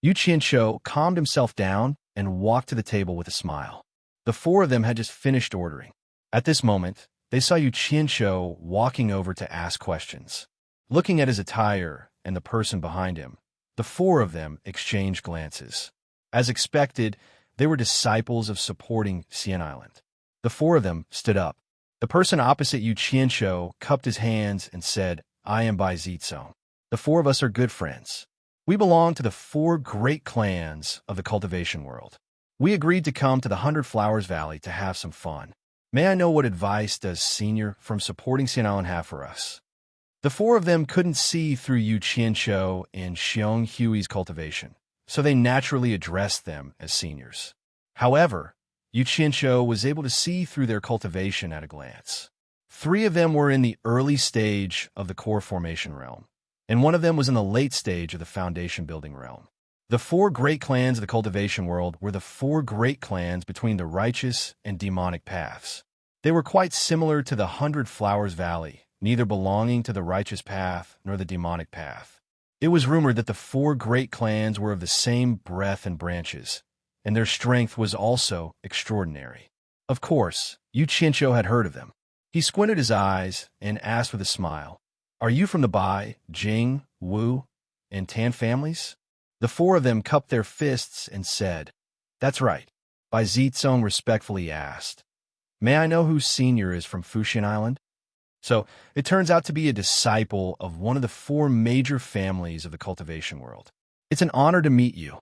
Yu Qianqiu calmed himself down and walked to the table with a smile. The four of them had just finished ordering. At this moment, they saw Yu Qianqiu walking over to ask questions. Looking at his attire and the person behind him, the four of them exchanged glances. As expected, they were disciples of supporting Xian Island. The four of them stood up. The person opposite Yu Qianqiu cupped his hands and said, I am Bai Zizong. The four of us are good friends. We belong to the four great clans of the cultivation world. We agreed to come to the 100 Flowers Valley to have some fun. May I know what advice does Senior from supporting Xian Island have for us? The four of them couldn't see through Yu Qianqiu and Xiong Hui's cultivation, so they naturally addressed them as seniors. However, Yu Qianqiu was able to see through their cultivation at a glance. Three of them were in the early stage of the core formation realm, and one of them was in the late stage of the foundation building realm. The four great clans of the cultivation world were the four great clans between the righteous and demonic paths. They were quite similar to the 100 Flowers Valley, neither belonging to the righteous path nor the demonic path. It was rumored that the four great clans were of the same breadth and branches, and their strength was also extraordinary. Of course, Yu Qianqiu had heard of them. He squinted his eyes and asked with a smile, Are you from the Bai, Jing, Wu, and Tan families? The four of them cupped their fists and said, That's right. Bai Zizong respectfully asked, May I know who Senior is from Fuxian Island? So, it turns out to be a disciple of one of the four major families of the cultivation world. It's an honor to meet you.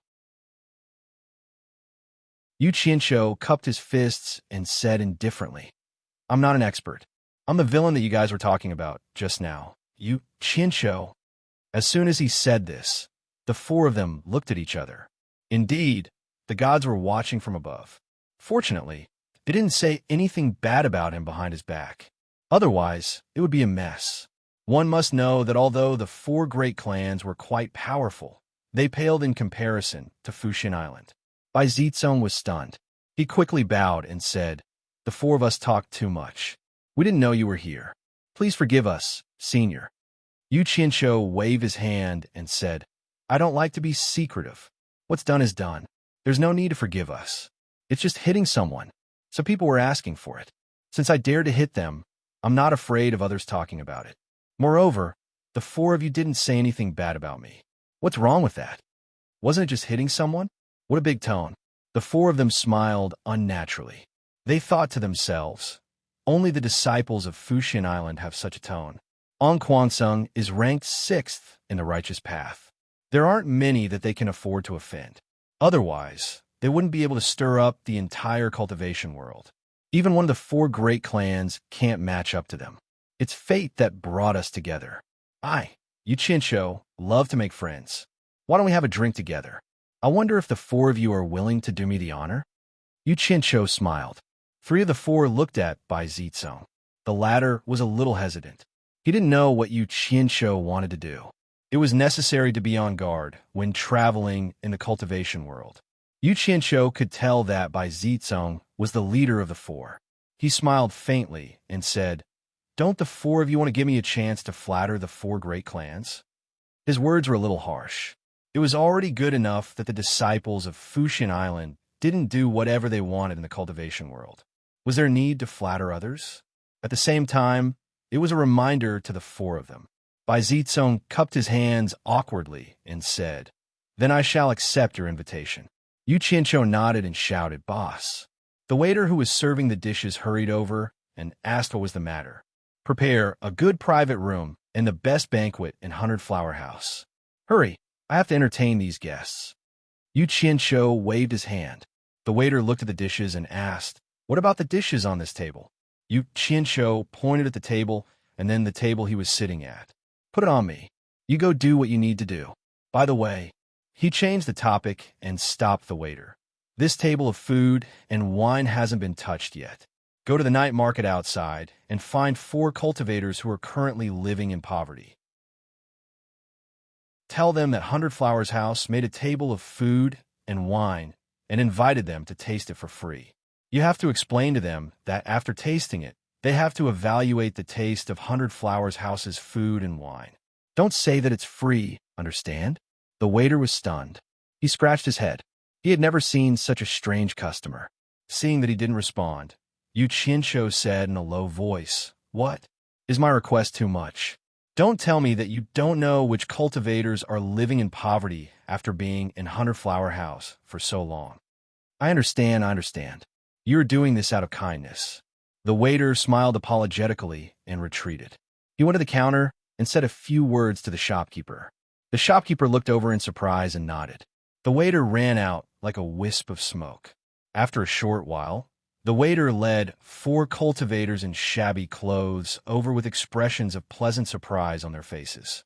Yu Qianqiu cupped his fists and said indifferently, I'm not an expert. I'm the villain that you guys were talking about just now. Yu Qianqiu. As soon as he said this, the four of them looked at each other. Indeed, the gods were watching from above. Fortunately, they didn't say anything bad about him behind his back. Otherwise, it would be a mess. One must know that although the four great clans were quite powerful, they paled in comparison to Fuxian Island. Bai Zizong was stunned. He quickly bowed and said, The four of us talked too much. We didn't know you were here. Please forgive us, Senior. Yu Qianqiu waved his hand and said, I don't like to be secretive. What's done is done. There's no need to forgive us. It's just hitting someone. So people were asking for it. Since I dared to hit them, I'm not afraid of others talking about it. Moreover, the four of you didn't say anything bad about me. What's wrong with that? Wasn't it just hitting someone? What a big tone. The four of them smiled unnaturally. They thought to themselves, only the disciples of Fuxian Island have such a tone. On Kwansung is ranked 6th in the righteous path. There aren't many that they can afford to offend. Otherwise, they wouldn't be able to stir up the entire cultivation world. Even one of the four great clans can't match up to them. It's fate that brought us together. Yu Qianqiu, love to make friends. Why don't we have a drink together? I wonder if the four of you are willing to do me the honor? Yu Qianqiu smiled. Three of the four looked at Bai Zizong. The latter was a little hesitant. He didn't know what Yu Qianqiu wanted to do. It was necessary to be on guard when traveling in the cultivation world. Yu Qianqiu could tell that Bai Zizong was the leader of the four. He smiled faintly and said, Don't the four of you want to give me a chance to flatter the four great clans? His words were a little harsh. It was already good enough that the disciples of Fuxian Island didn't do whatever they wanted in the cultivation world. Was there need to flatter others? At the same time, it was a reminder to the four of them. Bai Zizong cupped his hands awkwardly and said, Then I shall accept your invitation. Yu Qianqiu nodded and shouted, Boss. The waiter who was serving the dishes hurried over and asked what was the matter. Prepare a good private room and the best banquet in 100 Flower House. Hurry, I have to entertain these guests. Yu Qianqiu waved his hand. The waiter looked at the dishes and asked, What about the dishes on this table? Yu Qianqiu pointed at the table and then the table he was sitting at. Put it on me. You go do what you need to do. By the way, he changed the topic and stopped the waiter. This table of food and wine hasn't been touched yet. Go to the night market outside and find 4 cultivators who are currently living in poverty. Tell them that Hundred Flowers House made a table of food and wine and invited them to taste it for free. You have to explain to them that after tasting it, they have to evaluate the taste of Hundred Flowers House's food and wine. Don't say that it's free, understand? The waiter was stunned. He scratched his head. He had never seen such a strange customer. Seeing that he didn't respond, Yu Qianshou said in a low voice, "What? Is my request too much? Don't tell me that you don't know which cultivators are living in poverty after being in Hundred Flower House for so long. I understand. You're doing this out of kindness." The waiter smiled apologetically and retreated. He went to the counter and said a few words to the shopkeeper. The shopkeeper looked over in surprise and nodded. The waiter ran out like a wisp of smoke. After a short while, the waiter led 4 cultivators in shabby clothes over with expressions of pleasant surprise on their faces.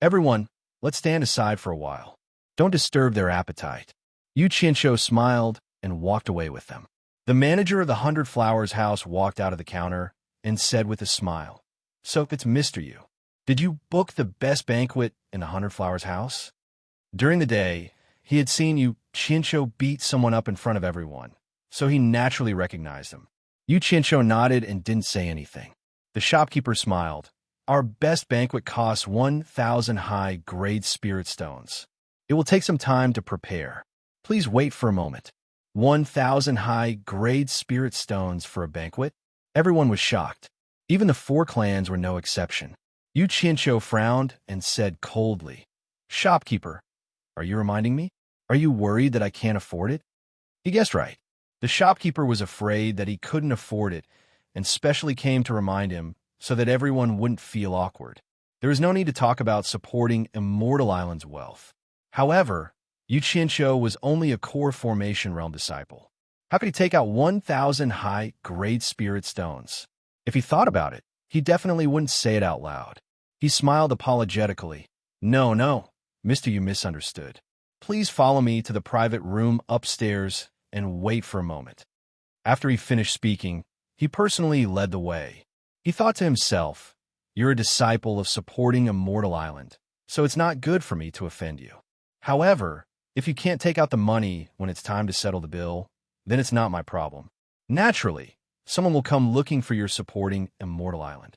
"Everyone, let's stand aside for a while. Don't disturb their appetite." Yu Qianshou smiled and walked away with them. The manager of the Hundred Flowers House walked out of the counter and said with a smile, "So it's Mr. Yu. Did you book the best banquet in the Hundred Flowers House?" During the day, he had seen Yu Qianshou beat someone up in front of everyone, so he naturally recognized him. Yu Qianshou nodded and didn't say anything. The shopkeeper smiled. "Our best banquet costs 1,000 high-grade spirit stones. It will take some time to prepare. Please wait for a moment." 1,000 high-grade spirit stones for a banquet? Everyone was shocked. Even the 4 clans were no exception. Yu Qianshou frowned and said coldly, "Shopkeeper, are you reminding me? Are you worried that I can't afford it?" He guessed right. The shopkeeper was afraid that he couldn't afford it and specially came to remind him so that everyone wouldn't feel awkward. There was no need to talk about supporting Immortal Island's wealth. However, Yu Qianshou was only a core formation realm disciple. How could he take out 1,000 high-grade spirit stones? If he thought about it, he definitely wouldn't say it out loud. He smiled apologetically. No, Mr. Yu misunderstood. Please follow me to the private room upstairs and wait for a moment." After he finished speaking, he personally led the way. He thought to himself, "You're a disciple of supporting Immortal Island, so it's not good for me to offend you. However, if you can't take out the money when it's time to settle the bill, then it's not my problem. Naturally, someone will come looking for your supporting Immortal Island."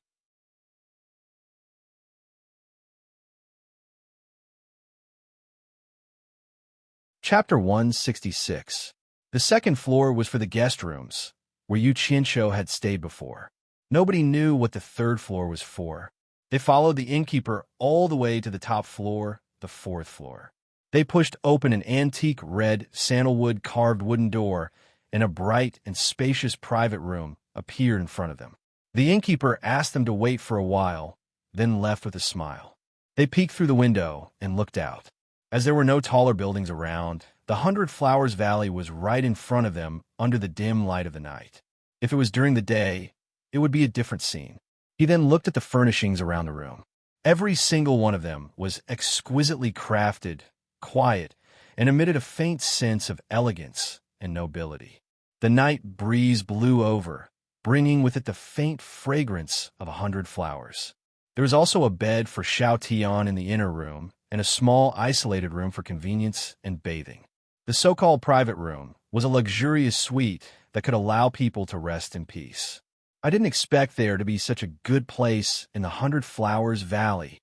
Chapter 166. The second floor was for the guest rooms, where Yu Qianshou had stayed before. Nobody knew what the third floor was for. They followed the innkeeper all the way to the top floor, the 4th floor. They pushed open an antique red sandalwood carved wooden door, and a bright and spacious private room appeared in front of them. The innkeeper asked them to wait for a while, then left with a smile. They peeked through the window and looked out. As there were no taller buildings around, the Hundred Flowers Valley was right in front of them under the dim light of the night. If it was during the day, it would be a different scene. He then looked at the furnishings around the room. Every single one of them was exquisitely crafted, quiet, and emitted a faint sense of elegance and nobility. The night breeze blew over, bringing with it the faint fragrance of 100 flowers. There was also a bed for Xiao Tian in the inner room, and a small isolated room for convenience and bathing. The so-called private room was a luxurious suite that could allow people to rest in peace. I didn't expect there to be such a good place in the 100 Flowers Valley.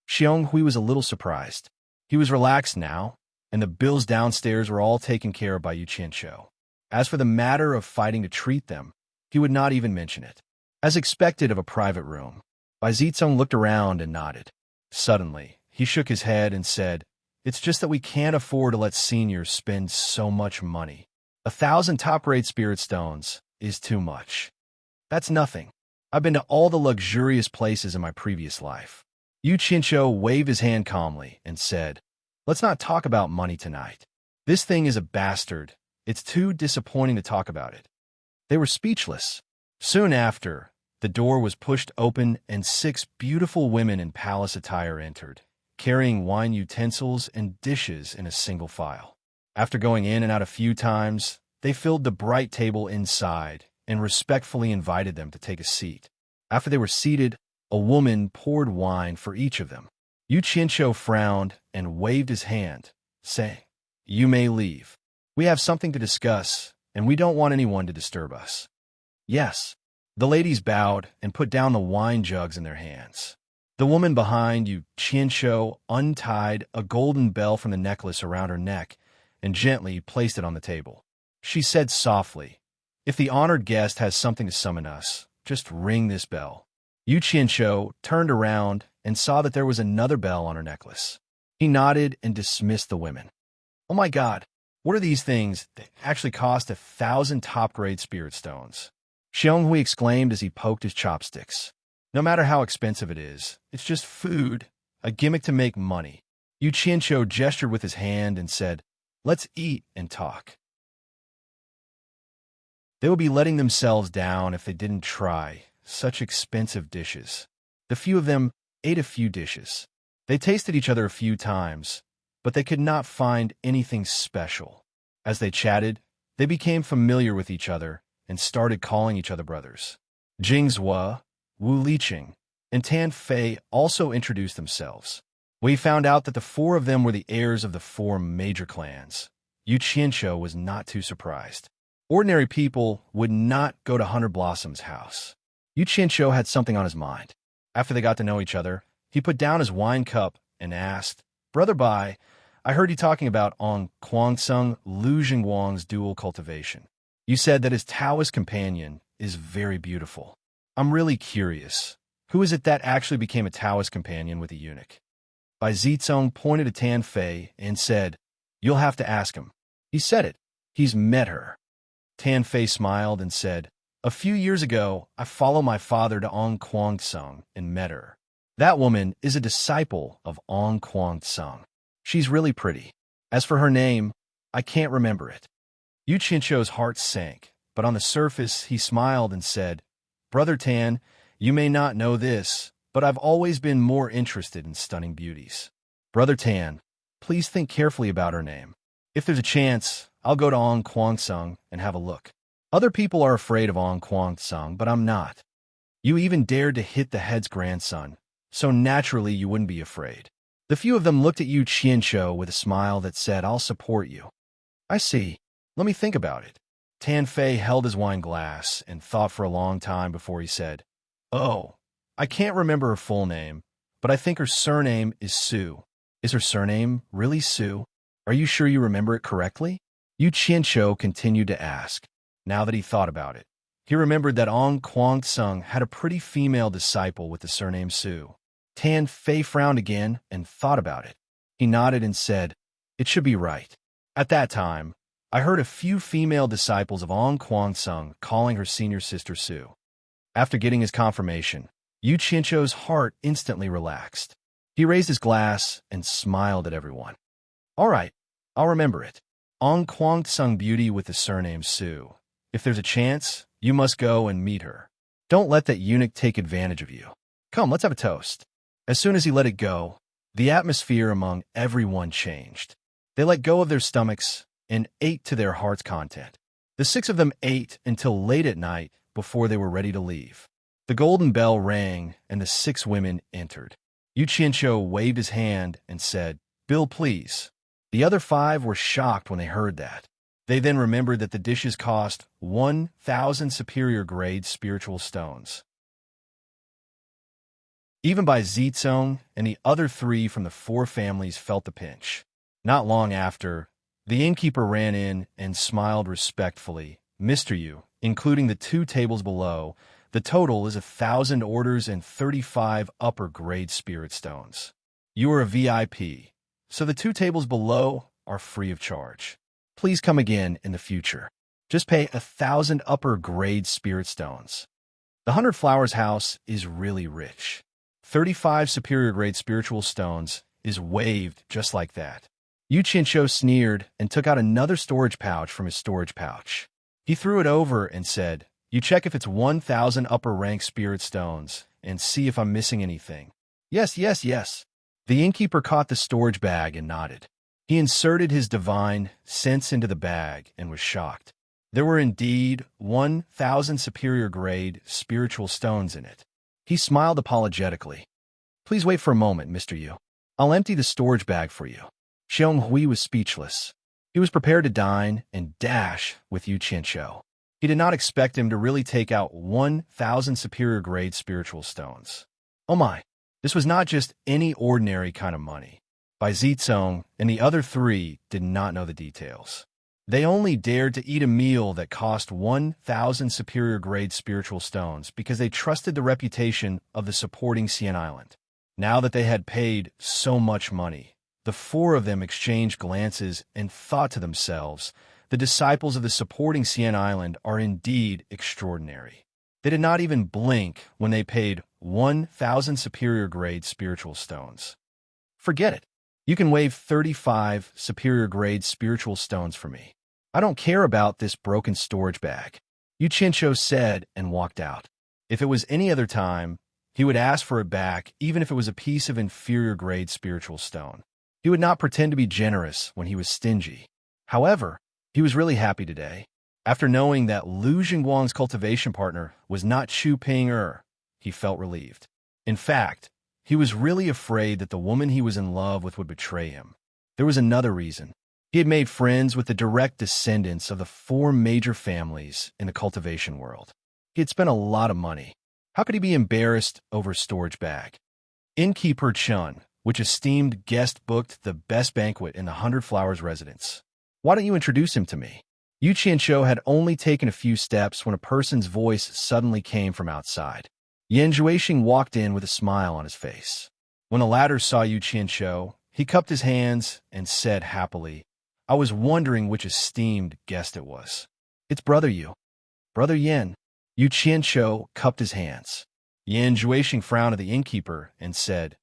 Xiong Hui was a little surprised. He was relaxed now, and the bills downstairs were all taken care of by Yu Qianshou. As for the matter of fighting to treat them, he would not even mention it. As expected of a private room, Bai Zizong looked around and nodded. Suddenly, he shook his head and said, "It's just that we can't afford to let seniors spend so much money. 1,000 top-grade spirit stones is too much. That's nothing. I've been to all the luxurious places in my previous life." Yu Qianshou waved his hand calmly and said, "Let's not talk about money tonight. This thing is a bastard. It's too disappointing to talk about it." They were speechless. Soon after, the door was pushed open and 6 beautiful women in palace attire entered, carrying wine utensils and dishes in a single file. After going in and out a few times, they filled the bright table inside and respectfully invited them to take a seat. After they were seated, a woman poured wine for each of them. Yu Qianqiu frowned and waved his hand, saying, "You may leave. We have something to discuss, and we don't want anyone to disturb us." "Yes." The ladies bowed and put down the wine jugs in their hands. The woman behind Yu Qianqiu untied a golden bell from the necklace around her neck and gently placed it on the table. She said softly, "If the honored guest has something to summon us, just ring this bell." Yu Qianqiu turned around and saw that there was another bell on her necklace. He nodded and dismissed the women. "Oh my God, what are these things? They actually cost 1,000 top-grade spirit stones." Xionghui exclaimed as he poked his chopsticks. "No matter how expensive it is, it's just food, a gimmick to make money." Yu Qianqiu gestured with his hand and said, "Let's eat and talk." They would be letting themselves down if they didn't try such expensive dishes. The few of them ate a few dishes. They tasted each other a few times, but they could not find anything special. As they chatted, they became familiar with each other and started calling each other brothers. Jing Zhua, Wu Liqing, and Tan Fei also introduced themselves. We found out that the four of them were the heirs of the four major clans. Yu Qianqiu was not too surprised. Ordinary people would not go to Hunter Blossom's house. Yu Qianqiu had something on his mind. After they got to know each other, he put down his wine cup and asked, "Brother Bai, I heard you talking about On Kwangsung Lu Jingguang's dual cultivation. You said that his Taoist companion is very beautiful. I'm really curious. Who is it that actually became a Taoist companion with a eunuch?" Bai Zizong pointed to Tan Fei and said, "You'll have to ask him." He said it. He's met her. Tan Fei smiled and said, "A few years ago, I followed my father to On Kwangsung and met her. That woman is a disciple of On Kwangsung. She's really pretty. As for her name, I can't remember it." Yu Qianqiu's heart sank, but on the surface he smiled and said, "Brother Tan, you may not know this, but I've always been more interested in stunning beauties. Brother Tan, please think carefully about her name. If there's a chance, I'll go to On Kwangsung and have a look. Other people are afraid of On Kwangsung, but I'm not. You even dared to hit the head's grandson, so naturally you wouldn't be afraid." The few of them looked at Yu Qianqiu with a smile that said, "I'll support you." "I see. Let me think about it." Tan Fei held his wine glass and thought for a long time before he said, "Oh, I can't remember her full name, but I think her surname is Su." "Is her surname really Su? Are you sure you remember it correctly?" Yu Qianqiu continued to ask. Now that he thought about it, he remembered that On Kwangsung had a pretty female disciple with the surname Su. Tan Fei frowned again and thought about it. He nodded and said, "It should be right. At that time, I heard a few female disciples of On Kwangsung calling her senior sister Su." After getting his confirmation, Yu Qianqiu's heart instantly relaxed. He raised his glass and smiled at everyone. "All right, I'll remember it. On Kwangsung beauty with the surname Su. If there's a chance, you must go and meet her. Don't let that eunuch take advantage of you. Come, let's have a toast." As soon as he let it go, the atmosphere among everyone changed. They let go of their stomachs and ate to their heart's content. The six of them ate until late at night before they were ready to leave. The golden bell rang and the six women entered. Yu Qianqiu waved his hand and said, "Bill, please." The other five were shocked when they heard that. They then remembered that the dishes cost 1,000 superior grade spiritual stones. Even Bai Zizong and the other three from the four families felt the pinch. Not long after, the innkeeper ran in and smiled respectfully. "Mr. Yu, including the 2 tables below, the total is 1,000 orders and 35 upper-grade spirit stones. You are a VIP, so the 2 tables below are free of charge. Please come again in the future. Just pay 1,000 upper-grade spirit stones." The 100 Flowers house is really rich. 35 superior-grade spiritual stones is waived just like that. Yu Qianqiu sneered and took out another storage pouch from his storage pouch. He threw it over and said, "You check if it's 1,000 upper-rank spirit stones and see if I'm missing anything." "Yes, yes, yes." The innkeeper caught the storage bag and nodded. He inserted his divine sense into the bag and was shocked. There were indeed 1,000 superior-grade spiritual stones in it. He smiled apologetically. "Please wait for a moment, Mr. Yu. I'll empty the storage bag for you." Xiong Hui was speechless. He was prepared to dine and dash with Yu Qianqiu. He did not expect him to really take out 1,000 superior-grade spiritual stones. Oh my, this was not just any ordinary kind of money. Bai Zizong and the other three did not know the details. They only dared to eat a meal that cost 1,000 superior-grade spiritual stones because they trusted the reputation of the supporting Xian Island. Now that they had paid so much money, the four of them exchanged glances and thought to themselves, the disciples of the supporting Xian Island are indeed extraordinary. They did not even blink when they paid 1,000 superior-grade spiritual stones. Forget it. You can waive 35 superior-grade spiritual stones for me. I don't care about this broken storage bag, Yu Qianqiu said and walked out. If it was any other time, he would ask for it back even if it was a piece of inferior-grade spiritual stone. He would not pretend to be generous when he was stingy. However, he was really happy today. After knowing that Lu Jingguang's cultivation partner was not Chu Ping-er, he felt relieved. In fact, he was really afraid that the woman he was in love with would betray him. There was another reason. He had made friends with the direct descendants of the four major families in the cultivation world. He had spent a lot of money. How could he be embarrassed over a storage bag? Innkeeper Chun, which esteemed guest, booked the best banquet in the 100 Flowers residence. Why don't you introduce him to me? Yu Qianqiu had only taken a few steps when a person's voice suddenly came from outside. Yan Zhuixing walked in with a smile on his face. When the latter saw Yu Qianqiu, he cupped his hands and said happily, "I was wondering which esteemed guest it was." "It's Brother Yu." "Brother Yan." Yu Qianqiu cupped his hands. Yan Zhuixing frowned at the innkeeper and said,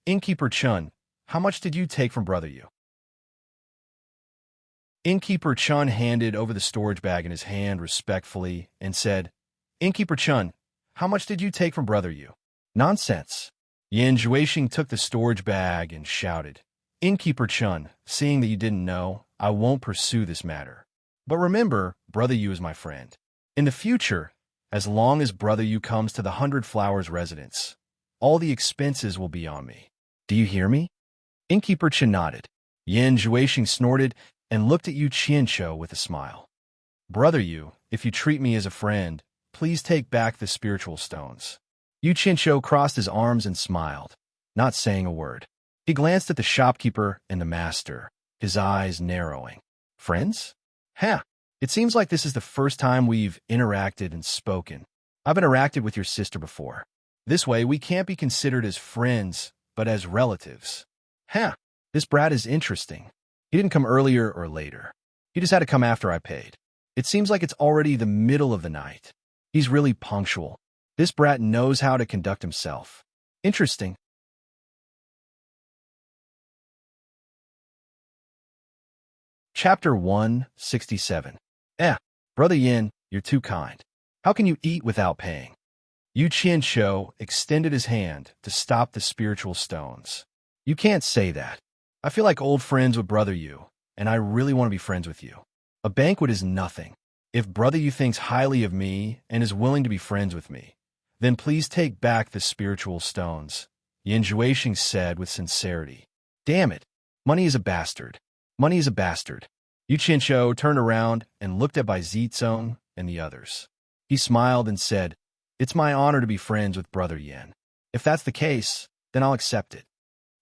"Innkeeper Chun, how much did you take from Brother Yu?" Innkeeper Chun handed over the storage bag in his hand respectfully and said, "Innkeeper Chun, how much did you take from Brother Yu?" "Nonsense." Yan Zhuixing took the storage bag and shouted, "Innkeeper Chun, seeing that you didn't know, I won't pursue this matter. But remember, Brother Yu is my friend. In the future, as long as Brother Yu comes to the 100 Flowers residence, all the expenses will be on me. Do you hear me?" Innkeeper Chen nodded. Yan Zhuixing snorted and looked at Yu Qianqiu with a smile. "Brother Yu, if you treat me as a friend, please take back the spiritual stones." Yu Qianqiu crossed his arms and smiled, not saying a word. He glanced at the shopkeeper and the master, his eyes narrowing. "Friends? Huh. It seems like this is the first time we've interacted and spoken. I've interacted with your sister before. This way, we can't be considered as friends, but as relatives. Huh. This brat is interesting. He didn't come earlier or later. He just had to come after I paid. It seems like it's already the middle of the night. He's really punctual. This brat knows how to conduct himself. Interesting." Chapter 167. Brother Yin, you're too kind. How can you eat without paying? Yu Qianqiu extended his hand to stop the spiritual stones. "You can't say that. I feel like old friends with Brother Yu, and I really want to be friends with you. A banquet is nothing. If Brother Yu thinks highly of me and is willing to be friends with me, then please take back the spiritual stones," Yan Zhuixing said with sincerity. "Damn it. Money is a bastard. Money is a bastard." Yu Qianqiu turned around and looked at Bai Zizong and the others. He smiled and said, "It's my honor to be friends with Brother Yan. If that's the case, then I'll accept it."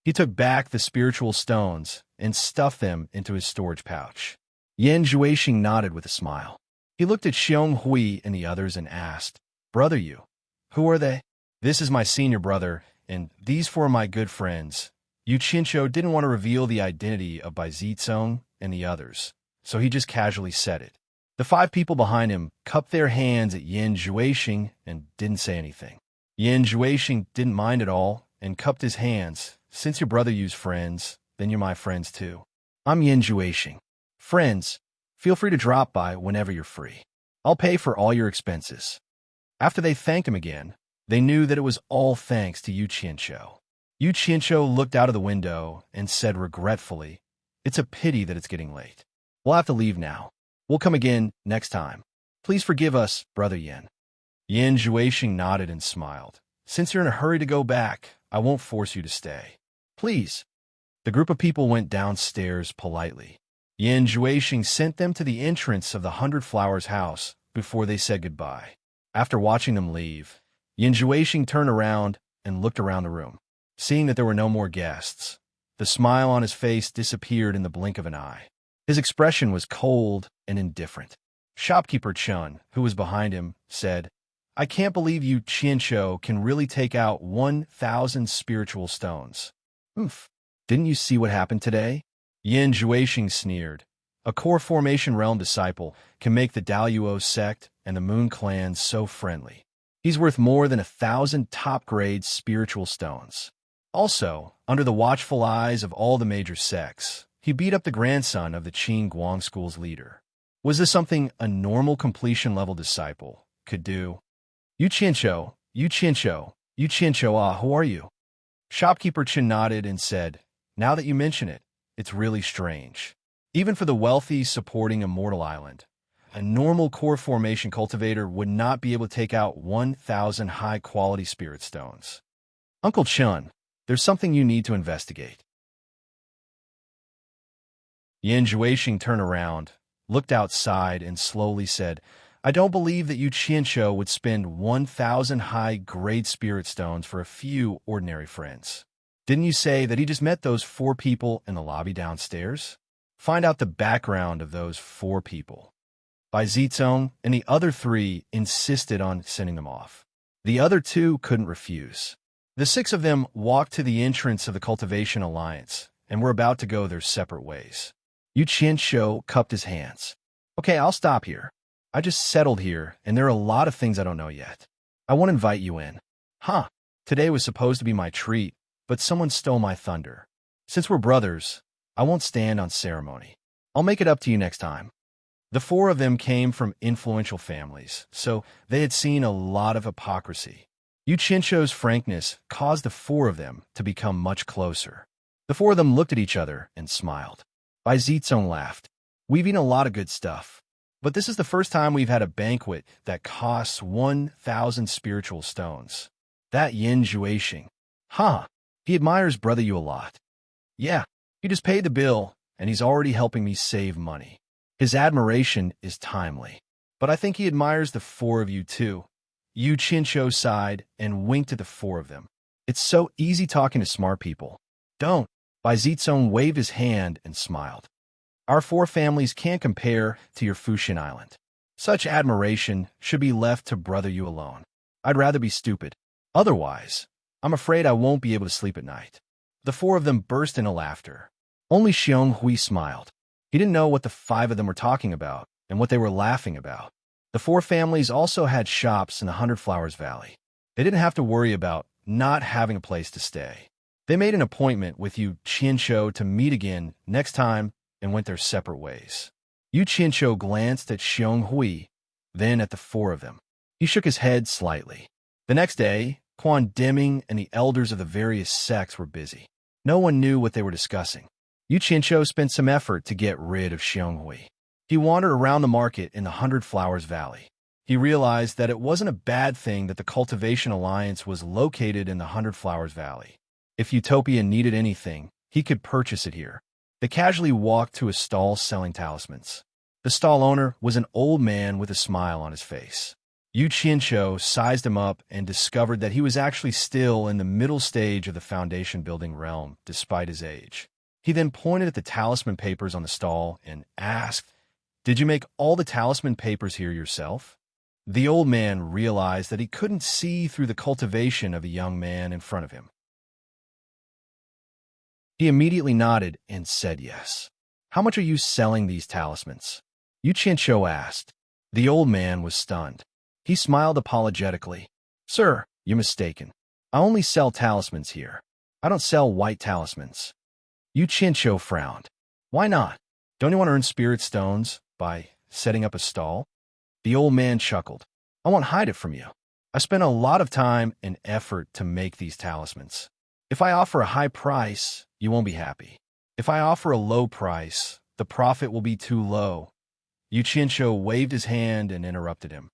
He took back the spiritual stones and stuffed them into his storage pouch. Yan Zhuixing nodded with a smile. He looked at Xiong Hui and the others and asked, "Brother Yu, who are they?" "This is my senior brother, and these four are my good friends." Yu Qianqiu didn't want to reveal the identity of Bai Zizong and the others, so he just casually said it. The five people behind him cupped their hands at Yan Zhuixing and didn't say anything. Yan Zhuixing didn't mind at all and cupped his hands. "Since your brother Yu's friends, then you're my friends too. I'm Yan Zhuixing. Friends, feel free to drop by whenever you're free. I'll pay for all your expenses." After they thanked him again, they knew that it was all thanks to Yu Qianqiu. Yu Qianqiu looked out of the window and said regretfully, It's a pity that it's getting late. We'll have to leave now. We'll come again next time. Please forgive us, Brother Yin. Yin Juexing nodded and smiled. Since you're in a hurry to go back, I won't force you to stay. Please. The group of people went downstairs politely. Yin Juexing sent them to the entrance of the 100 Flowers house before they said goodbye. After watching them leave, Yin Juexing turned around and looked around the room. Seeing that there were no more guests, the smile on his face disappeared in the blink of an eye. His expression was cold and indifferent. Shopkeeper Chun, who was behind him, said, I can't believe you Qianqiu can really take out 1,000 spiritual stones. Oof. Didn't you see what happened today? Yin Juexing sneered. A core formation realm disciple can make the Daluo sect and the Moon clan so friendly. He's worth more than 1,000 top-grade spiritual stones. Also, under the watchful eyes of all the major sects, he beat up the grandson of the Qin Guang school's leader. Was this something a normal completion-level disciple could do? You Qianqiu, who are you? Shopkeeper Chen nodded and said, Now that you mention it, it's really strange. Even for the wealthy supporting Immortal Island, a normal core formation cultivator would not be able to take out 1,000 high-quality spirit stones. Uncle Chun, there's something you need to investigate. Yin Juexing turned around, looked outside, and slowly said, I don't believe that Yu Qianqiu would spend 1,000 high-grade spirit stones for a few ordinary friends. Didn't you say that he just met those 4 people in the lobby downstairs? Find out the background of those 4 people. Bai Zizong and the other 3 insisted on sending them off. The other 2 couldn't refuse. The 6 of them walked to the entrance of the Cultivation Alliance and were about to go their separate ways. Yu Qianqiu cupped his hands. Okay, I'll stop here. I just settled here, and there are a lot of things I don't know yet. I won't invite you in. Huh, today was supposed to be my treat, but someone stole my thunder. Since we're brothers, I won't stand on ceremony. I'll make it up to you next time. The 4 of them came from influential families, so they had seen a lot of hypocrisy. Yu Qianqiu's frankness caused the 4 of them to become much closer. The 4 of them looked at each other and smiled. Bai Zizong laughed. We've eaten a lot of good stuff, but this is the first time we've had a banquet that costs 1,000 spiritual stones. That Yin Juexing. Huh, he admires Brother Yu a lot. Yeah, he just paid the bill, and he's already helping me save money. His admiration is timely, but I think he admires the 4 of you too. Yu Qianqiu sighed and winked at the 4 of them. It's so easy talking to smart people. Don't. Bai Zizong waved his hand and smiled. Our 4 families can't compare to your Fuxin Island. Such admiration should be left to Brother Yu alone. I'd rather be stupid. Otherwise, I'm afraid I won't be able to sleep at night. The 4 of them burst into laughter. Only Xiong Hui smiled. He didn't know what the 5 of them were talking about and what they were laughing about. The 4 families also had shops in the 100 Flowers Valley. They didn't have to worry about not having a place to stay. They made an appointment with Yu Qianqiu to meet again next time and went their separate ways. Yu Qianqiu glanced at Xiong Hui, then at the 4 of them. He shook his head slightly. The next day, Quan Deming and the elders of the various sects were busy. No one knew what they were discussing. Yu Qianqiu spent some effort to get rid of Xiong Hui. He wandered around the market in the 100 Flowers Valley. He realized that it wasn't a bad thing that the Cultivation Alliance was located in the 100 Flowers Valley. If Utopia needed anything, he could purchase it here. They casually walked to a stall selling talismans. The stall owner was an old man with a smile on his face. Yu Qianqiu sized him up and discovered that he was actually still in the middle stage of the foundation building realm, despite his age. He then pointed at the talisman papers on the stall and asked, Did you make all the talisman papers here yourself? The old man realized that he couldn't see through the cultivation of a young man in front of him. He immediately nodded and said yes. How much are you selling these talismans? Yu Qianqiu asked. The old man was stunned. He smiled apologetically. Sir, you're mistaken. I only sell talismans here. I don't sell white talismans. Yu Qianqiu frowned. Why not? Don't you want to earn spirit stones by setting up a stall? The old man chuckled. I won't hide it from you. I spent a lot of time and effort to make these talismans. If I offer a high price, you won't be happy. If I offer a low price, the profit will be too low. Yuchincho waved his hand and interrupted him.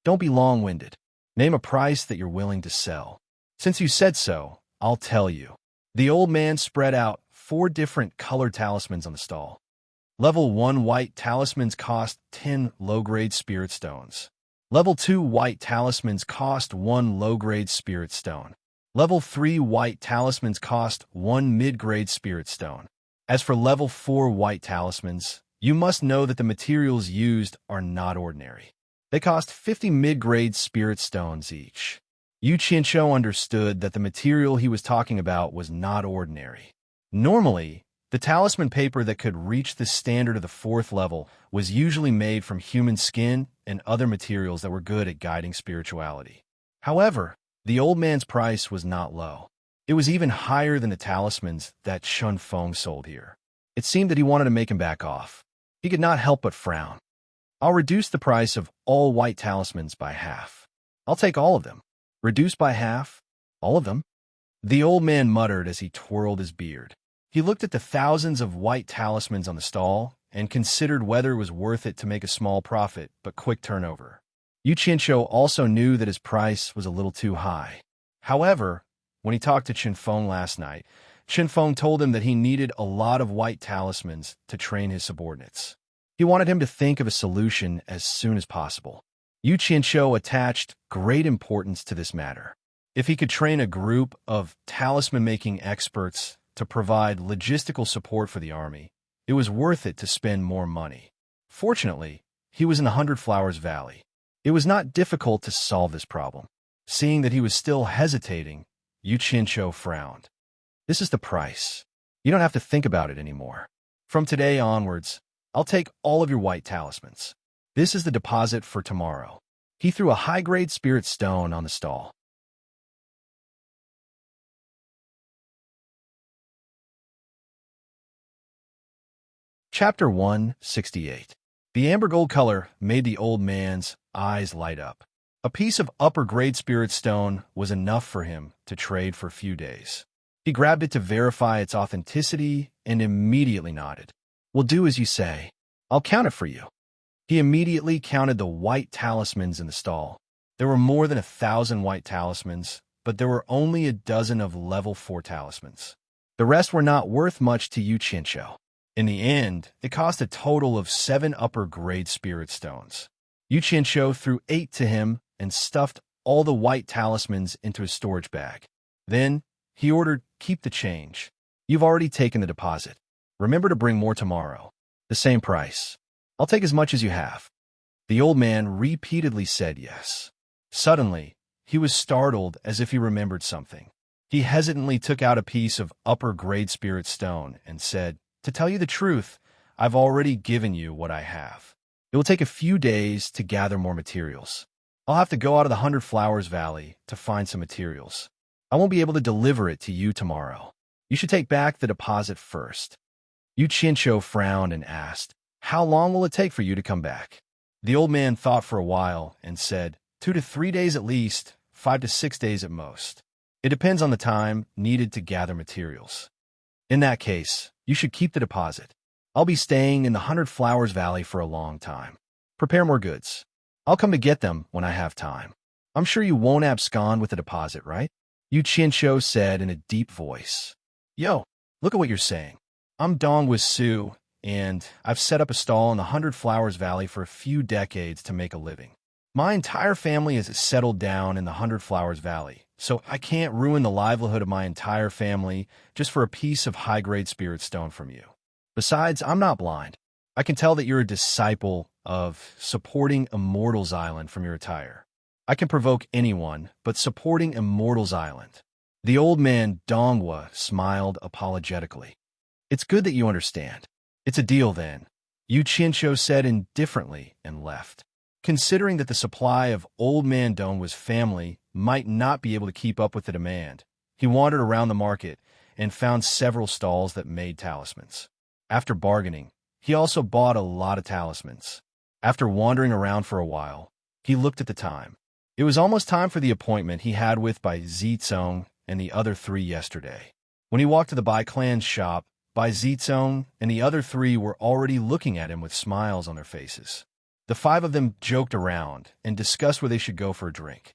Don't be long-winded. Name a price that you're willing to sell. Since you said so, I'll tell you. The old man spread out 4 different colored talismans on the stall. Level 1 white talismans cost 10 low-grade spirit stones. Level 2 white talismans cost 1 low-grade spirit stone. Level 3 white talismans cost 1 mid-grade spirit stone. As for level 4 white talismans, you must know that the materials used are not ordinary. They cost 50 mid-grade spirit stones each. Yuchincho understood that the material he was talking about was not ordinary. Normally, the talisman paper that could reach the standard of the 4th level was usually made from human skin and other materials that were good at guiding spirituality. However, the old man's price was not low. It was even higher than the talismans that Shun Feng sold here. It seemed that he wanted to make him back off. He could not help but frown. I'll reduce the price of all white talismans by half. I'll take all of them. Reduce by half? All of them? The old man muttered as he twirled his beard. He looked at the thousands of white talismans on the stall and considered whether it was worth it to make a small profit but quick turnover. Yuchincho also knew that his price was a little too high. However, when he talked to Chinfeng last night, Chinfeng told him that he needed a lot of white talismans to train his subordinates. He wanted him to think of a solution as soon as possible. Yuchincho attached great importance to this matter. If he could train a group of talisman-making experts to provide logistical support for the army, it was worth it to spend more money. Fortunately, he was in the 100 Flowers Valley. It was not difficult to solve this problem. Seeing that he was still hesitating, Yuchincho frowned. This is the price. You don't have to think about it anymore. From today onwards, I'll take all of your white talismans. This is the deposit for tomorrow. He threw a high-grade spirit stone on the stall. Chapter 168. The amber gold color made the old man's eyes light up. A piece of upper-grade spirit stone was enough for him to trade for a few days. He grabbed it to verify its authenticity and immediately nodded. We'll do as you say. I'll count it for you. He immediately counted the white talismans in the stall. There were more than 1,000 white talismans, but there were only a dozen of level 4 talismans. The rest were not worth much to Yuchincho. In the end, it cost a total of 7 upper-grade spirit stones. Yuchincho threw 8 to him and stuffed all the white talismans into his storage bag. Then, he ordered, keep the change. You've already taken the deposit. Remember to bring more tomorrow. The same price. I'll take as much as you have. The old man repeatedly said yes. Suddenly, he was startled as if he remembered something. He hesitantly took out a piece of upper-grade spirit stone and said, to tell you the truth, I've already given you what I have. It will take a few days to gather more materials. I'll have to go out of the 100 Flowers Valley to find some materials. I won't be able to deliver it to you tomorrow. You should take back the deposit first. Yuchincho frowned and asked, how long will it take for you to come back? The old man thought for a while and said, 2 to 3 days at least, 5 to 6 days at most. It depends on the time needed to gather materials. In that case, you should keep the deposit. I'll be staying in the 100 Flowers Valley for a long time. Prepare more goods. I'll come to get them when I have time. I'm sure you won't abscond with the deposit, right? Yuchincho said in a deep voice. Yo, look at what you're saying. I'm Dongwa Su, and I've set up a stall in the 100 Flowers Valley for a few decades to make a living. My entire family is settled down in the 100 Flowers Valley, so I can't ruin the livelihood of my entire family just for a piece of high-grade spirit stone from you. Besides, I'm not blind. I can tell that you're a disciple of supporting Immortals Island from your attire. I can provoke anyone, but supporting Immortals Island. The old man Dongwa smiled apologetically. It's good that you understand. It's a deal then, Yuchincho said indifferently and left. Considering that the supply of Old Man Dongwa's family might not be able to keep up with the demand, he wandered around the market and found several stalls that made talismans. After bargaining, he also bought a lot of talismans. After wandering around for a while, he looked at the time. It was almost time for the appointment he had with Bai Zizong and the other 3 yesterday. When he walked to the Bai clan's shop, Bai Zizong and the other three were already looking at him with smiles on their faces. The five of them joked around and discussed where they should go for a drink.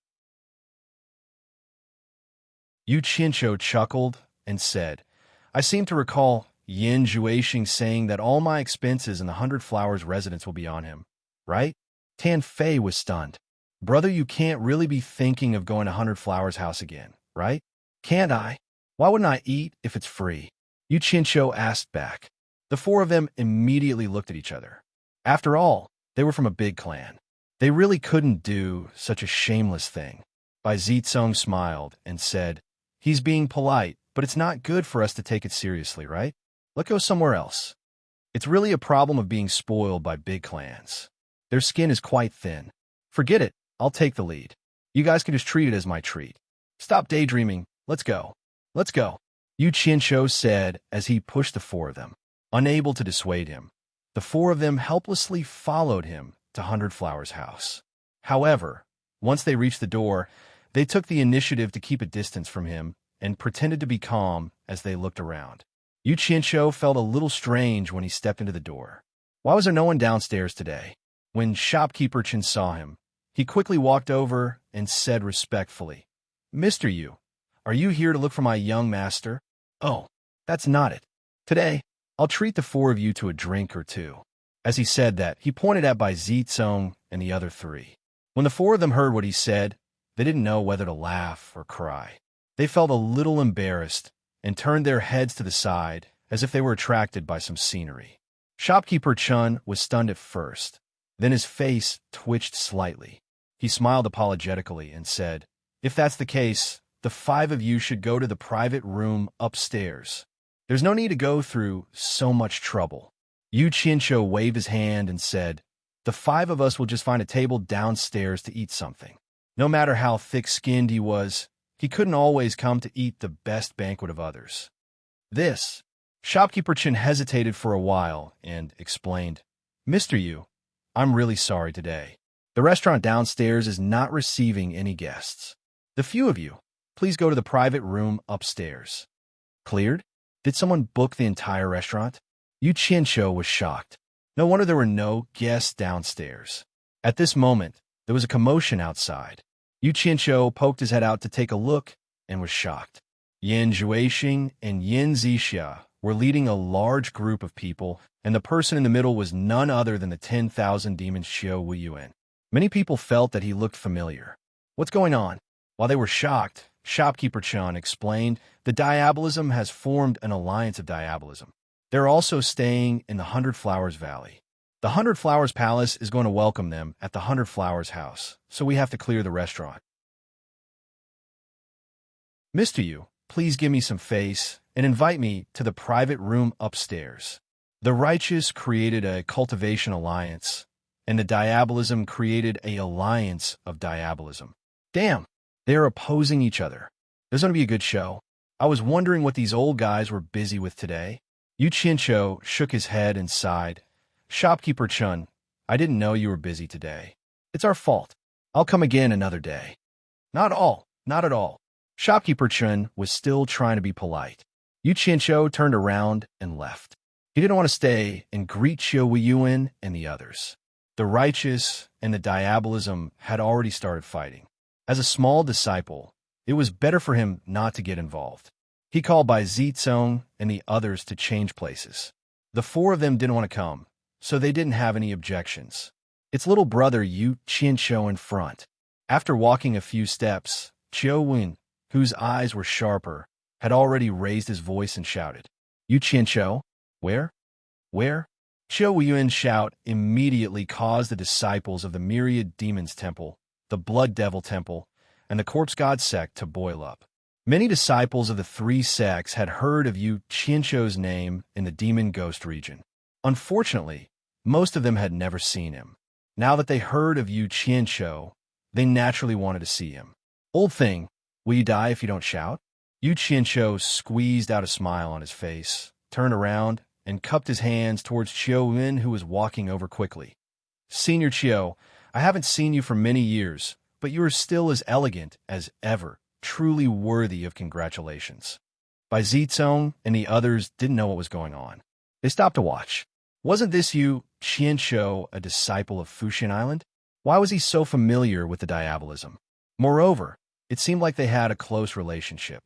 Yu Qianqiu chuckled and said, I seem to recall Yin Zhuaxing saying that all my expenses in the 100 Flowers residence will be on him, right? Tan Fei was stunned. Brother, you can't really be thinking of going to 100 Flowers house again, right? Can't I? Why wouldn't I eat if it's free? Yu Qianqiu asked back. The four of them immediately looked at each other. After all, they were from a big clan. They really couldn't do such a shameless thing. Bai Zizong smiled and said, He's being polite, but it's not good for us to take it seriously, right? Let's go somewhere else. It's really a problem of being spoiled by big clans. Their skin is quite thin. Forget it, I'll take the lead. You guys can just treat it as my treat. Stop daydreaming, let's go. Let's go. Yu Qianqiu said as he pushed the four of them. Unable to dissuade him, the four of them helplessly followed him to 100 Flowers house. However, once they reached the door, they took the initiative to keep a distance from him and pretended to be calm as they looked around. Yu Qianqiu felt a little strange when he stepped into the door. Why was there no one downstairs today? When shopkeeper Chen saw him, he quickly walked over and said respectfully, Mr. Yu, are you here to look for my young master? Oh, that's not it. Today, I'll treat the four of you to a drink or two. As he said that, he pointed at Bai Zizong and the other three. When the four of them heard what he said, they didn't know whether to laugh or cry. They felt a little embarrassed and turned their heads to the side as if they were attracted by some scenery. Shopkeeper Chun was stunned at first. Then his face twitched slightly. He smiled apologetically and said, If that's the case, the five of you should go to the private room upstairs. There's no need to go through so much trouble. Yu Qianqiu waved his hand and said, The five of us will just find a table downstairs to eat something. No matter how thick-skinned he couldn't always come to eat the best banquet of others. Shopkeeper Chen hesitated for a while and explained, Mr. Yu, I'm really sorry today. The restaurant downstairs is not receiving any guests. The few of you, please go to the private room upstairs. Cleared? Did someone book the entire restaurant? Yu Qianqiu was shocked. No wonder there were no guests downstairs. At this moment, there was a commotion outside. Yu Qianqiu poked his head out to take a look and was shocked. Yin Zhuaxing and Yin Zixia were leading a large group of people, and the person in the middle was none other than the 10,000 demons Xiao Wuyuan. Many people felt that he looked familiar. What's going on? While they were shocked, Shopkeeper Chan explained, the Diabolism has formed an alliance of Diabolism. They're also staying in the 100 Flowers Valley. The 100 Flowers Palace is going to welcome them at the 100 Flowers house, so we have to clear the restaurant. Mr. Yu, please give me some face and invite me to the private room upstairs. The righteous created a cultivation alliance, and the Diabolism created a alliance of Diabolism. Damn, they are opposing each other. There's going to be a good show. I was wondering what these old guys were busy with today. Yu Qianqiu shook his head and sighed. Shopkeeper Chun, I didn't know you were busy today. It's our fault. I'll come again another day. Not at all. Shopkeeper Chun was still trying to be polite. Yu Qianqiu turned around and left. He didn't want to stay and greet Xiao Wuyuan and the others. The righteous and the Diabolism had already started fighting. As a small disciple, it was better for him not to get involved. He called Bai Zizong and the others to change places. The four of them didn't want to come, so they didn't have any objections. Its little brother Yu Qianqiu in front. After walking a few steps, Qiao Wen, whose eyes were sharper, had already raised his voice and shouted, Yu Qianqiu, where? Where? Qiao Wen's shout immediately caused the disciples of the Myriad Demons Temple, the Blood Devil Temple, and the Corpse God Sect to boil up. Many disciples of the three sects had heard of Yu Qianqiu's name in the Demon Ghost region. Unfortunately, most of them had never seen him. Now that they heard of Yu Qianqiu, they naturally wanted to see him. Old thing, will you die if you don't shout? Yu Qianqiu squeezed out a smile on his face, turned around, and cupped his hands towards Qiao Wen, who was walking over quickly. Senior Qiao, I haven't seen you for many years, but you are still as elegant as ever, truly worthy of congratulations. By Zizong and the others didn't know what was going on. They stopped to watch. Wasn't this Yu Qianshou a disciple of Fuxian Island? Why was he so familiar with the diabolism? Moreover, it seemed like they had a close relationship.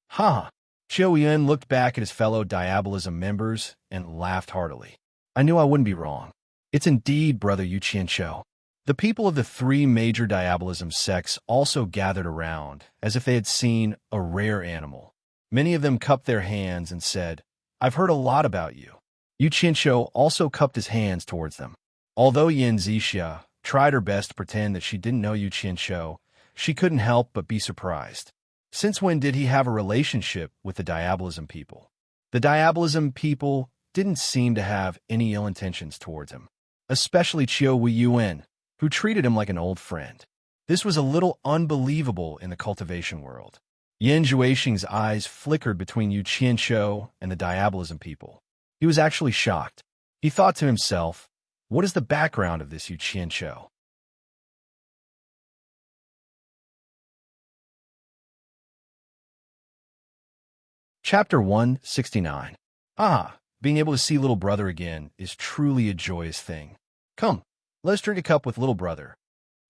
Ha! Qiu Yun looked back at his fellow diabolism members and laughed heartily. I knew I wouldn't be wrong. It's indeed Brother Yu Qianshou. The people of the three major diabolism sects also gathered around, as if they had seen a rare animal. Many of them cupped their hands and said, I've heard a lot about you. Yu Qianshou also cupped his hands towards them. Although Yin Zixia tried her best to pretend that she didn't know Yu Qianshou, she couldn't help but be surprised. Since when did he have a relationship with the diabolism people? The diabolism people didn't seem to have any ill intentions towards him, especially Qiu Weiyuan, who treated him like an old friend. This was a little unbelievable in the cultivation world. Yan Zhuixing's eyes flickered between Yu Qianshou and the diabolism people. He was actually shocked. He thought to himself, what is the background of this Yu Qianshou? Chapter 169. Being able to see little brother again is truly a joyous thing. Come, let's drink a cup with little brother.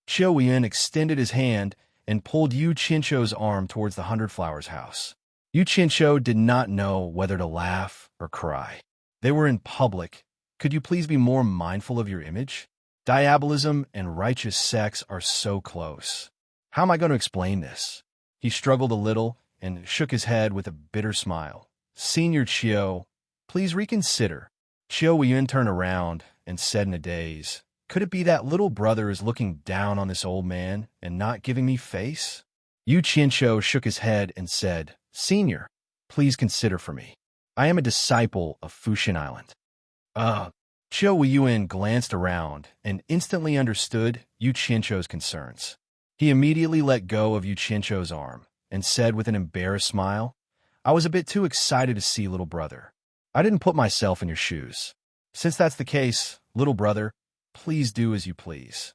Qiu Weiyuan extended his hand and pulled Yu Qianshou's arm towards the Hundred Flowers house. Yu Qianshou did not know whether to laugh or cry. They were in public. Could you please be more mindful of your image? Diabolism and righteous sects are so close. How am I going to explain this? He struggled a little and shook his head with a bitter smile. Senior Qiu, please reconsider. Qiu Weiyuan turned around and said in a daze, could it be that little brother is looking down on this old man and not giving me face? Yu Qianshou shook his head and said, Senior, please consider for me. I am a disciple of Fuxian Island. Qiu Weiyuan glanced around and instantly understood Yu Qianshou's concerns. He immediately let go of Yu Qianshou's arm and said with an embarrassed smile, I was a bit too excited to see little brother. I didn't put myself in your shoes. Since that's the case, little brother, please do as you please.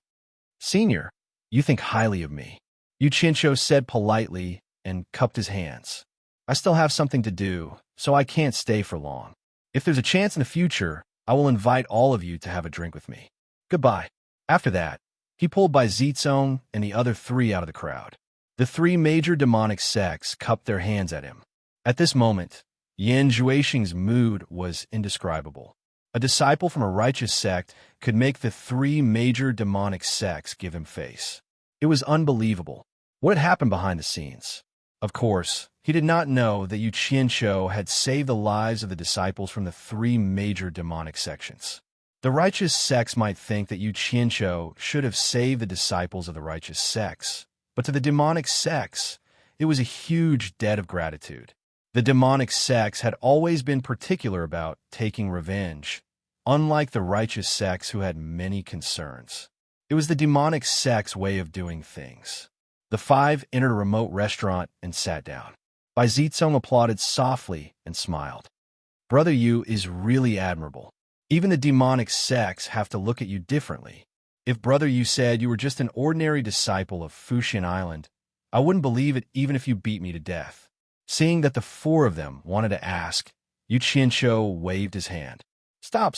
Senior, you think highly of me. Yu Qianshou said politely and cupped his hands. I still have something to do, so I can't stay for long. If there's a chance in the future, I will invite all of you to have a drink with me. Goodbye. After that, he pulled by Zizong and the other three out of the crowd. The three major demonic sects cupped their hands at him. At this moment, Yan Zhuixing's mood was indescribable. A disciple from a righteous sect could make the three major demonic sects give him face. It was unbelievable. What had happened behind the scenes? Of course, he did not know that Yu Qianshou had saved the lives of the disciples from the three major demonic sections. The righteous sects might think that Yu Qianshou should have saved the disciples of the righteous sects, but to the demonic sects, it was a huge debt of gratitude. The demonic sects had always been particular about taking revenge, unlike the righteous sects who had many concerns. It was the demonic sect's way of doing things. The five entered a remote restaurant and sat down. Bai Zizong applauded softly and smiled. Brother Yu is really admirable. Even the demonic sects have to look at you differently. If Brother Yu said you were just an ordinary disciple of Fuxian Island, I wouldn't believe it even if you beat me to death. Seeing that the four of them wanted to ask, Yu Qianshou waved his hand. Stop.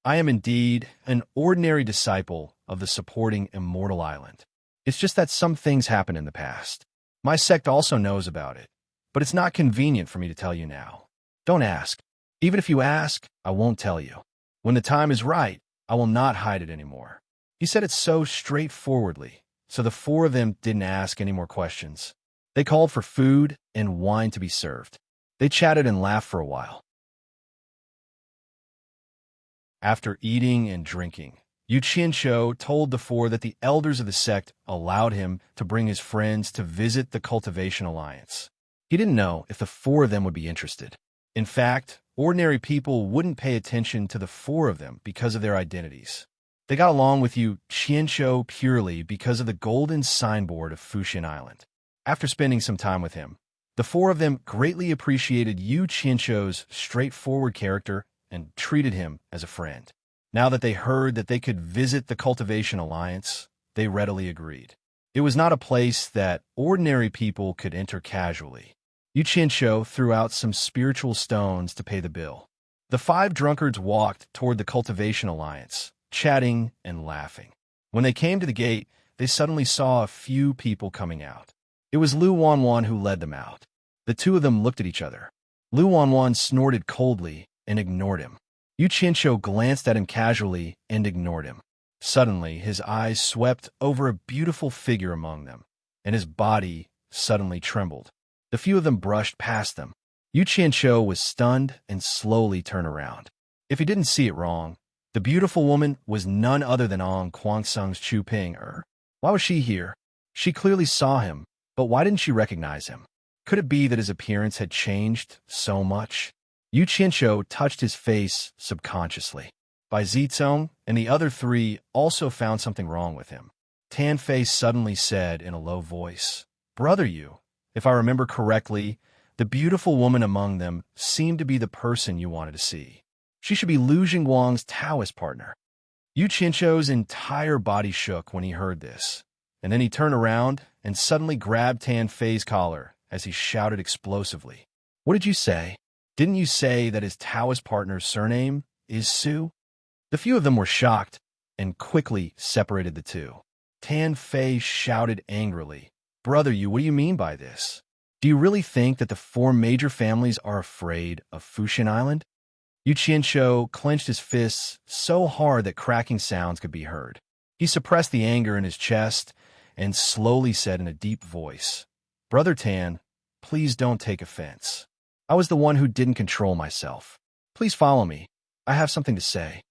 I am indeed an ordinary disciple of the supporting Immortal Island. It's just that some things happened in the past. My sect also knows about it, but it's not convenient for me to tell you now. Don't ask. Even if you ask, I won't tell you. When the time is right, I will not hide it anymore. He said it so straightforwardly, so the four of them didn't ask any more questions. They called for food and wine to be served. They chatted and laughed for a while. After eating and drinking, Yu Qianshou told the four that the elders of the sect allowed him to bring his friends to visit the Cultivation Alliance. He didn't know if the four of them would be interested. In fact, ordinary people wouldn't pay attention to the four of them because of their identities. They got along with Yu Qianshou purely because of the golden signboard of Fuxian Island. After spending some time with him, the four of them greatly appreciated Yu Qianshou's straightforward character and treated him as a friend. Now that they heard that they could visit the Cultivation Alliance, they readily agreed. It was not a place that ordinary people could enter casually. Yu Qianshou threw out some spiritual stones to pay the bill. The 5 drunkards walked toward the Cultivation Alliance, chatting and laughing. When they came to the gate, they suddenly saw a few people coming out. It was Lu Wanwan who led them out. The two of them looked at each other. Lu Wanwan snorted coldly and ignored him. Yu Qianshou glanced at him casually and ignored him. Suddenly, his eyes swept over a beautiful figure among them, and his body suddenly trembled. The few of them brushed past them. Yu Qianshou was stunned and slowly turned around. If he didn't see it wrong, the beautiful woman was none other than Ong Kwangsung's Chu Ping. Why was she here? She clearly saw him, but why didn't she recognize him? Could it be that his appearance had changed so much? Yu Qianshou touched his face subconsciously. Bai Zizong and the other 3 also found something wrong with him. Tan Fei suddenly said in a low voice, "Brother Yu, if I remember correctly, the beautiful woman among them seemed to be the person you wanted to see. She should be Lu Jingguang's Taoist partner." Yu Qianshou's entire body shook when he heard this, and then he turned around and suddenly grabbed Tan Fei's collar as he shouted explosively, "What did you say? Didn't you say that his Taoist partner's surname is Su?" The few of them were shocked and quickly separated the two. Tan Fei shouted angrily, "Brother Yu, what do you mean by this? Do you really think that the 4 major families are afraid of Fushan Island?" Yu Qianshou clenched his fists so hard that cracking sounds could be heard. He suppressed the anger in his chest and slowly said in a deep voice, "Brother Tan, please don't take offense. I was the one who didn't control myself. Please follow me. I have something to say."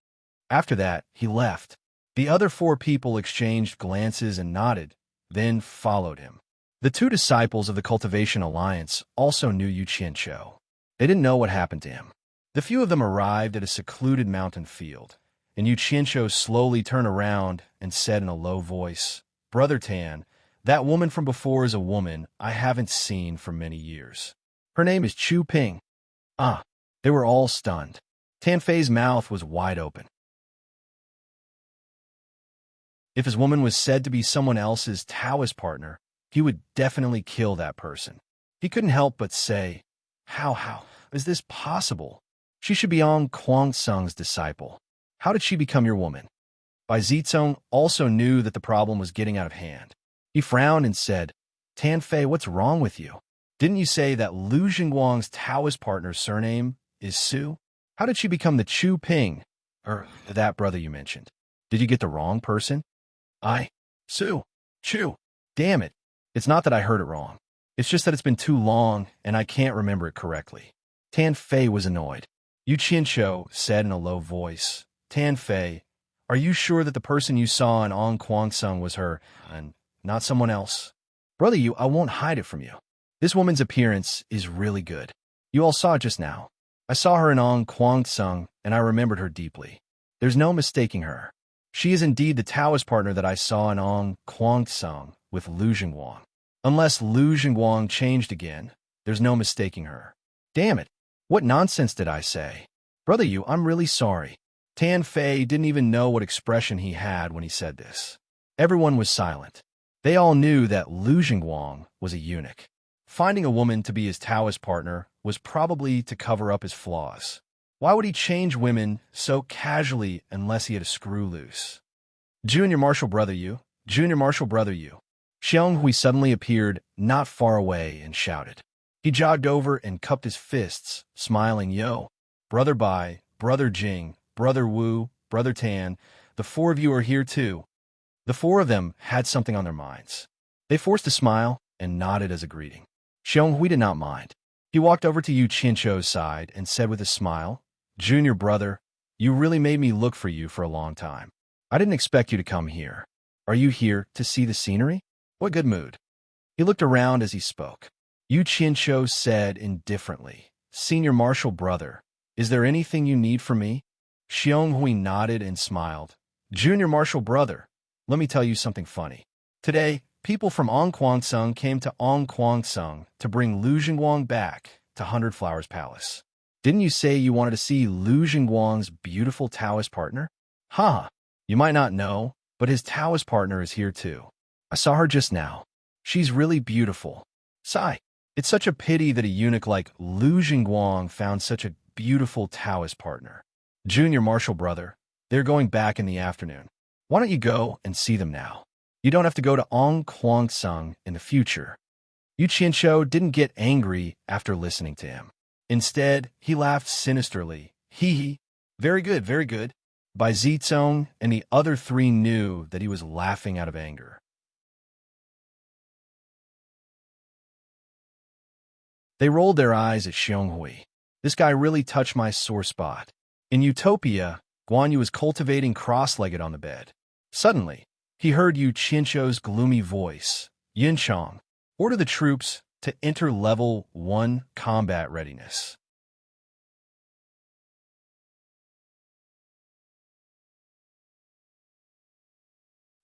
After that, he left. The other 4 people exchanged glances and nodded, then followed him. The 2 disciples of the Cultivation Alliance also knew Yu Qianshou. They didn't know what happened to him. The few of them arrived at a secluded mountain field, and Yu Qianshou slowly turned around and said in a low voice, "Brother Tan, that woman from before is a woman I haven't seen for many years. Her name is Chu Ping." Ah, they were all stunned. Tan Fei's mouth was wide open. If his woman was said to be someone else's Taoist partner, he would definitely kill that person. He couldn't help but say, How is this possible? She should be Ong Kwangsung's disciple. How did she become your woman?" Bai Zizong also knew that the problem was getting out of hand. He frowned and said, "Tan Fei, what's wrong with you? Didn't you say that Lu Jingguang's Taoist partner's surname is Su? How did she become the Chu Ping, or that brother you mentioned? Did you get the wrong person?" Su, Chu. Damn it. It's not that I heard it wrong. It's just that it's been too long and I can't remember it correctly. Tan Fei was annoyed. Yu Qianshou said in a low voice, "Tan Fei, are you sure that the person you saw in Ong Kwangsung was her, and not someone else?" "Brother Yu, I won't hide it from you. This woman's appearance is really good. You all saw it just now. I saw her in Ong Kwangsung and I remembered her deeply. There's no mistaking her. She is indeed the Taoist partner that I saw in Ong Kwangsung with Lu Jingguang. Unless Lu Jingguang changed again, there's no mistaking her." Damn it. What nonsense did I say? Brother Yu, I'm really sorry. Tan Fei didn't even know what expression he had when he said this. Everyone was silent. They all knew that Lu Jingguang was a eunuch. Finding a woman to be his Taoist partner was probably to cover up his flaws. Why would he change women so casually unless he had a screw loose? Junior Marshal Brother Yu, Junior Marshal Brother Yu. Xiang Hui suddenly appeared not far away and shouted. He jogged over and cupped his fists, smiling, "Yo, Brother Bai, Brother Jing, Brother Wu, Brother Tan, the 4 of you are here too." The 4 of them had something on their minds. They forced a smile and nodded as a greeting. Xiang Hui did not mind. He walked over to Yu Qianshou's side and said with a smile, "Junior brother, you really made me look for you for a long time. I didn't expect you to come here. Are you here to see the scenery? What good mood?" He looked around as he spoke. Yu Qianshou said indifferently, "Senior Marshal brother, is there anything you need from me?" Xiang Hui nodded and smiled. "Junior Marshal brother, let me tell you something funny. Today, people from Ong Kwangsung came to Ong Kwangsung to bring Lu Jingguang back to Hundred Flowers Palace. Didn't you say you wanted to see Lu Jingguang's beautiful Taoist partner? Ha! You might not know, but his Taoist partner is here too. I saw her just now. She's really beautiful. Sigh. It's such a pity that a eunuch like Lu Jingguang found such a beautiful Taoist partner. Junior Marshal brother, they're going back in the afternoon. Why don't you go and see them now? You don't have to go to Ong Kwang Sung in the future. Yu Qianshou didn't get angry after listening to him. Instead, he laughed sinisterly. Hee hee. Very good, very good. Bai Zizong and the other three knew that he was laughing out of anger. They rolled their eyes at Xionghui. This guy really touched my sore spot. In Utopia, Guan Yu was cultivating cross-legged on the bed. Suddenly, he heard Yu Qianshou's gloomy voice. Yin Chong, order the troops to enter level 1 combat readiness.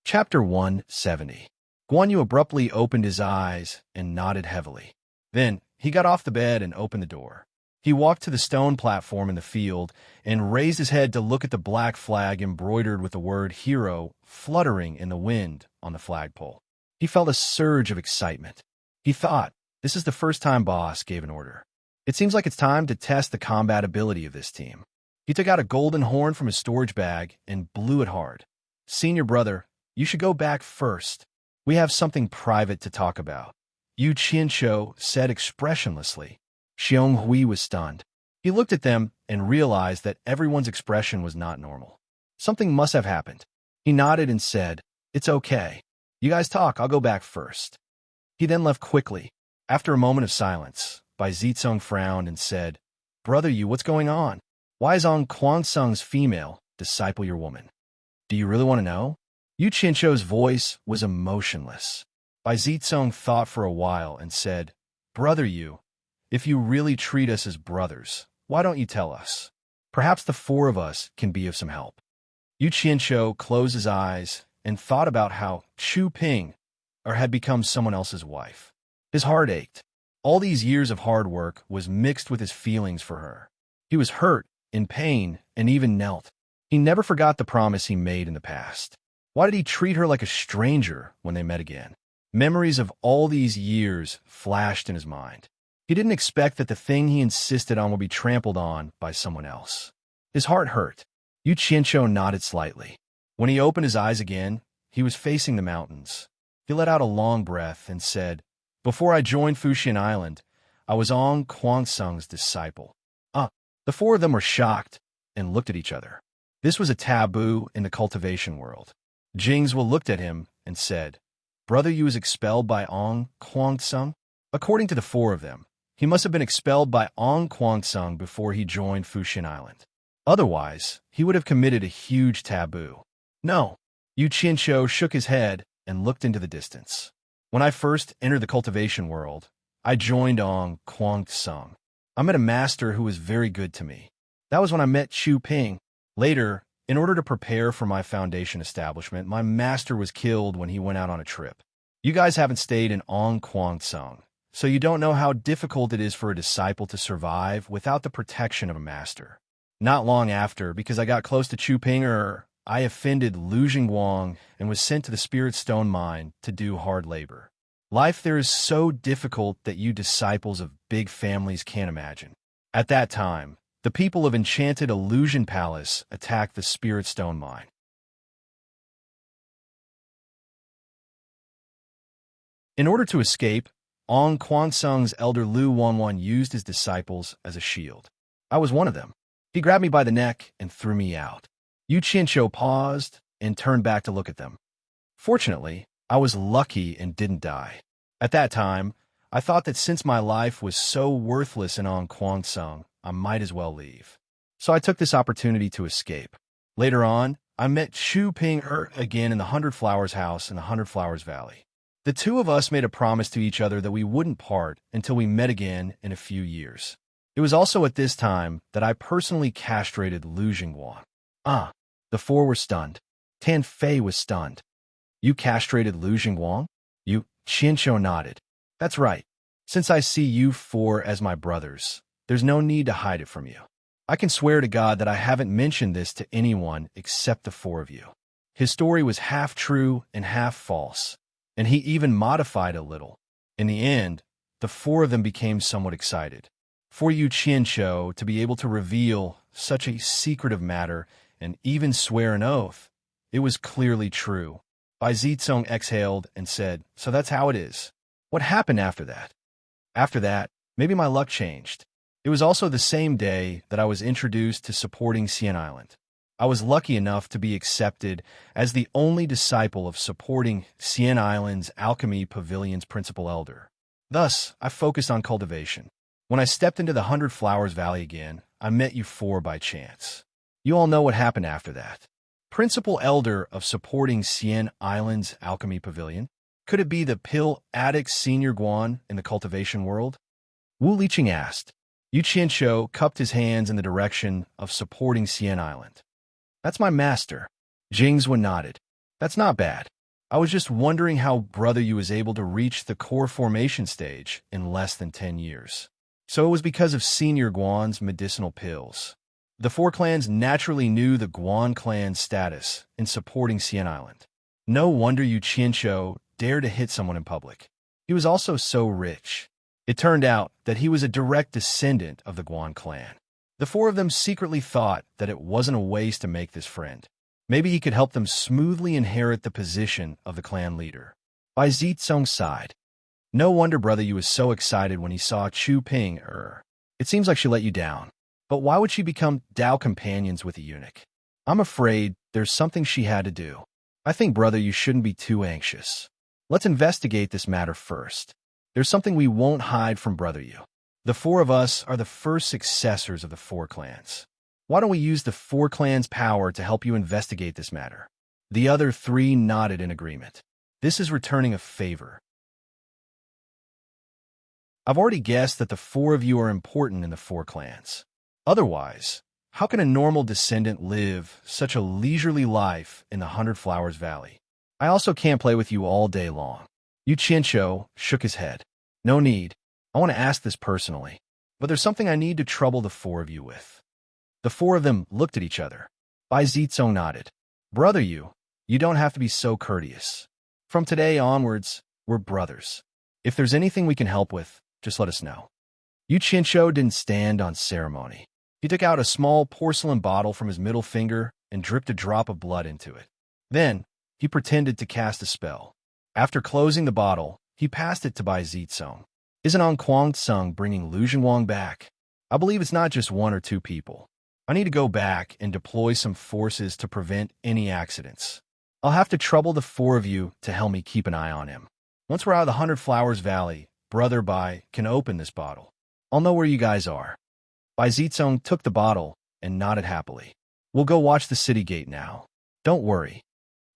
Chapter 170. Guan Yu abruptly opened his eyes and nodded heavily. Then, he got off the bed and opened the door. He walked to the stone platform in the field and raised his head to look at the black flag embroidered with the word hero fluttering in the wind on the flagpole. He felt a surge of excitement. He thought, this is the first time boss gave an order. It seems like it's time to test the combat ability of this team. He took out a golden horn from his storage bag and blew it hard. Senior brother, you should go back first. We have something private to talk about. Yu Qianshou said expressionlessly. Xionghui was stunned. He looked at them and realized that everyone's expression was not normal. Something must have happened. He nodded and said, it's okay. You guys talk, I'll go back first. He then left quickly. After a moment of silence, Bai Zizong frowned and said, Brother Yu, what's going on? Why is Ong Kwangsung's female disciple your woman? Do you really want to know? Yu Qianshou's voice was emotionless. Bai Zizong thought for a while and said, Brother Yu, if you really treat us as brothers, why don't you tell us? Perhaps the four of us can be of some help. Yu Qianshou closed his eyes and thought about how Chu Ping had become someone else's wife. His heart ached. All these years of hard work was mixed with his feelings for her. He was hurt, in pain, and even knelt. He never forgot the promise he made in the past. Why did he treat her like a stranger when they met again? Memories of all these years flashed in his mind. He didn't expect that the thing he insisted on would be trampled on by someone else. His heart hurt. Yu Qianshou nodded slightly. When he opened his eyes again, he was facing the mountains. He let out a long breath and said, Before I joined Fuxian Island, I was Ong Kwangsung's disciple. The four of them were shocked and looked at each other. This was a taboo in the cultivation world. Jingzhou looked at him and said, Brother Yu was expelled by Ong Kwangsung? According to the four of them, he must have been expelled by Ong Kwangsung before he joined Fuxian Island. Otherwise, he would have committed a huge taboo. No. Yu Qianshou shook his head and looked into the distance. When I first entered the cultivation world, I joined Ong Kwangsung. I met a master who was very good to me. That was when I met Chu Ping. Later, in order to prepare for my foundation establishment, my master was killed when he went out on a trip. You guys haven't stayed in Ong Kwangsung, so you don't know how difficult it is for a disciple to survive without the protection of a master. Not long after, because I got close to Chu Ping, I offended Lu Jingguang and was sent to the Spirit Stone Mine to do hard labor. Life there is so difficult that you disciples of big families can't imagine. At that time, the people of Enchanted Illusion Palace attacked the Spirit Stone Mine. In order to escape, Ong Kwangsung's elder Lu Wanwan used his disciples as a shield. I was one of them. He grabbed me by the neck and threw me out. Yu Qianshou paused and turned back to look at them. Fortunately, I was lucky and didn't die. At that time, I thought that since my life was so worthless in Ong Kwangsung, I might as well leave. So I took this opportunity to escape. Later on, I met Chu Ping again in the 100 Flowers house in the 100 Flowers Valley. The two of us made a promise to each other that we wouldn't part until we met again in a few years. It was also at this time that I personally castrated Lu Jingguang. The four were stunned. Tan Fei was stunned. You castrated Lu Jingguang? Yu Qianshou nodded. That's right. Since I see you four as my brothers, there's no need to hide it from you. I can swear to God that I haven't mentioned this to anyone except the four of you. His story was half true and half false, and he even modified a little. In the end, the four of them became somewhat excited. For Yu Qianqiu to be able to reveal such a secretive matter and even swear an oath, it was clearly true. Bai Zitsong exhaled and said, "So that's how it is." What happened after that? After that, maybe my luck changed. It was also the same day that I was introduced to supporting Xian Island. I was lucky enough to be accepted as the only disciple of supporting Xian Island's Alchemy Pavilion's principal elder. Thus, I focused on cultivation. When I stepped into the 100 Flowers Valley again, I met you four by chance. You all know what happened after that. Principal elder of supporting Xian Island's Alchemy Pavilion? Could it be the pill addict Senior Guan in the cultivation world? Wu Liqing asked. Yu Qianqiu cupped his hands in the direction of supporting Xian Island. That's my master. Jingzwen nodded. That's not bad. I was just wondering how Brother Yu was able to reach the core formation stage in less than 10 years. So it was because of Senior Guan's medicinal pills. The four clans naturally knew the Guan clan's status in supporting Xian Island. No wonder Yu Qianqiu dared to hit someone in public. He was also so rich. It turned out that he was a direct descendant of the Guan clan. The four of them secretly thought that it wasn't a waste to make this friend. Maybe he could help them smoothly inherit the position of the clan leader. Bai Zitsong sighed. No wonder Brother Yu was so excited when he saw Chu Ping. It seems like she let you down. But why would she become Dao companions with the eunuch? I'm afraid there's something she had to do. I think, Brother, you shouldn't be too anxious. Let's investigate this matter first. There's something we won't hide from Brother Yu. The four of us are the first successors of the four clans. Why don't we use the four clans' power to help you investigate this matter? The other three nodded in agreement. This is returning a favor. I've already guessed that the four of you are important in the four clans. Otherwise, how can a normal descendant live such a leisurely life in the 100 Flowers Valley? I also can't play with you all day long. Yu Qianqiu shook his head. No need. I want to ask this personally. But there's something I need to trouble the four of you with. The four of them looked at each other. Bai Zitsong nodded. Brother Yu, you don't have to be so courteous. From today onwards, we're brothers. If there's anything we can help with, just let us know. Yu Qianqiu didn't stand on ceremony. He took out a small porcelain bottle from his middle finger and dripped a drop of blood into it. Then, he pretended to cast a spell. After closing the bottle, he passed it to Bai Zitsong. Isn't On Kwang Tsung bringing Lu Jingwang back? I believe it's not just one or two people. I need to go back and deploy some forces to prevent any accidents. I'll have to trouble the four of you to help me keep an eye on him. Once we're out of the 100 Flowers Valley, Brother Bai can open this bottle. I'll know where you guys are. Bai Zitsong took the bottle and nodded happily. We'll go watch the city gate now. Don't worry.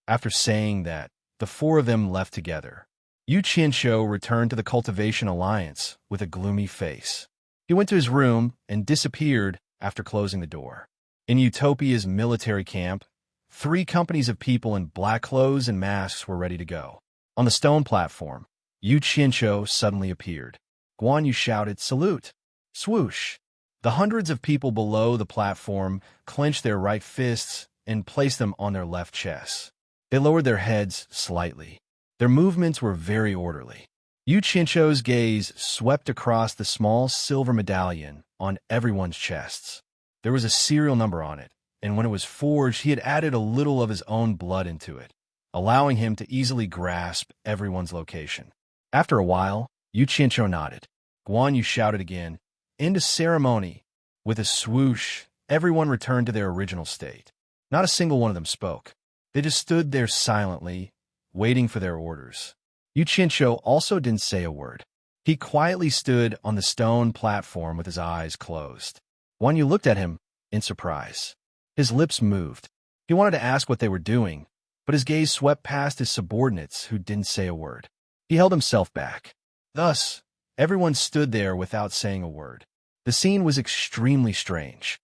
After saying that, the four of them left together. Yu Qianqiu returned to the Cultivation Alliance with a gloomy face. He went to his room and disappeared after closing the door. In Utopia's military camp, 3 companies of people in black clothes and masks were ready to go. On the stone platform, Yu Qianqiu suddenly appeared. Guan Yu shouted, "Salute!" Swoosh! The hundreds of people below the platform clenched their right fists and placed them on their left chests. They lowered their heads slightly. Their movements were very orderly. Yu Qianqiu's gaze swept across the small silver medallion on everyone's chests. There was a serial number on it, and when it was forged, he had added a little of his own blood into it, allowing him to easily grasp everyone's location. After a while, Yu Qianqiu nodded. Guan Yu shouted again, "End of ceremony." With a swoosh, everyone returned to their original state. Not a single one of them spoke. They just stood there silently, waiting for their orders. Yu Qianqiu also didn't say a word. He quietly stood on the stone platform with his eyes closed. Guan Yu looked at him in surprise. His lips moved. He wanted to ask what they were doing, but his gaze swept past his subordinates who didn't say a word. He held himself back. Thus, everyone stood there without saying a word. The scene was extremely strange.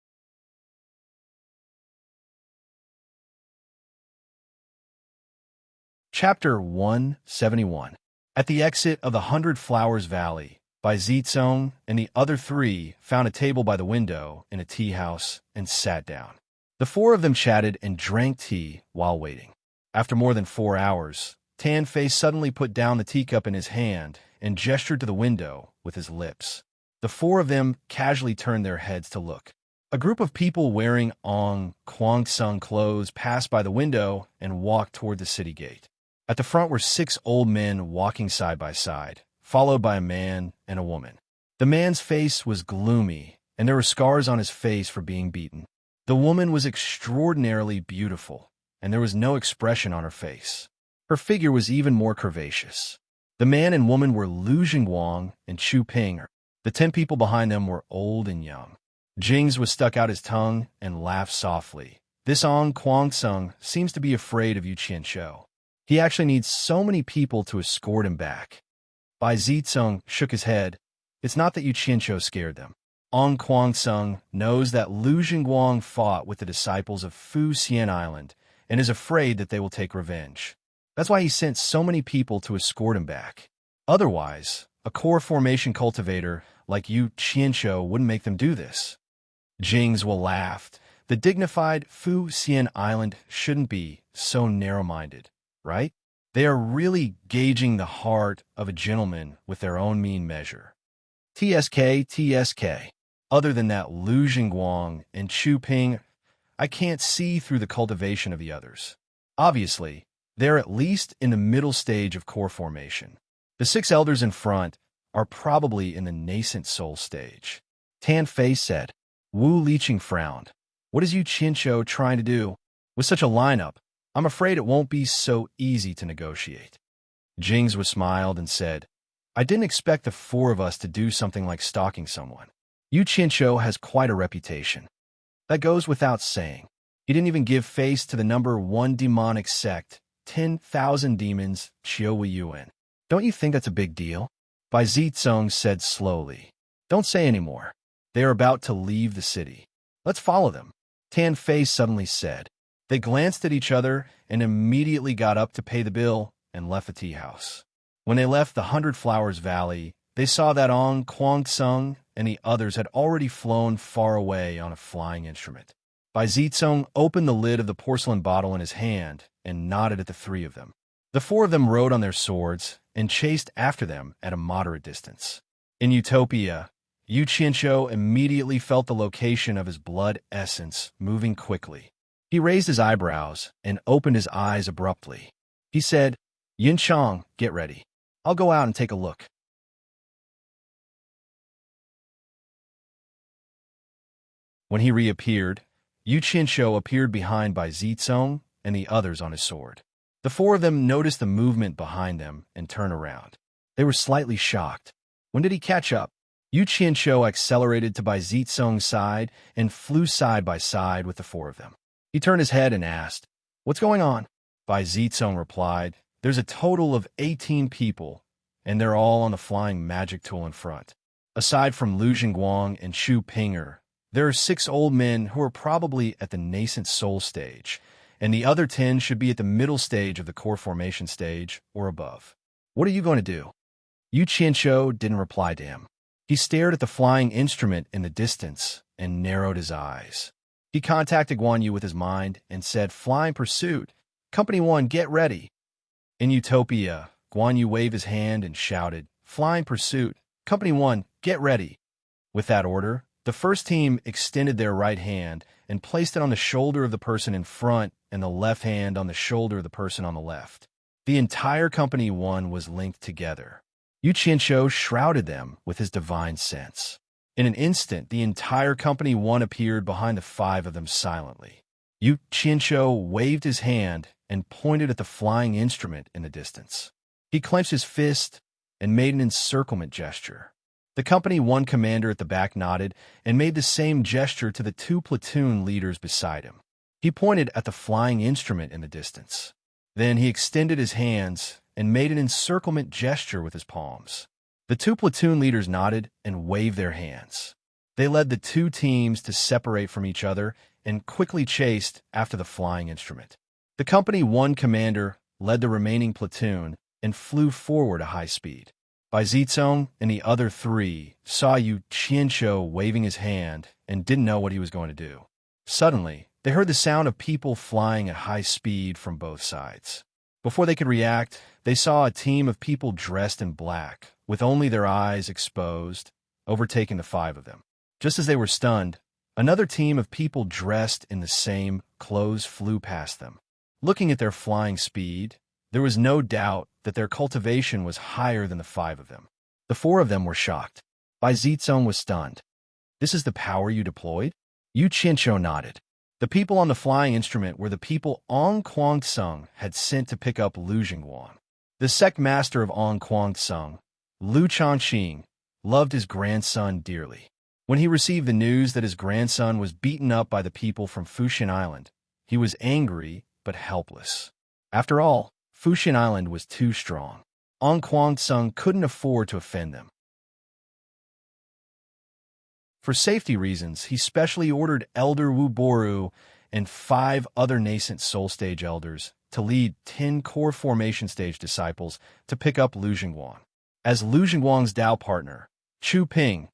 Chapter 171. At the exit of the 100 Flowers Valley, Bai Zitsong and the other 3 found a table by the window in a tea house and sat down. The 4 of them chatted and drank tea while waiting. After more than 4 hours, Tan Fei suddenly put down the teacup in his hand and gestured to the window with his lips. The four of them casually turned their heads to look. A group of people wearing Kwang-sung clothes passed by the window and walked toward the city gate. At the front were 6 old men walking side by side, followed by a man and a woman. The man's face was gloomy, and there were scars on his face for being beaten. The woman was extraordinarily beautiful, and there was no expression on her face. Her figure was even more curvaceous. The man and woman were Lu Jingguang and Chu Ping. The 10 people behind them were old and young. Jings was stuck out his tongue and laughed softly. This Kwang-sung seems to be afraid of Yu Qianqiu. He actually needs so many people to escort him back. Bai Zitsung shook his head. It's not that Yu Qianqiu scared them. Kwang-sung knows that Lu Jingguang fought with the disciples of Fu Xian Island and is afraid that they will take revenge. That's why he sent so many people to escort him back. Otherwise, a core formation cultivator like Yu Qianqiu wouldn't make them do this. Jings will laughed. The dignified Fu Xian Island shouldn't be so narrow-minded, right? They are really gauging the heart of a gentleman with their own mean measure. TSK. Other than that Lu Jingguang and Chu Ping, I can't see through the cultivation of the others. Obviously, they're at least in the middle stage of core formation. The 6 elders in front are probably in the nascent soul stage. Tan Fei said. Wu Liqing frowned. What is Yu Qianqiu trying to do? With such a lineup, I'm afraid it won't be so easy to negotiate. Jings was smiled and said, I didn't expect the 4 of us to do something like stalking someone. Yu Qianqiu has quite a reputation. That goes without saying. He didn't even give face to the number 1 demonic sect, 10,000 demons, Qiu Yuan. Don't you think that's a big deal? Bai Zitsung said slowly. Don't say any more. They are about to leave the city. Let's follow them. Tan Fei suddenly said. They glanced at each other and immediately got up to pay the bill and left the tea house. When they left the 100 Flowers Valley, they saw that Kwang-sung and the others had already flown far away on a flying instrument. Bai Zitsung opened the lid of the porcelain bottle in his hand and nodded at the 3 of them. The 4 of them rode on their swords and chased after them at a moderate distance. In Utopia, Yu Qianqiu immediately felt the location of his blood essence moving quickly. He raised his eyebrows and opened his eyes abruptly. He said, Yin Chang, get ready. I'll go out and take a look. When he reappeared, Yu Qianqiu appeared behind Bai Zitsung and the others on his sword. The 4 of them noticed the movement behind them and turned around. They were slightly shocked. When did he catch up? Yu Qianqiu accelerated to Bai Zitsung's side and flew side by side with the 4 of them. He turned his head and asked, What's going on? Bai Zitsung replied, There's a total of 18 people, and they're all on the flying magic tool in front. Aside from Lu Jingguang and Chu Pinger, there are 6 old men who are probably at the nascent soul stage, and the other 10 should be at the middle stage of the core formation stage or above. What are you going to do? Yu Qianqiu didn't reply to him. He stared at the flying instrument in the distance and narrowed his eyes. He contacted Guan Yu with his mind and said, Flying pursuit. Company 1, get ready. In Utopia, Guan Yu waved his hand and shouted, Flying pursuit. Company 1, get ready. With that order, the first team extended their right hand and placed it on the shoulder of the person in front and the left hand on the shoulder of the person on the left. The entire Company 1 was linked together. Yu Qianqiu shrouded them with his divine sense. In an instant, the entire Company 1 appeared behind the 5 of them silently. Yu Qianqiu waved his hand and pointed at the flying instrument in the distance. He clenched his fist and made an encirclement gesture. The Company 1 commander at the back nodded and made the same gesture to the 2 platoon leaders beside him. He pointed at the flying instrument in the distance. Then he extended his hands and made an encirclement gesture with his palms. The 2 platoon leaders nodded and waved their hands. They led the 2 teams to separate from each other and quickly chased after the flying instrument. The Company 1 commander led the remaining platoon and flew forward at high speed. Bai Zitsung and the other 3 saw Yu Qianqiu waving his hand and didn't know what he was going to do. Suddenly, they heard the sound of people flying at high speed from both sides. Before they could react, they saw a team of people dressed in black, with only their eyes exposed, overtaking the 5 of them. Just as they were stunned, another team of people dressed in the same clothes flew past them. Looking at their flying speed, there was no doubt that their cultivation was higher than the 5 of them. The 4 of them were shocked. Bai Zizong was stunned. "This is the power you deployed?" Yu Qianqiu nodded. The people on the flying instrument were the people Ong Kwangsung had sent to pick up Lu Jingguang. The sect master of Ong Kwangsung, Lu Changqing, loved his grandson dearly. When he received the news that his grandson was beaten up by the people from Fuxin Island, he was angry but helpless. After all, Fuxin Island was too strong. Ong Kwangsung couldn't afford to offend them. For safety reasons, he specially ordered Elder Wu Boru and 5 other nascent soul stage elders to lead 10 core formation stage disciples to pick up Lu Jingguang. As Lu Jingguang's Dao partner, Chu Ping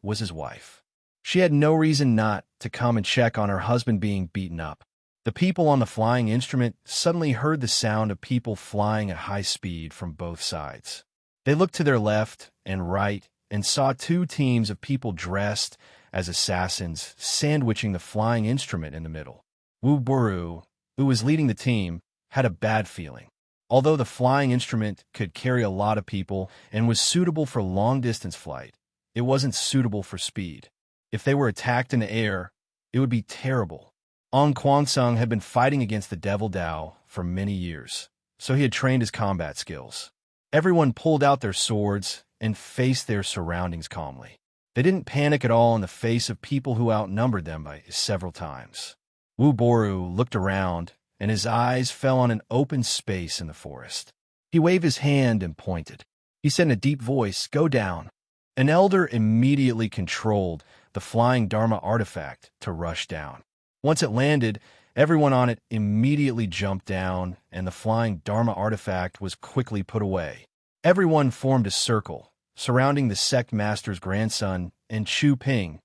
was his wife. She had no reason not to come and check on her husband being beaten up. The people on the flying instrument suddenly heard the sound of people flying at high speed from both sides. They looked to their left and right and saw 2 teams of people dressed as assassins sandwiching the flying instrument in the middle. Wu Boru, who was leading the team, had a bad feeling. Although the flying instrument could carry a lot of people and was suitable for long-distance flight, it wasn't suitable for speed. If they were attacked in the air, it would be terrible. Ong Kwangsung had been fighting against the Devil Dao for many years, so he had trained his combat skills. Everyone pulled out their swords and faced their surroundings calmly. They didn't panic at all in the face of people who outnumbered them by several times. Wu Boru looked around, and his eyes fell on an open space in the forest. He waved his hand and pointed. He said in a deep voice, "Go down." An elder immediately controlled the flying Dharma artifact to rush down. Once it landed, everyone on it immediately jumped down, and the flying Dharma artifact was quickly put away. Everyone formed a circle, surrounding the sect master's grandson and Chu Ping,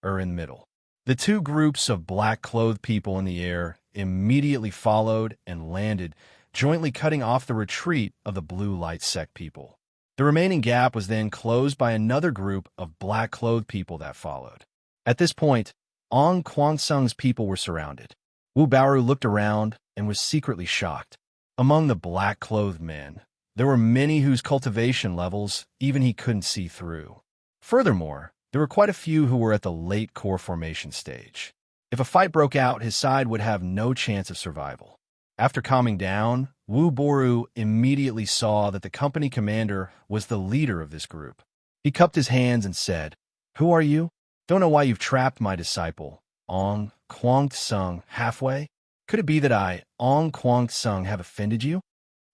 in the middle. The 2 groups of black-clothed people in the air immediately followed and landed, jointly cutting off the retreat of the blue light sect people. The remaining gap was then closed by another group of black-clothed people that followed. At this point, Ong Kwangsung's people were surrounded. Wu Baoru looked around and was secretly shocked. Among the black-clothed men, there were many whose cultivation levels even he couldn't see through. Furthermore, there were quite a few who were at the late core formation stage. If a fight broke out, his side would have no chance of survival. After calming down, Wu Boru immediately saw that the company commander was the leader of this group. He cupped his hands and said, "Who are you? Don't know why you've trapped my disciple, Ong Kwangsung, halfway? Could it be that I, Ong Kwangsung, have offended you?"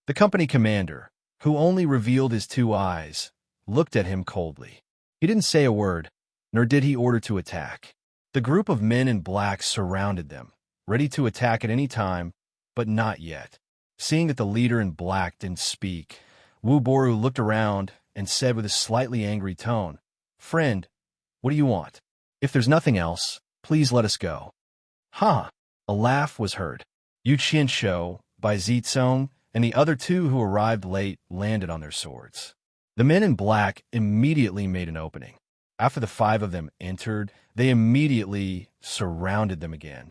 The company commander, who only revealed his 2 eyes, looked at him coldly. He didn't say a word, nor did he order to attack. The group of men in black surrounded them, ready to attack at any time, but not yet. Seeing that the leader in black didn't speak, Wu Boru looked around and said with a slightly angry tone, "Friend, what do you want? If there's nothing else, please let us go." "Ha!" A laugh was heard. Yu Qianqiu, Bai Zizong, and the other 2 who arrived late landed on their swords. The men in black immediately made an opening. After the 5 of them entered, they immediately surrounded them again.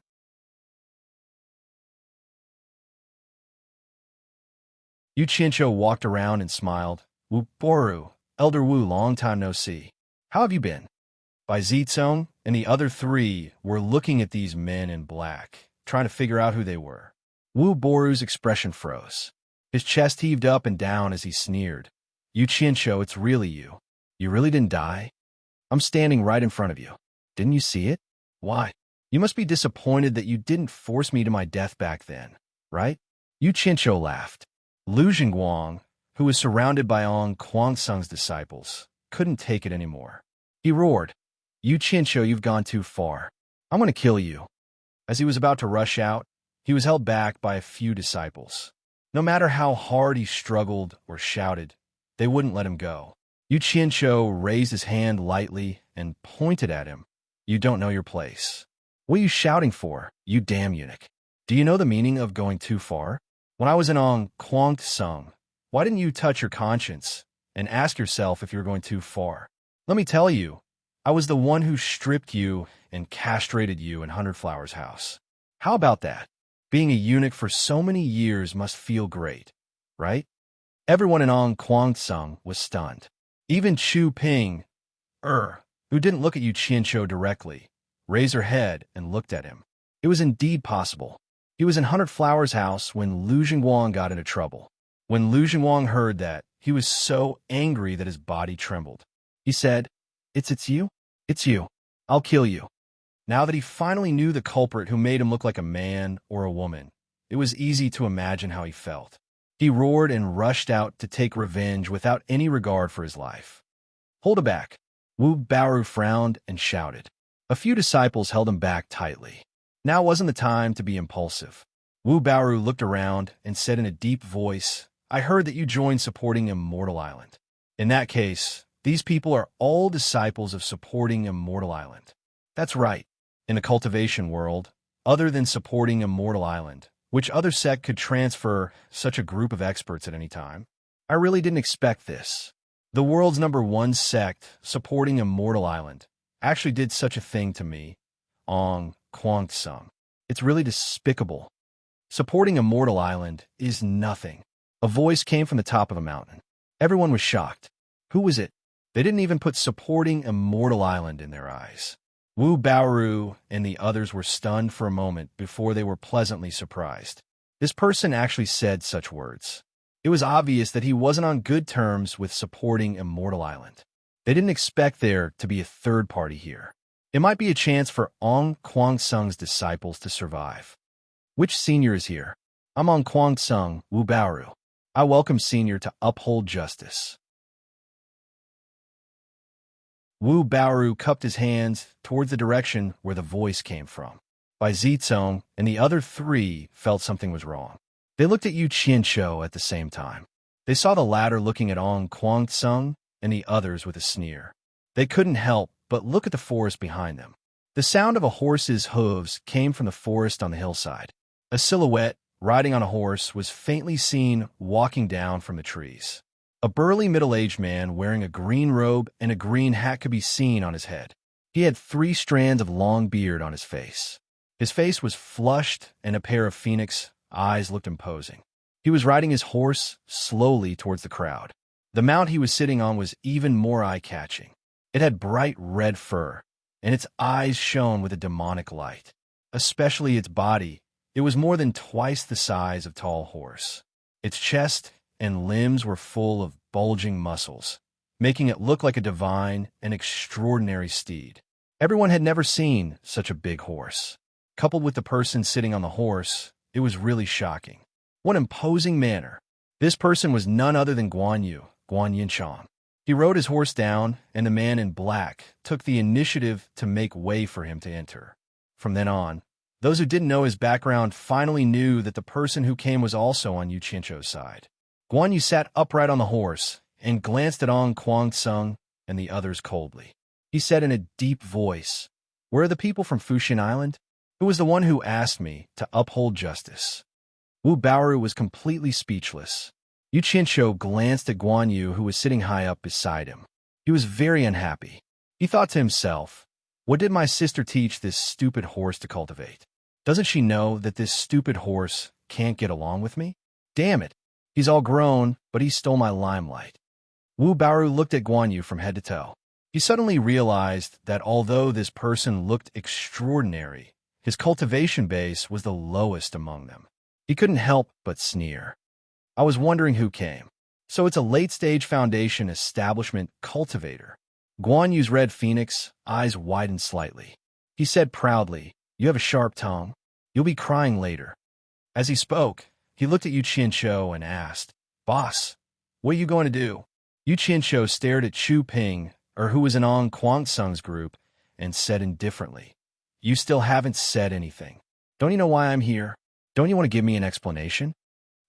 Yu Qianqiu walked around and smiled. "Wu Boru, Elder Wu, long time no see. How have you been?" Bai Zizong and the other 3 were looking at these men in black, trying to figure out who they were. Wu Boru's expression froze. His chest heaved up and down as he sneered. "Yu Qianqiu, it's really you. You really didn't die? I'm standing right in front of you. Didn't you see it? Why? You must be disappointed that you didn't force me to my death back then, right?" Yu Qianqiu laughed. Lu Jingguang, who was surrounded by Ong Kwangsung's disciples, couldn't take it anymore. He roared, "Yu Qianqiu, you've gone too far. I'm going to kill you." As he was about to rush out, he was held back by a few disciples. No matter how hard he struggled or shouted, they wouldn't let him go. Yu Qianqiu raised his hand lightly and pointed at him. "You don't know your place. What are you shouting for, you damn eunuch? Do you know the meaning of going too far?" When I was in Ong Kwang Sung, why didn't you touch your conscience and ask yourself if you were going too far? Let me tell you, I was the one who stripped you and castrated you in Hundred Flowers' house. How about that? Being a eunuch for so many years must feel great, right? Everyone in Ong Kwang Sung was stunned. Even Chu Ping, who didn't look at Yu Qianqiu directly, raised her head and looked at him. It was indeed possible. He was in Hundred Flowers' house when Lu Jingguang got into trouble. When Lu Jingguang heard that, he was so angry that his body trembled. He said, It's you? It's you. I'll kill you." Now that he finally knew the culprit who made him look like a man or a woman, it was easy to imagine how he felt. He roared and rushed out to take revenge without any regard for his life. "Hold it back." Wu Baoru frowned and shouted. A few disciples held him back tightly. Now wasn't the time to be impulsive. Wu Baoru looked around and said in a deep voice, "I heard that you joined supporting Immortal Island. In that case, these people are all disciples of supporting Immortal Island." That's right. In the cultivation world, other than supporting Immortal Island, which other sect could transfer such a group of experts at any time? I really didn't expect this. The world's #1 sect supporting Immortal Island actually did such a thing to me, Ong Kwang Sung. It's really despicable. Supporting Immortal Island is nothing. A voice came from the top of a mountain. Everyone was shocked. Who was it? They didn't even put supporting Immortal Island in their eyes. Wu Baoru and the others were stunned for a moment before they were pleasantly surprised. This person actually said such words. It was obvious that he wasn't on good terms with supporting Immortal Island. They didn't expect there to be a third party here. It might be a chance for Ong Kwang Sung's disciples to survive. Which senior is here? I'm Ong Kwang Sung, Wu Baoru. I welcome senior to uphold justice. Wu Baoru cupped his hands towards the direction where the voice came from. Bai Zizong and the other three felt something was wrong. They looked at Yu Qianqiu at the same time. They saw the latter looking at Ong Kwang Sung and the others with a sneer. They couldn't help but look at the forest behind them. The sound of a horse's hooves came from the forest on the hillside. A silhouette, riding on a horse, was faintly seen walking down from the trees. A burly middle-aged man wearing a green robe and a green hat could be seen on his head. He had 3 strands of long beard on his face. His face was flushed and a pair of phoenix eyes looked imposing. He was riding his horse slowly towards the crowd. The mount he was sitting on was even more eye-catching. It had bright red fur, and its eyes shone with a demonic light. Especially its body, it was more than twice the size of a tall horse. Its chest and limbs were full of bulging muscles, making it look like a divine and extraordinary steed. Everyone had never seen such a big horse. Coupled with the person sitting on the horse, it was really shocking. What imposing manner! This person was none other than Guan Yinchang. He rode his horse down, and the man in black took the initiative to make way for him to enter. From then on, those who didn't know his background finally knew that the person who came was also on Yu Qianqiu's side. Guan Yu sat upright on the horse and glanced at Ong Kwang Sung and the others coldly. He said in a deep voice, "Where are the people from Fuxin Island? Who was the one who asked me to uphold justice?" Wu Baoru was completely speechless. Yu Qianqiu glanced at Guan Yu, who was sitting high up beside him. He was very unhappy. He thought to himself, "What did my sister teach this stupid horse to cultivate? Doesn't she know that this stupid horse can't get along with me? Damn it. He's all grown, but he stole my limelight." Wu Baoru looked at Guan Yu from head to toe. He suddenly realized that although this person looked extraordinary, his cultivation base was the lowest among them. He couldn't help but sneer. "I was wondering who came. So it's a late-stage foundation establishment cultivator." Guan Yu's red phoenix eyes widened slightly. He said proudly, "You have a sharp tongue. You'll be crying later." As he spoke, he looked at Yu Qianqiu and asked, "Boss, what are you going to do?" Yu Qianqiu stared at Chu Ping, who was in Ong Kwang Sung's group, and said indifferently, "You still haven't said anything. Don't you know why I'm here? Don't you want to give me an explanation?"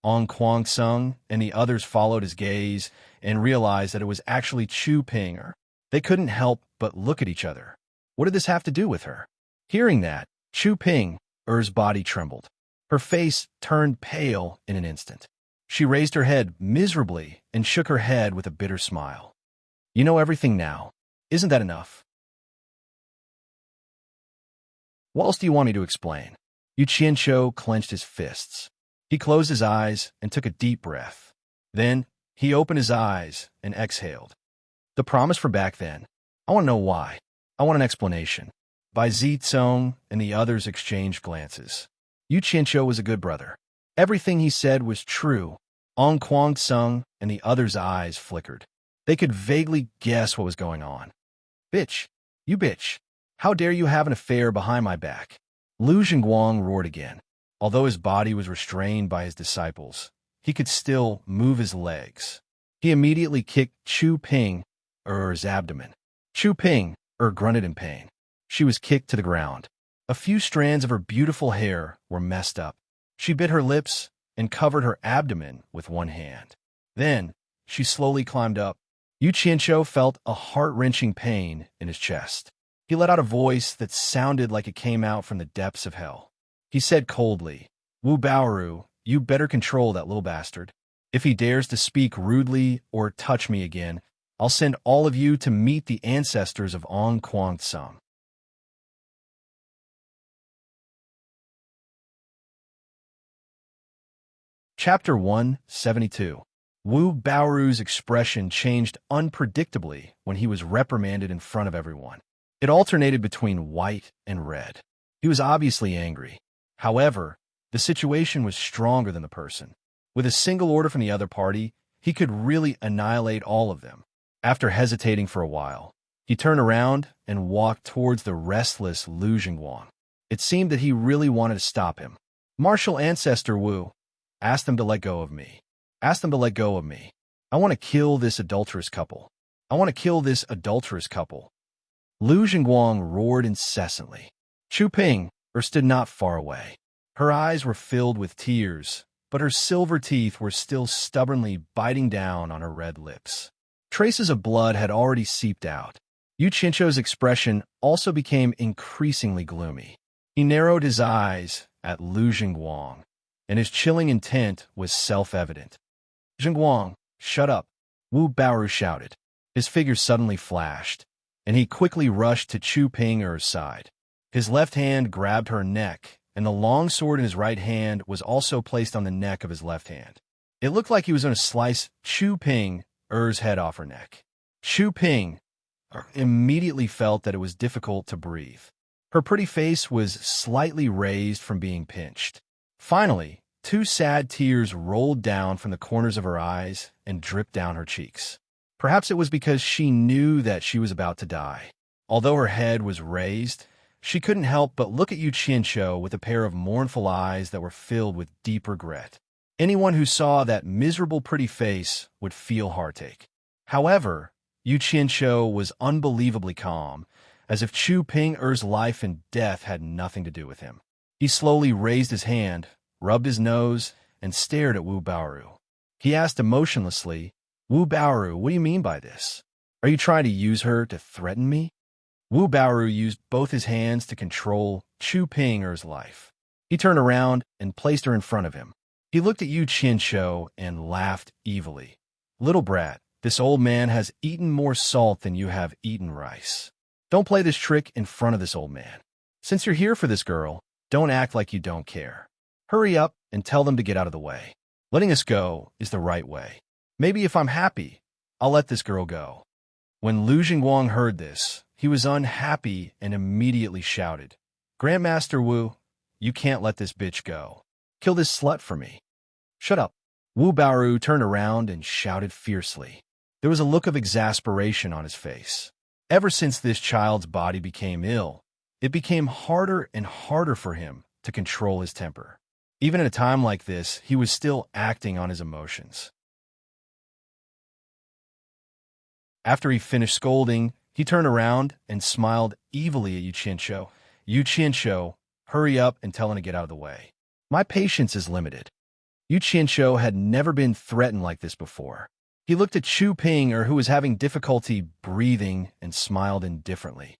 Ong Kwang Sung and the others followed his gaze and realized that it was actually Chu Ping. They couldn't help but look at each other. What did this have to do with her? Hearing that, Chu Ping's body trembled. Her face turned pale in an instant. She raised her head miserably and shook her head with a bitter smile. You know everything now. Isn't that enough? What else do you want me to explain? Yu Qianqiu clenched his fists. He closed his eyes and took a deep breath. Then, he opened his eyes and exhaled. The promise from back then. I want to know why. I want an explanation. Bai Zitong and the others exchanged glances. Yu Qianqiu was a good brother. Everything he said was true. Ong Sung and the others' eyes flickered. They could vaguely guess what was going on. Bitch! You bitch! How dare you have an affair behind my back? Lu Zhenguang roared again. Although his body was restrained by his disciples, he could still move his legs. He immediately kicked Chu Ping's abdomen. Chu Ping grunted in pain. She was kicked to the ground. A few strands of her beautiful hair were messed up. She bit her lips and covered her abdomen with one hand. Then, she slowly climbed up. Yu Qianqiu felt a heart-wrenching pain in his chest. He let out a voice that sounded like it came out from the depths of hell. He said coldly, Wu Baoru, you better control that little bastard. If he dares to speak rudely or touch me again, I'll send all of you to meet the ancestors of Ong Sung. Chapter 172. Wu Baoru's expression changed unpredictably when he was reprimanded in front of everyone. It alternated between white and red. He was obviously angry. However, the situation was stronger than the person. With a single order from the other party, he could really annihilate all of them. After hesitating for a while, he turned around and walked towards the restless Lu Zhenguang. It seemed that he really wanted to stop him. Martial Ancestor Wu, ask them to let go of me. Ask them to let go of me. I want to kill this adulterous couple. I want to kill this adulterous couple. Lu Zhenguang roared incessantly. Chu Ping stood not far away. Her eyes were filled with tears, but her silver teeth were still stubbornly biting down on her red lips. Traces of blood had already seeped out. Yu Qianqiu's expression also became increasingly gloomy. He narrowed his eyes at Lu Zhenguang, and his chilling intent was self-evident. Zhenguang, shut up, Wu Baoru shouted. His figure suddenly flashed, and he quickly rushed to Chu Ping's side. His left hand grabbed her neck, and the long sword in his right hand was also placed on the neck of his left hand. It looked like he was going to slice Chu Ping's head off her neck. Chu Ping immediately felt that it was difficult to breathe. Her pretty face was slightly raised from being pinched. Finally, two sad tears rolled down from the corners of her eyes and dripped down her cheeks. Perhaps it was because she knew that she was about to die. Although her head was raised, she couldn't help but look at Yu Qianqiu with a pair of mournful eyes that were filled with deep regret. Anyone who saw that miserable pretty face would feel heartache. However, Yu Qianqiu was unbelievably calm, as if Chu Ping's life and death had nothing to do with him. He slowly raised his hand, rubbed his nose, and stared at Wu Baoru. He asked emotionlessly, Wu Baoru, what do you mean by this? Are you trying to use her to threaten me? Wu Baoru used both his hands to control Chu Ping's life. He turned around and placed her in front of him. He looked at Yu Qianqiu and laughed evilly. Little brat, this old man has eaten more salt than you have eaten rice. Don't play this trick in front of this old man. Since you're here for this girl, don't act like you don't care. Hurry up and tell them to get out of the way. Letting us go is the right way. Maybe if I'm happy, I'll let this girl go. When Lu Zhenguang heard this, he was unhappy and immediately shouted, Grandmaster Wu, you can't let this bitch go. Kill this slut for me. Shut up. Wu Baoru turned around and shouted fiercely. There was a look of exasperation on his face. Ever since this child's body became ill, it became harder and harder for him to control his temper. Even at a time like this, he was still acting on his emotions. After he finished scolding, he turned around and smiled evilly at Yu Qianqiu. Yu Qianqiu, hurry up and tell him to get out of the way. My patience is limited. Yu Qianqiu had never been threatened like this before. He looked at Chu Ping, who was having difficulty breathing, and smiled indifferently.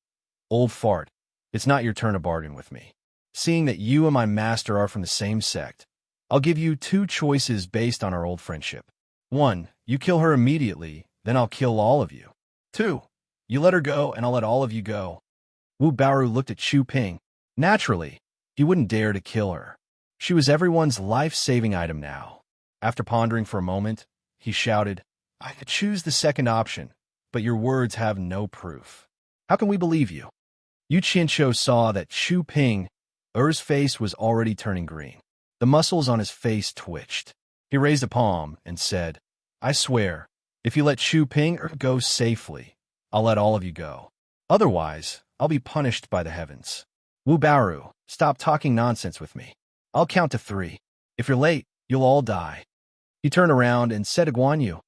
Old fart, it's not your turn to bargain with me. seeing that you and my master are from the same sect, I'll give you two choices based on our old friendship. 1. You kill her immediately, then I'll kill all of you. 2. You let her go, and I'll let all of you go. Wu Baoru looked at Xu Ping. Naturally, he wouldn't dare to kill her. She was everyone's life-saving item now. After pondering for a moment, he shouted, I could choose the second option, but your words have no proof. How can we believe you? Yu Qianqiu saw that Xu Ping, Er's face was already turning green. The muscles on his face twitched. He raised a palm and said, I swear, if you let Xu Ping go safely, I'll let all of you go. Otherwise, I'll be punished by the heavens. Wu Baoru, stop talking nonsense with me. I'll count to 3. If you're late, you'll all die. He turned around and said to Guan Yu,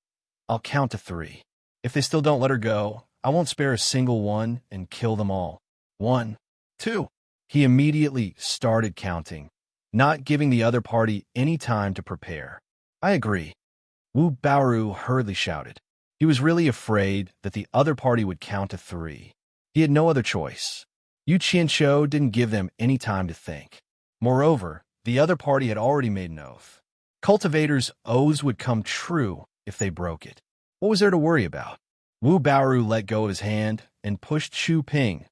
I'll count to 3. If they still don't let her go, I won't spare a single one and kill them all. 1, 2. He immediately started counting, not giving the other party any time to prepare. I agree. Wu Baoru hurriedly shouted. He was really afraid that the other party would count to 3. He had no other choice. Yu Qianqiu didn't give them any time to think. Moreover, the other party had already made an oath. Cultivators' oaths would come true if they broke it. What was there to worry about? Wu Baoru let go of his hand and pushed Xu Ping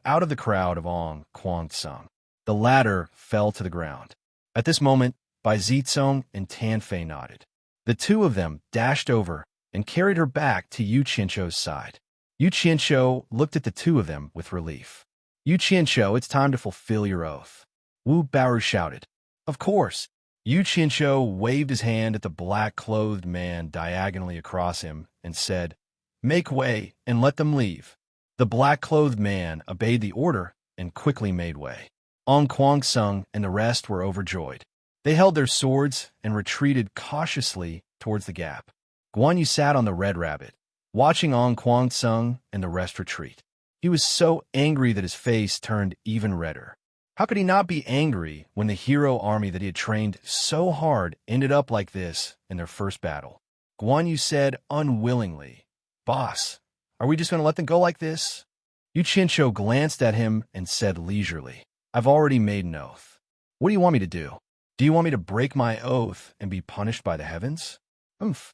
out of the crowd of Ong Kwangsung. The latter fell to the ground. At this moment, Bai Zicong and Tan Fei nodded. The two of them dashed over and carried her back to Yu Qianqiu's side. Yu Qianqiu looked at the two of them with relief. Yu Qianqiu, it's time to fulfill your oath. Wu Baoru shouted. Of course. Yu Qianqiu waved his hand at the black-clothed man diagonally across him and said, Make way and let them leave. The black-clothed man obeyed the order and quickly made way. Ong Kwangsung and the rest were overjoyed. They held their swords and retreated cautiously towards the gap. Guan Yu sat on the red rabbit, watching Ong Kwangsung and the rest retreat. He was so angry that his face turned even redder. How could he not be angry when the hero army that he had trained so hard ended up like this in their first battle? Guan Yu said unwillingly, Boss, are we just going to let them go like this? Yu Qianqiu glanced at him and said leisurely, I've already made an oath. What do you want me to do? Do you want me to break my oath and be punished by the heavens? Oomph.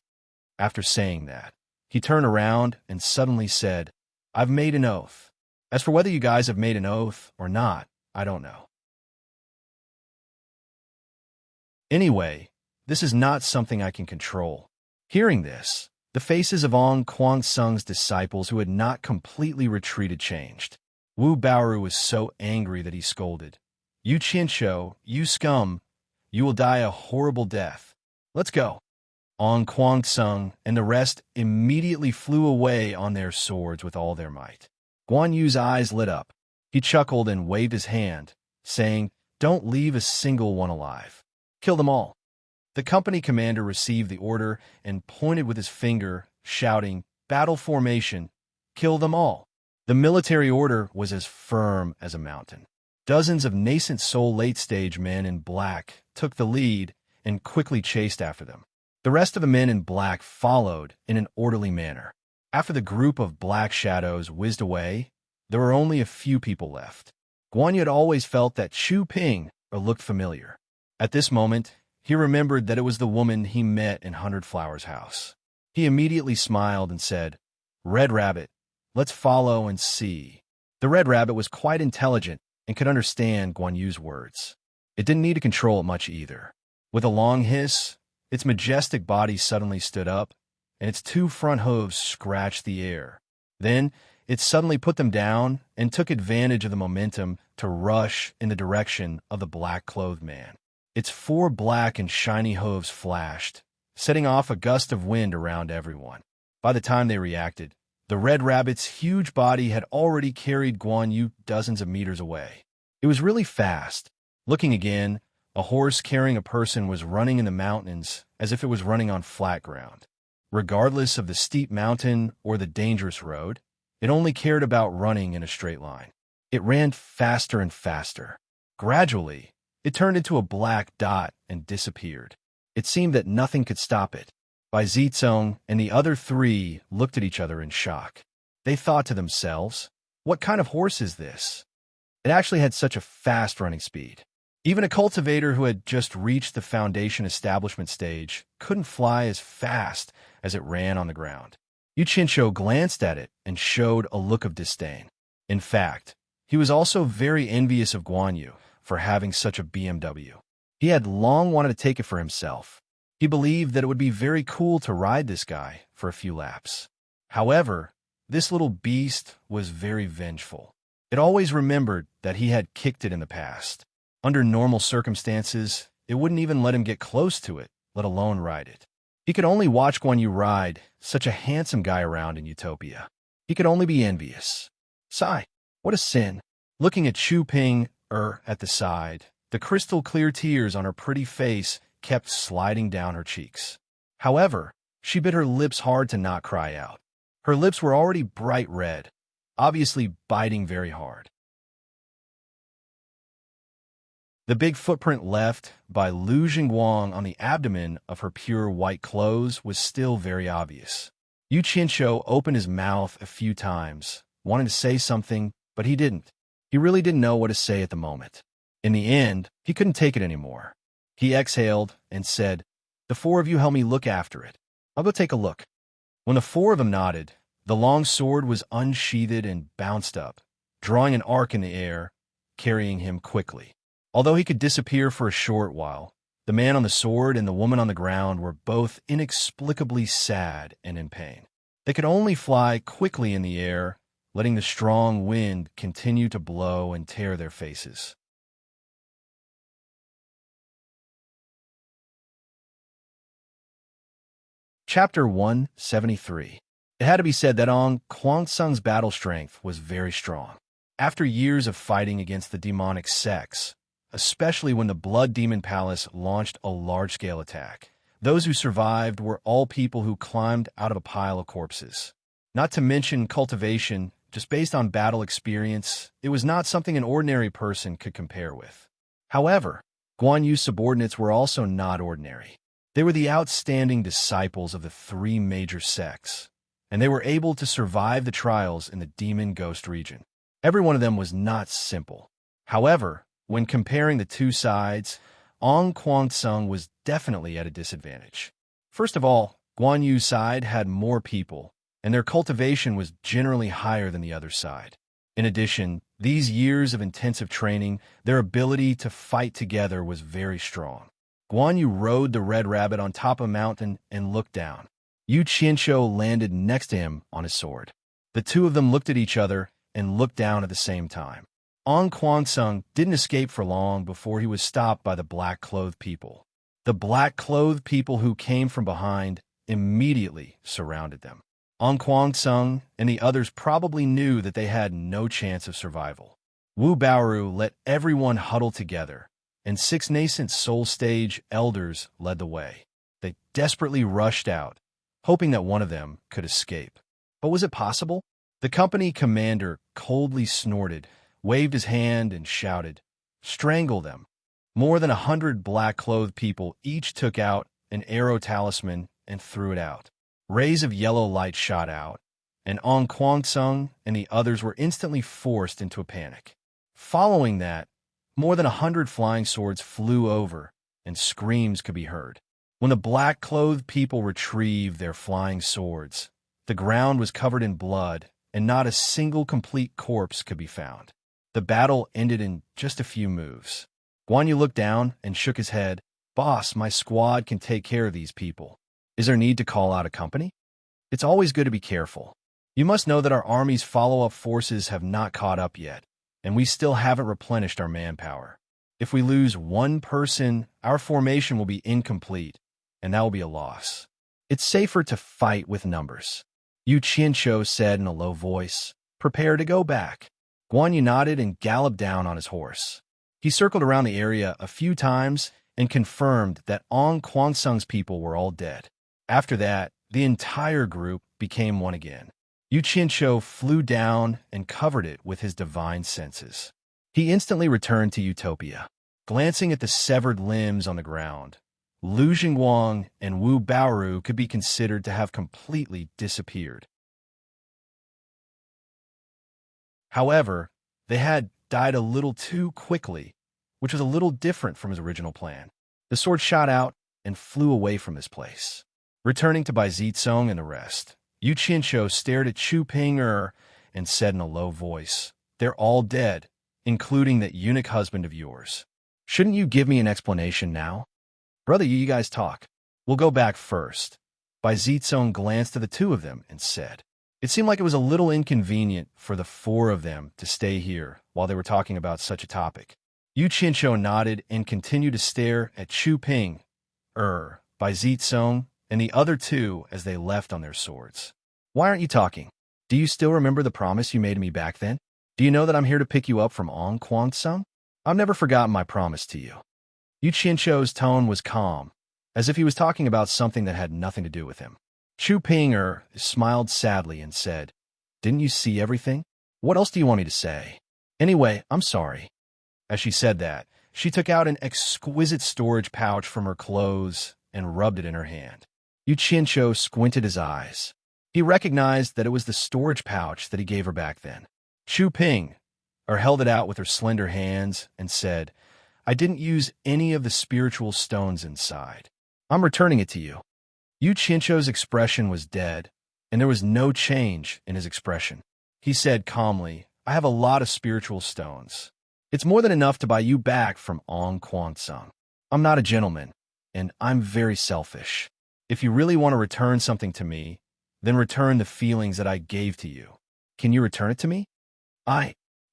After saying that, he turned around and suddenly said, I've made an oath. As for whether you guys have made an oath or not, I don't know. Anyway, this is not something I can control. Hearing this, the faces of Ong Kwangsung's disciples who had not completely retreated changed. Wu Baoru was so angry that he scolded, Yu Qianqiu, you scum, you will die a horrible death. Let's go. Ong Kwangsung and the rest immediately flew away on their swords with all their might. Guan Yu's eyes lit up. He chuckled and waved his hand, saying, Don't leave a single one alive. Kill them all. The company commander received the order and pointed with his finger, shouting, Battle formation, kill them all. The military order was as firm as a mountain. Dozens of nascent soul late-stage men in black took the lead and quickly chased after them. The rest of the men in black followed in an orderly manner. After the group of black shadows whizzed away, there were only a few people left. Guan Yu had always felt that Xu Ping looked familiar. At this moment, he remembered that it was the woman he met in 100 Flowers' house. He immediately smiled and said, Red Rabbit, let's follow and see. The Red Rabbit was quite intelligent and could understand Guan Yu's words. It didn't need to control it much either. With a long hiss, its majestic body suddenly stood up, and its two front hooves scratched the air. Then, it suddenly put them down and took advantage of the momentum to rush in the direction of the black-clothed man. Its 4 black and shiny hooves flashed, setting off a gust of wind around everyone. By the time they reacted, the Red Rabbit's huge body had already carried Guan Yu dozens of meters away. It was really fast. Looking again, a horse carrying a person was running in the mountains as if it was running on flat ground. Regardless of the steep mountain or the dangerous road, it only cared about running in a straight line. It ran faster and faster. Gradually, it turned into a black dot and disappeared. It seemed that nothing could stop it. Bai Zicong and the other 3 looked at each other in shock. They thought to themselves, what kind of horse is this? It actually had such a fast running speed. Even a cultivator who had just reached the foundation establishment stage couldn't fly as fast as it ran on the ground. Yu Qinshu glanced at it and showed a look of disdain. In fact, he was also very envious of Guan Yu for having such a BMW. He had long wanted to take it for himself. He believed that it would be very cool to ride this guy for a few laps. However, this little beast was very vengeful. It always remembered that he had kicked it in the past. Under normal circumstances, it wouldn't even let him get close to it, let alone ride it. He could only watch Guan Yu ride such a handsome guy around in Utopia. He could only be envious. Sigh, what a sin. Looking at Chu Ping at the side, the crystal-clear tears on her pretty face kept sliding down her cheeks. However, she bit her lips hard to not cry out. Her lips were already bright red, obviously biting very hard. The big footprint left by Lu Jingguang on the abdomen of her pure white clothes was still very obvious. Yu Qinshu opened his mouth a few times, wanting to say something, but he didn't. He really didn't know what to say at the moment. In the end, he couldn't take it anymore. He exhaled and said, "The four of you help me look after it. I'll go take a look." When the four of them nodded, the long sword was unsheathed and bounced up, drawing an arc in the air, carrying him quickly. Although he could disappear for a short while, the man on the sword and the woman on the ground were both inexplicably sad and in pain. They could only fly quickly in the air, letting the strong wind continue to blow and tear their faces. Chapter 173. It had to be said that Ong Kwangsung's battle strength was very strong. After years of fighting against the demonic sects, especially when the Blood Demon Palace launched a large-scale attack, those who survived were all people who climbed out of a pile of corpses. Not to mention cultivation, just based on battle experience, it was not something an ordinary person could compare with. However, Guan Yu's subordinates were also not ordinary. They were the outstanding disciples of the three major sects, and they were able to survive the trials in the Demon Ghost region. Every one of them was not simple. However, when comparing the two sides, Ong Kwangsung was definitely at a disadvantage. First of all, Guan Yu's side had more people, and their cultivation was generally higher than the other side. In addition, these years of intensive training, their ability to fight together was very strong. Guan Yu rode the Red Rabbit on top of a mountain and looked down. Yu Qinshu landed next to him on his sword. The two of them looked at each other and looked down at the same time. Ong Kwangsung didn't escape for long before he was stopped by the black-clothed people. The black-clothed people who came from behind immediately surrounded them. Ong Kwangsung and the others probably knew that they had no chance of survival. Wu Baoru let everyone huddle together, and 6 nascent soul stage elders led the way. They desperately rushed out, hoping that one of them could escape. But was it possible? The company commander coldly snorted, waved his hand, and shouted, "Strangle them." More than 100 black-clothed people each took out an arrow talisman and threw it out. Rays of yellow light shot out, and Ong Kwangsung and the others were instantly forced into a panic. Following that, more than 100 flying swords flew over, and screams could be heard. When the black-clothed people retrieved their flying swords, the ground was covered in blood, and not a single complete corpse could be found. The battle ended in just a few moves. Guan Yu looked down and shook his head. "Boss, my squad can take care of these people. Is there need to call out a company? It's always good to be careful. You must know that our army's follow-up forces have not caught up yet, and we still haven't replenished our manpower. If we lose one person, our formation will be incomplete, and that will be a loss. It's safer to fight with numbers." Yu Qinshu said in a low voice, "Prepare to go back." Guan Yu nodded and galloped down on his horse. He circled around the area a few times and confirmed that Ong Kwangsung's people were all dead. After that, the entire group became one again. Yu Qinshu flew down and covered it with his divine senses. He instantly returned to Utopia. Glancing at the severed limbs on the ground, Lu Jingguang and Wu Baoru could be considered to have completely disappeared. However, they had died a little too quickly, which was a little different from his original plan. The sword shot out and flew away from this place. Returning to Bai Zitsong and the rest, Yu Qianqiu stared at Chu Ping and said in a low voice, "They're all dead, including that eunuch husband of yours. Shouldn't you give me an explanation now? Brother, you guys talk. We'll go back first." Bai Zitsong glanced at the two of them and said, it seemed like it was a little inconvenient for the four of them to stay here while they were talking about such a topic. Yu Qianqiu nodded and continued to stare at Chu Ping, Bai Zitsong, and the other two as they left on their swords. "Why aren't you talking? Do you still remember the promise you made to me back then? Do you know that I'm here to pick you up from Ong Kwangsung? I've never forgotten my promise to you." Yu Qianqiu's tone was calm, as if he was talking about something that had nothing to do with him. Chu Ping smiled sadly and said, "Didn't you see everything? What else do you want me to say? Anyway, I'm sorry." As she said that, she took out an exquisite storage pouch from her clothes and rubbed it in her hand. Yu Qianqiu squinted his eyes. He recognized that it was the storage pouch that he gave her back then. Chu Ping held it out with her slender hands and said, "I didn't use any of the spiritual stones inside. I'm returning it to you." Yu Qianqiu's expression was dead, and there was no change in his expression. He said calmly, "I have a lot of spiritual stones. It's more than enough to buy you back from Ong Kwangsung. I'm not a gentleman, and I'm very selfish. If you really want to return something to me, then return the feelings that I gave to you. Can you return it to me?"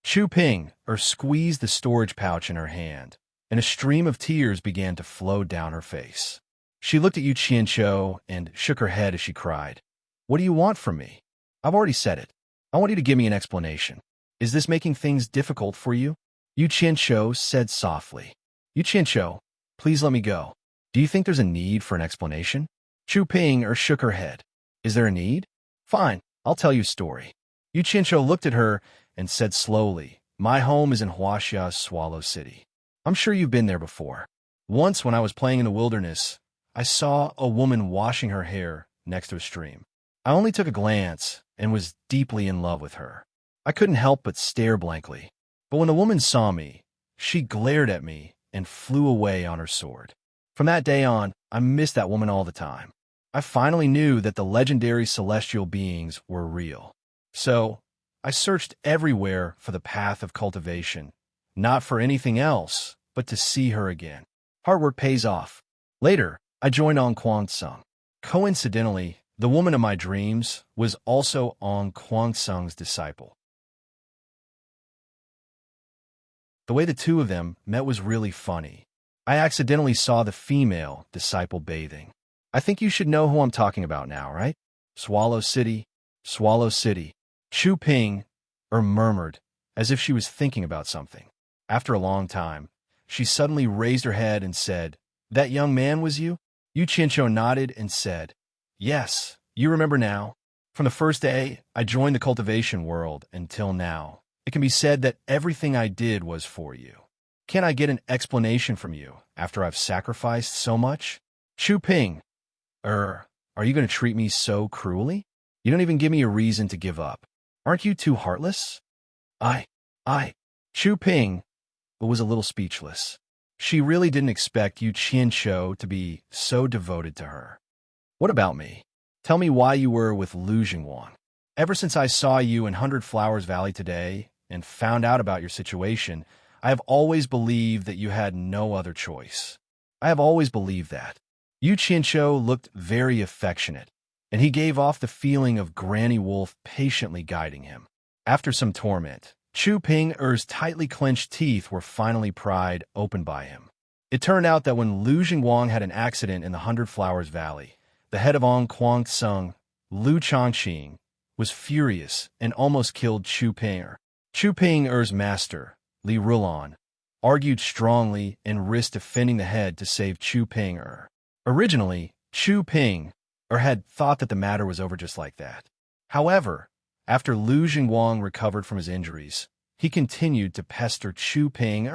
Chu Ping squeezed the storage pouch in her hand, and a stream of tears began to flow down her face. She looked at Yu Qianqiu and shook her head as she cried, "What do you want from me? I've already said it. I want you to give me an explanation. Is this making things difficult for you?" Yu Qianqiu said softly, "Yu Qianqiu, please let me go. Do you think there's a need for an explanation?" Chu Ping shook her head. "Is there a need? Fine, I'll tell you a story." Yu Qianqiu looked at her and said slowly, "My home is in Huaxia, Swallow City. I'm sure you've been there before. Once when I was playing in the wilderness, I saw a woman washing her hair next to a stream. I only took a glance and was deeply in love with her. I couldn't help but stare blankly. But when the woman saw me, she glared at me and flew away on her sword. From that day on, I missed that woman all the time. I finally knew that the legendary celestial beings were real. So, I searched everywhere for the path of cultivation, not for anything else, but to see her again. Hard work pays off. Later, I joined Ong Kwangsung. Coincidentally, the woman of my dreams was also Ong Kwangsung's disciple. The way the two of them met was really funny. I accidentally saw the female disciple bathing. I think you should know who I'm talking about now, right? Swallow City, Swallow City. Chu Ping murmured, as if she was thinking about something. After a long time, she suddenly raised her head and said, "That young man was you?" Yu Qianqiu nodded and said, "Yes, you remember now. From the first day I joined the cultivation world until now, it can be said that everything I did was for you. Can I get an explanation from you after I've sacrificed so much?" Chu Ping, are you going to treat me so cruelly? You don't even give me a reason to give up. Aren't you too heartless? Chu Ping was a little speechless. She really didn't expect Yu Qianqiu to be so devoted to her. "What about me? Tell me why you were with Lu Jingwang. Ever since I saw you in 100 Flowers Valley today and found out about your situation, I have always believed that you had no other choice. I have always believed that." Yu Qianqiu looked very affectionate, and he gave off the feeling of Granny Wolf patiently guiding him. After some torment, Chu Ping's tightly clenched teeth were finally pried open by him. It turned out that when Lu Jingwang had an accident in the 100 Flowers Valley, the head of Ong Kwangsung, Lu Changqing, was furious and almost killed Chu Ping. Chu Ping's master, Li Rulon, argued strongly and risked defending the head to save Chu Ping. Originally, Chu Ping had thought that the matter was over just like that. However, after Lu Jingwang recovered from his injuries, he continued to pester Chu Ping.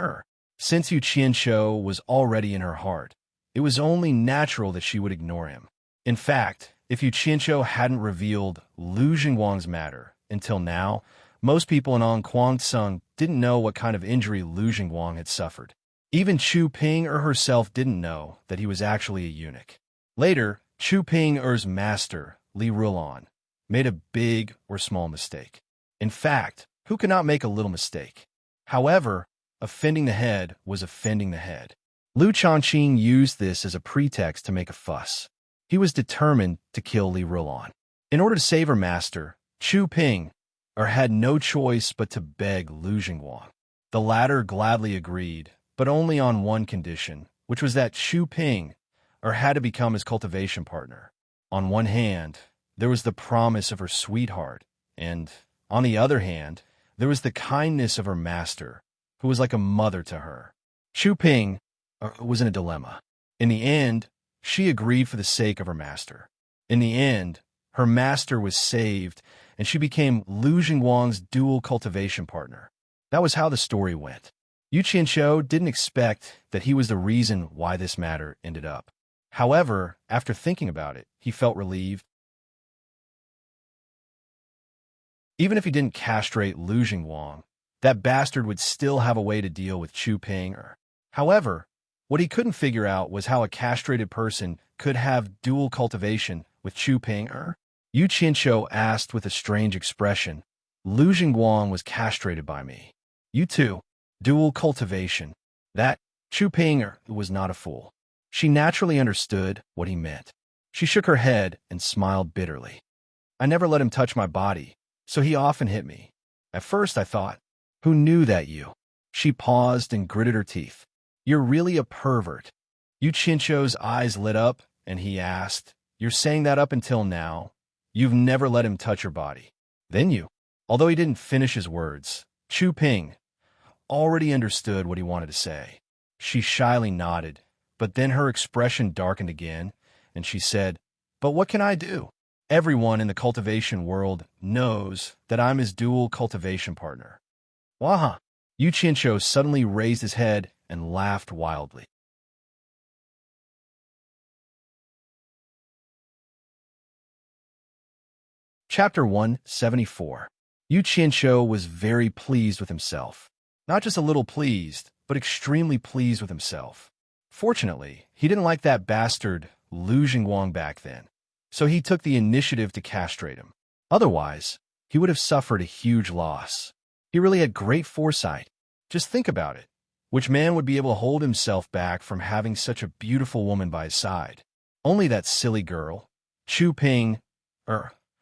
Since Yu Qianqiu was already in her heart, it was only natural that she would ignore him. In fact, if Yu Qianqiu hadn't revealed Lu Jingwang's matter until now, Most people in Kwang didn't know what kind of injury Lu Jingguang had suffered. Even Chu Ping herself didn't know that he was actually a eunuch. Later, Chu Ping master, Li Rulon, made a big or small mistake. In fact, who could not make a little mistake? However, offending the head was offending the head. Lu Chongqing used this as a pretext to make a fuss. He was determined to kill Li Rulon. In order to save her master, Chu Ping had no choice but to beg Lu Jingguang. The latter gladly agreed, but only on one condition, which was that Chu Ping had to become his cultivation partner. On one hand, there was the promise of her sweetheart, and, on the other hand, there was the kindness of her master, who was like a mother to her. Chu Ping was in a dilemma. In the end, she agreed for the sake of her master. In the end, her master was saved, and she became Lu Jingguang's dual cultivation partner. That was how the story went. Yu Qianqiu didn't expect that he was the reason why this matter ended up. However, after thinking about it, he felt relieved. Even if he didn't castrate Lu Jingguang, that bastard would still have a way to deal with Chu Ping. However, what he couldn't figure out was how a castrated person could have dual cultivation with Chu Ping. Yu Qianqiu asked with a strange expression. Lu Jingguang was castrated by me. You too. Dual cultivation. That Chu Ping was not a fool. She naturally understood what he meant. She shook her head and smiled bitterly. I never let him touch my body, so he often hit me. At first I thought, who knew that you? She paused and gritted her teeth. You're really a pervert. Yu Qianqiu's eyes lit up, and he asked, you're saying that up until now, you've never let him touch your body. Then you. Although he didn't finish his words, Chu Ping already understood what he wanted to say. She shyly nodded, but then her expression darkened again, and she said, but what can I do? Everyone in the cultivation world knows that I'm his dual cultivation partner. Waha! Yu Qianqiu suddenly raised his head and laughed wildly. Chapter 174. Yu Qianqiu was very pleased with himself. Not just a little pleased, but extremely pleased with himself. Fortunately, he didn't like that bastard Lu Jingguang back then, so he took the initiative to castrate him. Otherwise, he would have suffered a huge loss. He really had great foresight. Just think about it. Which man would be able to hold himself back from having such a beautiful woman by his side? Only that silly girl, Chu Ping,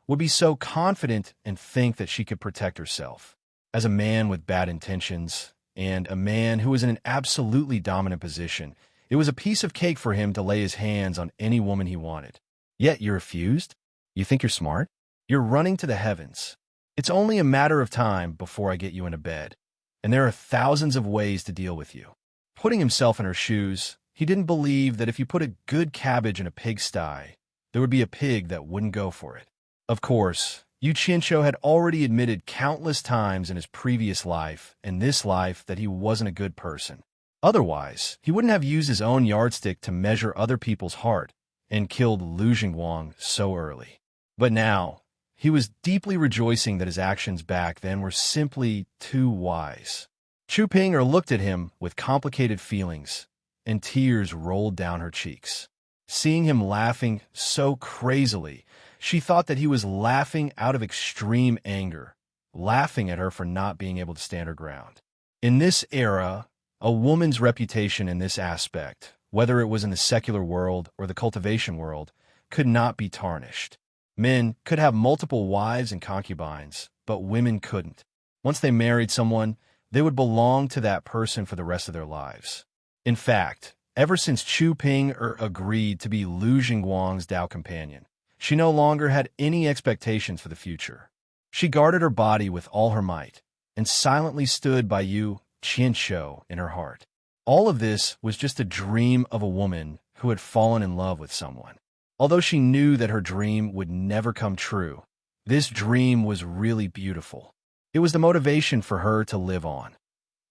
would be so confident and think that she could protect herself. As a man with bad intentions, and a man who was in an absolutely dominant position, it was a piece of cake for him to lay his hands on any woman he wanted. Yet you refused? You think you're smart? You're running to the heavens. It's only a matter of time before I get you into bed. And there are thousands of ways to deal with you. Putting himself in her shoes, he didn't believe that if you put a good cabbage in a pigsty, there would be a pig that wouldn't go for it. Of course, Yu Qianqiu had already admitted countless times in his previous life and this life that he wasn't a good person. Otherwise, he wouldn't have used his own yardstick to measure other people's heart and killed Lu Jingguang so early. But now, he was deeply rejoicing that his actions back then were simply too wise. Chu Ping looked at him with complicated feelings, and tears rolled down her cheeks. Seeing him laughing so crazily, she thought that he was laughing out of extreme anger, laughing at her for not being able to stand her ground. In this era, a woman's reputation in this aspect, whether it was in the secular world or the cultivation world, could not be tarnished. Men could have multiple wives and concubines, but women couldn't. Once they married someone, they would belong to that person for the rest of their lives. In fact, ever since Chu Ping agreed to be Lu Jingguang's Dao companion, she no longer had any expectations for the future. She guarded her body with all her might, and silently stood by Yu Qianqiu in her heart. All of this was just a dream of a woman who had fallen in love with someone. Although she knew that her dream would never come true, this dream was really beautiful. It was the motivation for her to live on.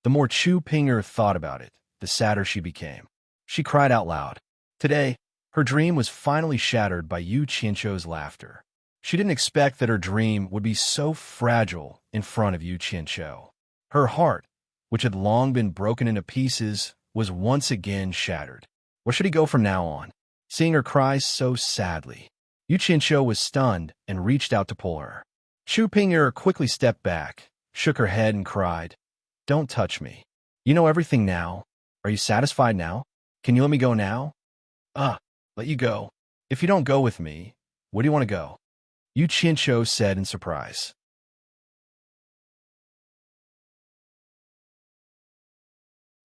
The more Chu Ping thought about it, the sadder she became. She cried out loud. Today, her dream was finally shattered by Yu Qianqiu's laughter. She didn't expect that her dream would be so fragile in front of Yu Qianqiu. Her heart, which had long been broken into pieces, was once again shattered. Where should he go from now on? Seeing her cry so sadly, Yu Qianqiu was stunned and reached out to pull her. Chu Ping'er quickly stepped back, shook her head, and cried, "Don't touch me. You know everything now. Are you satisfied now? Can you let me go now?" Let you go. If you don't go with me, where do you want to go?" Yu Qianqiu said in surprise.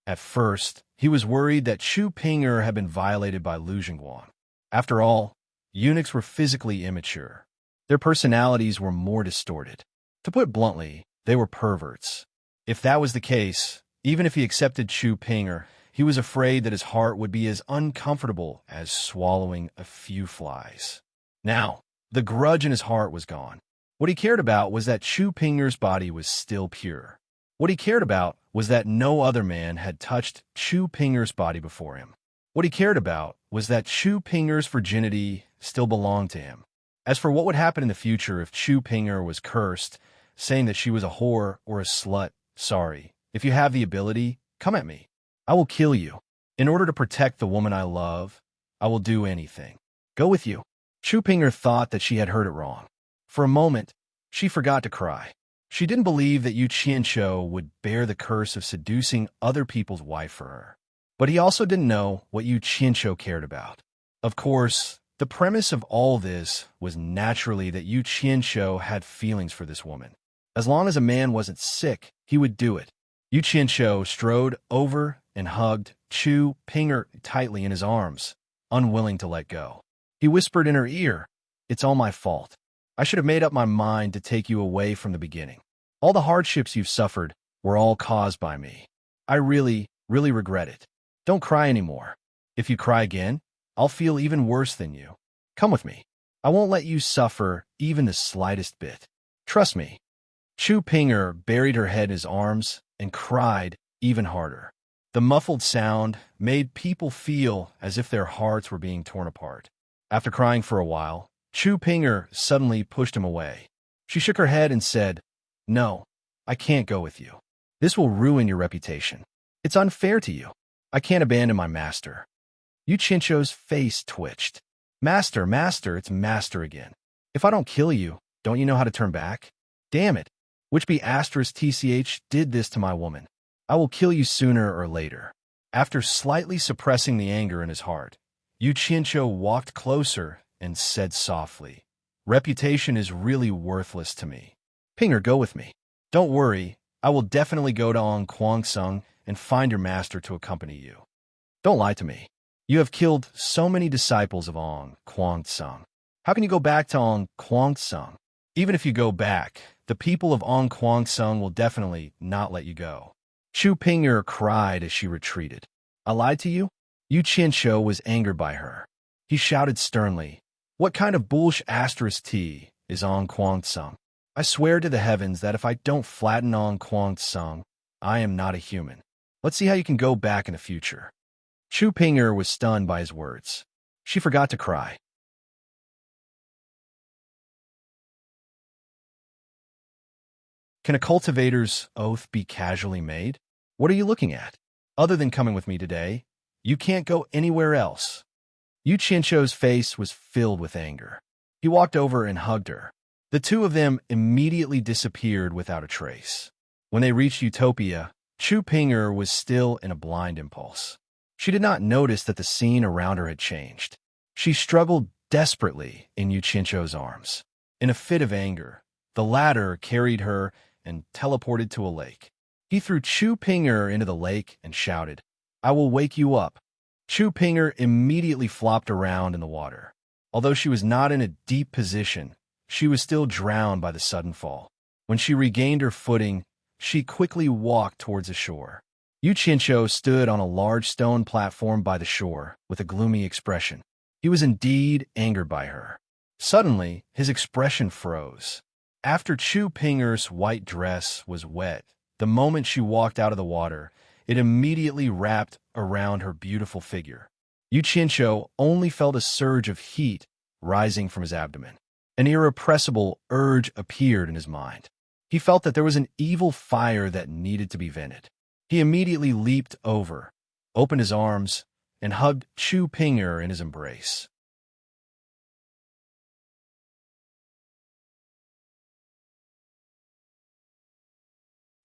At first, he was worried that Chu Ping'er had been violated by Lu Jingguang. After all, eunuchs were physically immature. Their personalities were more distorted. To put bluntly, they were perverts. If that was the case, even if he accepted Chu Ping'er, he was afraid that his heart would be as uncomfortable as swallowing a few flies. Now, the grudge in his heart was gone. What he cared about was that Chu Ping'er's body was still pure. What he cared about was that no other man had touched Chu Ping'er's body before him. What he cared about was that Chu Ping'er's virginity still belonged to him. As for what would happen in the future if Chu Ping'er was cursed, saying that she was a whore or a slut, sorry, if you have the ability, come at me. I will kill you. In order to protect the woman I love, I will do anything. Go with you. Chu Ping'er thought that she had heard it wrong. For a moment, she forgot to cry. She didn't believe that Yu Qianqiu would bear the curse of seducing other people's wife for her. But he also didn't know what Yu Qianqiu cared about. Of course, the premise of all this was naturally that Yu Qianqiu had feelings for this woman. As long as a man wasn't sick, he would do it. Yu Qianqiu strode over and hugged Chu Ping'er tightly in his arms, unwilling to let go. He whispered in her ear, "It's all my fault. I should have made up my mind to take you away from the beginning. All the hardships you've suffered were all caused by me. I really, really regret it. Don't cry anymore. If you cry again, I'll feel even worse than you. Come with me. I won't let you suffer even the slightest bit. Trust me." Chu Ping'er buried her head in his arms and cried even harder. The muffled sound made people feel as if their hearts were being torn apart. After crying for a while, Chu Ping'er suddenly pushed him away. She shook her head and said, "No, I can't go with you. This will ruin your reputation. It's unfair to you. I can't abandon my master." Yu Qianqiu's face twitched. Master, it's master again. If I don't kill you, don't you know how to turn back? Damn it. Which be *TCH did this to my woman. I will kill you sooner or later. After slightly suppressing the anger in his heart, Yu Qianqiu walked closer and said softly, "Reputation is really worthless to me. Ping'er, go with me. Don't worry, I will definitely go to Ong Kwangsung and find your master to accompany you. Don't lie to me. You have killed so many disciples of Ong Kwangsung. How can you go back to Ong Kwangsung? Even if you go back, the people of Ong Kwangsung will definitely not let you go." Chu Ping'er cried as she retreated. "I lied to you?" Yu Qianqiu was angered by her. He shouted sternly, "What kind of *T is Ong Kwangsung? I swear to the heavens that if I don't flatten Ong Kwangsung, I am not a human. Let's see how you can go back in the future." Chu Ping'er was stunned by his words. She forgot to cry. Can a cultivator's oath be casually made? What are you looking at? Other than coming with me today, you can't go anywhere else. Yu Qianqiu's face was filled with anger. He walked over and hugged her. The two of them immediately disappeared without a trace. When they reached Utopia, Chu Ping'er was still in a blind impulse. She did not notice that the scene around her had changed. She struggled desperately in Yu Qianqiu's arms. In a fit of anger, the latter carried her and teleported to a lake. He threw Chu Ping'er into the lake and shouted, "I will wake you up." Chu Ping'er immediately flopped around in the water. Although she was not in a deep position, she was still drowned by the sudden fall. When she regained her footing, she quickly walked towards the shore. Yu Qianqiu stood on a large stone platform by the shore with a gloomy expression. He was indeed angered by her. Suddenly, his expression froze. After Chu Ping'er's white dress was wet, the moment she walked out of the water, it immediately wrapped around her beautiful figure. Yu Qianqiu only felt a surge of heat rising from his abdomen. An irrepressible urge appeared in his mind. He felt that there was an evil fire that needed to be vented. He immediately leaped over, opened his arms, and hugged Chu Pinger in his embrace.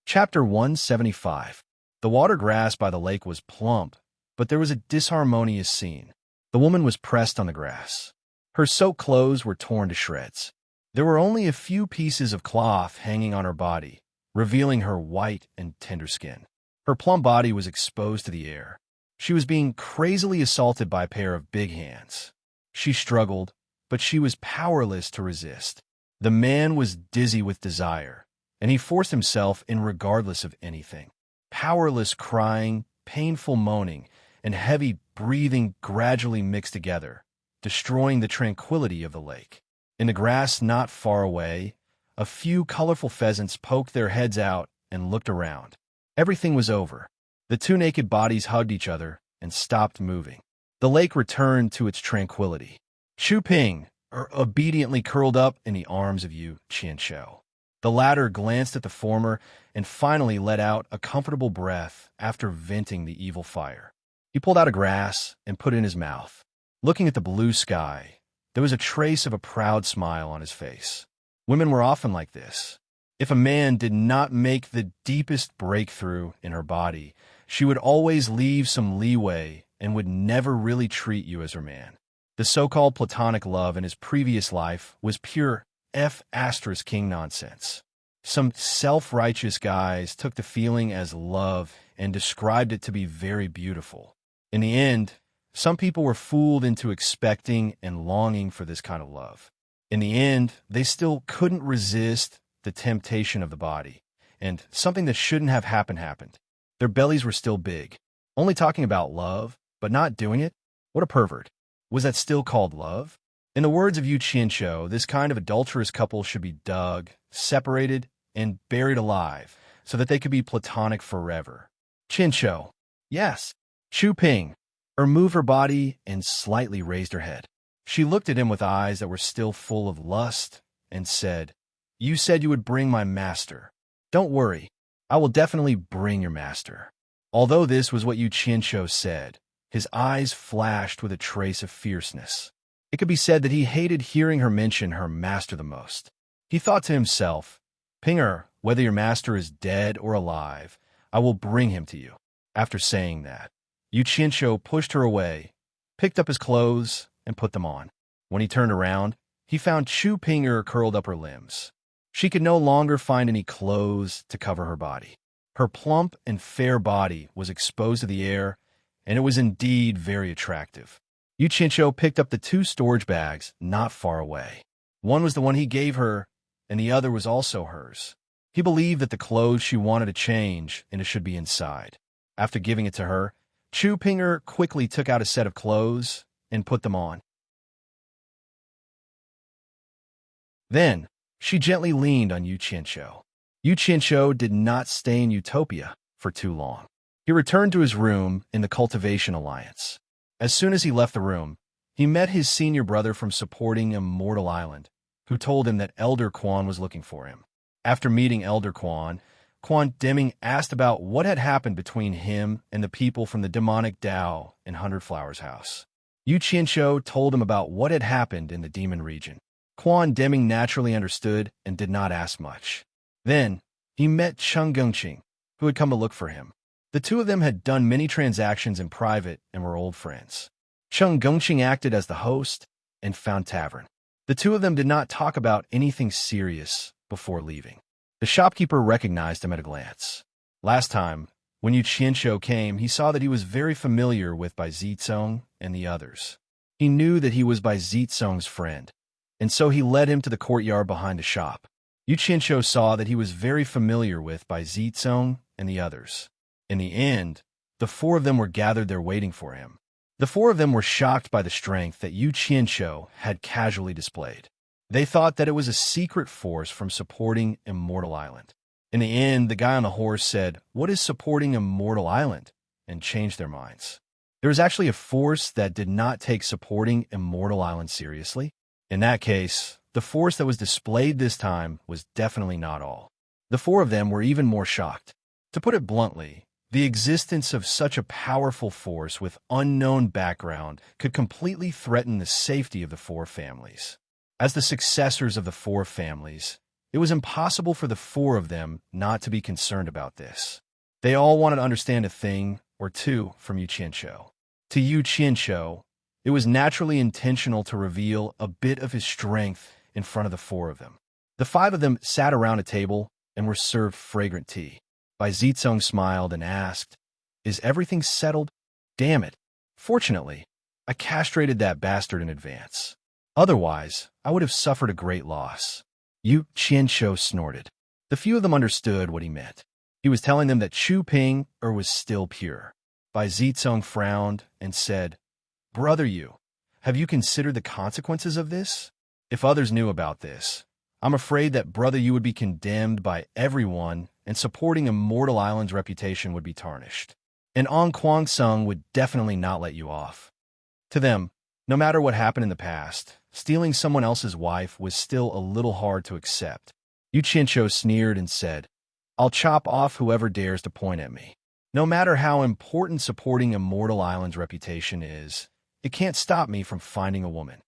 Chapter 175. The water grass by the lake was plump, but there was a disharmonious scene. The woman was pressed on the grass. Her soaked clothes were torn to shreds. There were only a few pieces of cloth hanging on her body, revealing her white and tender skin. Her plump body was exposed to the air. She was being crazily assaulted by a pair of big hands. She struggled, but she was powerless to resist. The man was dizzy with desire, and he forced himself in regardless of anything. Powerless crying, painful moaning, and heavy breathing gradually mixed together, destroying the tranquility of the lake. In the grass not far away, a few colorful pheasants poked their heads out and looked around. Everything was over. The two naked bodies hugged each other and stopped moving. The lake returned to its tranquility. Chu Ping obediently curled up in the arms of Yu Qianshou. The latter glanced at the former and finally let out a comfortable breath after venting the evil fire. He pulled out a grass and put it in his mouth. Looking at the blue sky, there was a trace of a proud smile on his face. Women were often like this. If a man did not make the deepest breakthrough in her body, she would always leave some leeway and would never really treat you as her man. The so-called platonic love in his previous life was pure King nonsense. Some self-righteous guys took the feeling as love and described it to be very beautiful. In the end, some people were fooled into expecting and longing for this kind of love. In the end, they still couldn't resist the temptation of the body, and something that shouldn't have happened. Their bellies were still big. Only talking about love, but not doing it? What a pervert. Was that still called love? In the words of Yu Qianshou, this kind of adulterous couple should be dug, separated, and buried alive, so that they could be platonic forever. Qianshou. Yes. Chu Ping. Moved her body and slightly raised her head. She looked at him with eyes that were still full of lust and said, "You said you would bring my master. Don't worry, I will definitely bring your master." Although this was what Yu Qianshou said, his eyes flashed with a trace of fierceness. It could be said that he hated hearing her mention her master the most. He thought to himself, "Pinger, whether your master is dead or alive, I will bring him to you." After saying that, Yu Qianshou pushed her away, picked up his clothes, and put them on. When he turned around, he found Chu Pinger curled up her limbs. She could no longer find any clothes to cover her body. Her plump and fair body was exposed to the air, and it was indeed very attractive. Yu Qianshou picked up the two storage bags not far away. One was the one he gave her, and the other was also hers. He believed that the clothes she wanted to change and it should be inside. After giving it to her, Chu Pinger quickly took out a set of clothes and put them on. Then, she gently leaned on Yu Qianshou. Yu Qianshou did not stay in Utopia for too long. He returned to his room in the Cultivation Alliance. As soon as he left the room, he met his senior brother from supporting Immortal Island, who told him that Elder Quan was looking for him. After meeting Elder Quan Deming asked about what had happened between him and the people from the demonic Dao in Hundred Flowers House. Yu Qianshou told him about what had happened in the demon region. Quan Deming naturally understood and did not ask much. Then, he met Cheng Gongqing, who had come to look for him. The two of them had done many transactions in private and were old friends. Cheng Gongqing acted as the host and found tavern. The two of them did not talk about anything serious before leaving. The shopkeeper recognized him at a glance. Last time, when Yu Qianshou came, he saw that he was very familiar with Bai Zicong and the others. He knew that he was Bai Zicong's friend, and so he led him to the courtyard behind the shop. Yu Qianshou saw that he was very familiar with Bai Zicong and the others. In the end, the four of them were gathered there waiting for him. The four of them were shocked by the strength that Yu Qianshou had casually displayed. They thought that it was a secret force from supporting Immortal Island. In the end, the guy on the horse said, "What is supporting Immortal Island?" and changed their minds. There was actually a force that did not take supporting Immortal Island seriously. In that case, the force that was displayed this time was definitely not all. The four of them were even more shocked. To put it bluntly, the existence of such a powerful force with unknown background could completely threaten the safety of the four families. As the successors of the four families, it was impossible for the four of them not to be concerned about this. They all wanted to understand a thing or two from Yu Qianqiu. To Yu Qianqiu, it was naturally intentional to reveal a bit of his strength in front of the four of them. The five of them sat around a table and were served fragrant tea. Bai Zicong smiled and asked, "Is everything settled?" "Damn it. Fortunately, I castrated that bastard in advance. Otherwise, I would have suffered a great loss." Yu Qianqiu snorted. The few of them understood what he meant. He was telling them that Chu Ping was still pure. Bai Zicong frowned and said, "Brother Yu, have you considered the consequences of this? If others knew about this, I'm afraid that Brother Yu would be condemned by everyone and supporting Immortal Island's reputation would be tarnished. And An Kuang Sung would definitely not let you off." To them, no matter what happened in the past, stealing someone else's wife was still a little hard to accept. Yu Qianqiu sneered and said, "I'll chop off whoever dares to point at me. No matter how important supporting Immortal Island's reputation is, it can't stop me from finding a woman."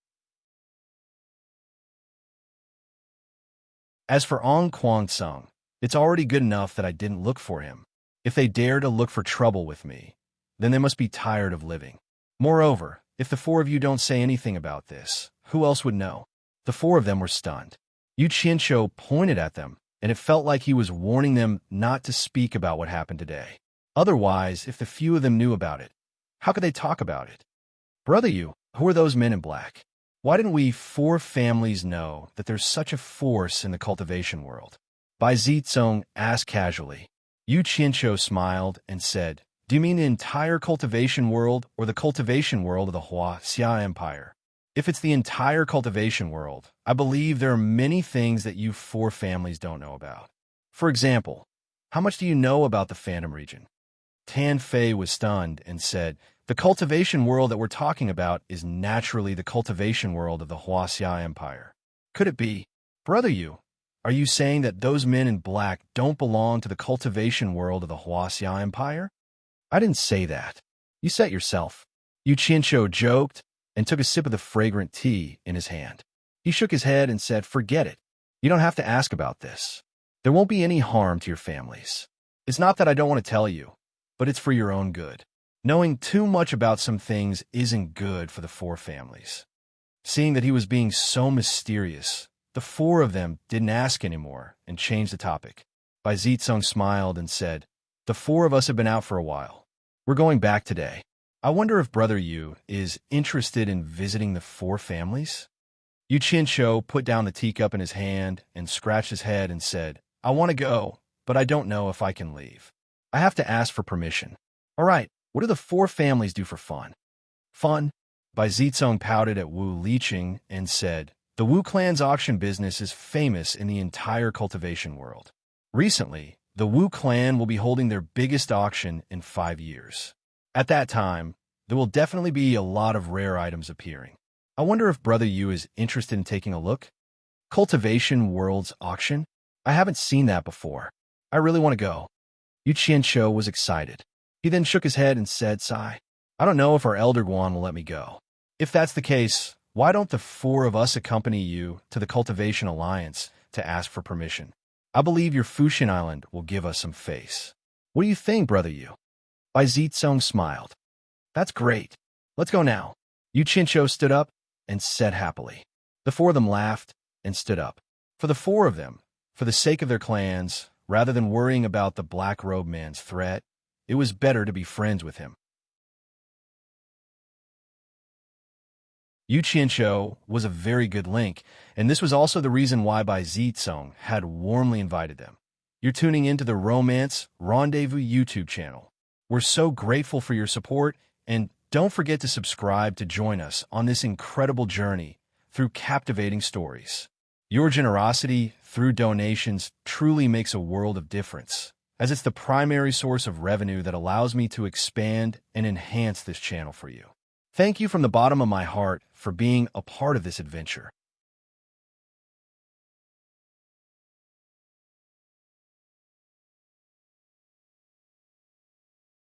As for An Kuang Sung, it's already good enough that I didn't look for him. If they dare to look for trouble with me, then they must be tired of living. Moreover, if the four of you don't say anything about this, who else would know? The four of them were stunned. Yu Qianqiu pointed at them, and it felt like he was warning them not to speak about what happened today. Otherwise, if the few of them knew about it, how could they talk about it? "Brother Yu, who are those men in black? Why didn't we four families know that there's such a force in the cultivation world?" Bai Zicong asked casually. Yu Qianqiu smiled and said, "Do you mean the entire cultivation world or the cultivation world of the Xia Empire? If it's the entire cultivation world, I believe there are many things that you four families don't know about. For example, how much do you know about the Phantom region?" Tan Fei was stunned and said, "The cultivation world that we're talking about is naturally the cultivation world of the Xia Empire. Could it be, Brother Yu, are you saying that those men in black don't belong to the cultivation world of the Xia Empire?" "I didn't say that. You said it yourself." Yu Qianqiu joked and took a sip of the fragrant tea in his hand. He shook his head and said, "Forget it. You don't have to ask about this. There won't be any harm to your families. It's not that I don't want to tell you, but it's for your own good. Knowing too much about some things isn't good for the four families." Seeing that he was being so mysterious, the four of them didn't ask anymore and changed the topic. Bai Zicong smiled and said, "The four of us have been out for a while. We're going back today. I wonder if Brother Yu is interested in visiting the four families?" Yu Qianqiu put down the teacup in his hand and scratched his head and said, "I want to go, but I don't know if I can leave. I have to ask for permission." "All right, what do the four families do for fun?" "Fun?" Bai Zicong pouted at Wu Liqing and said, "The Wu clan's auction business is famous in the entire cultivation world. Recently, the Wu clan will be holding their biggest auction in 5 years. At that time, there will definitely be a lot of rare items appearing. I wonder if Brother Yu is interested in taking a look? Cultivation World's auction? I haven't seen that before. I really want to go." Yu Qianqiu was excited. He then shook his head and said, "Sigh, I don't know if our Elder Guan will let me go. If that's the case, why don't the four of us accompany you to the Cultivation Alliance to ask for permission? I believe your Fuxian Island will give us some face. What do you think, Brother Yu?" Bai Zicong smiled. "That's great. Let's go now." Yu Qianqiu stood up and said happily. The four of them laughed and stood up. For the four of them, for the sake of their clans, rather than worrying about the black-robed man's threat, it was better to be friends with him. Yu Qianqiu was a very good link, and this was also the reason why Bai Zicong had warmly invited them. You're tuning into the Romance Rendezvous YouTube channel. We're so grateful for your support, and don't forget to subscribe to join us on this incredible journey through captivating stories. Your generosity through donations truly makes a world of difference, as it's the primary source of revenue that allows me to expand and enhance this channel for you. Thank you from the bottom of my heart for being a part of this adventure.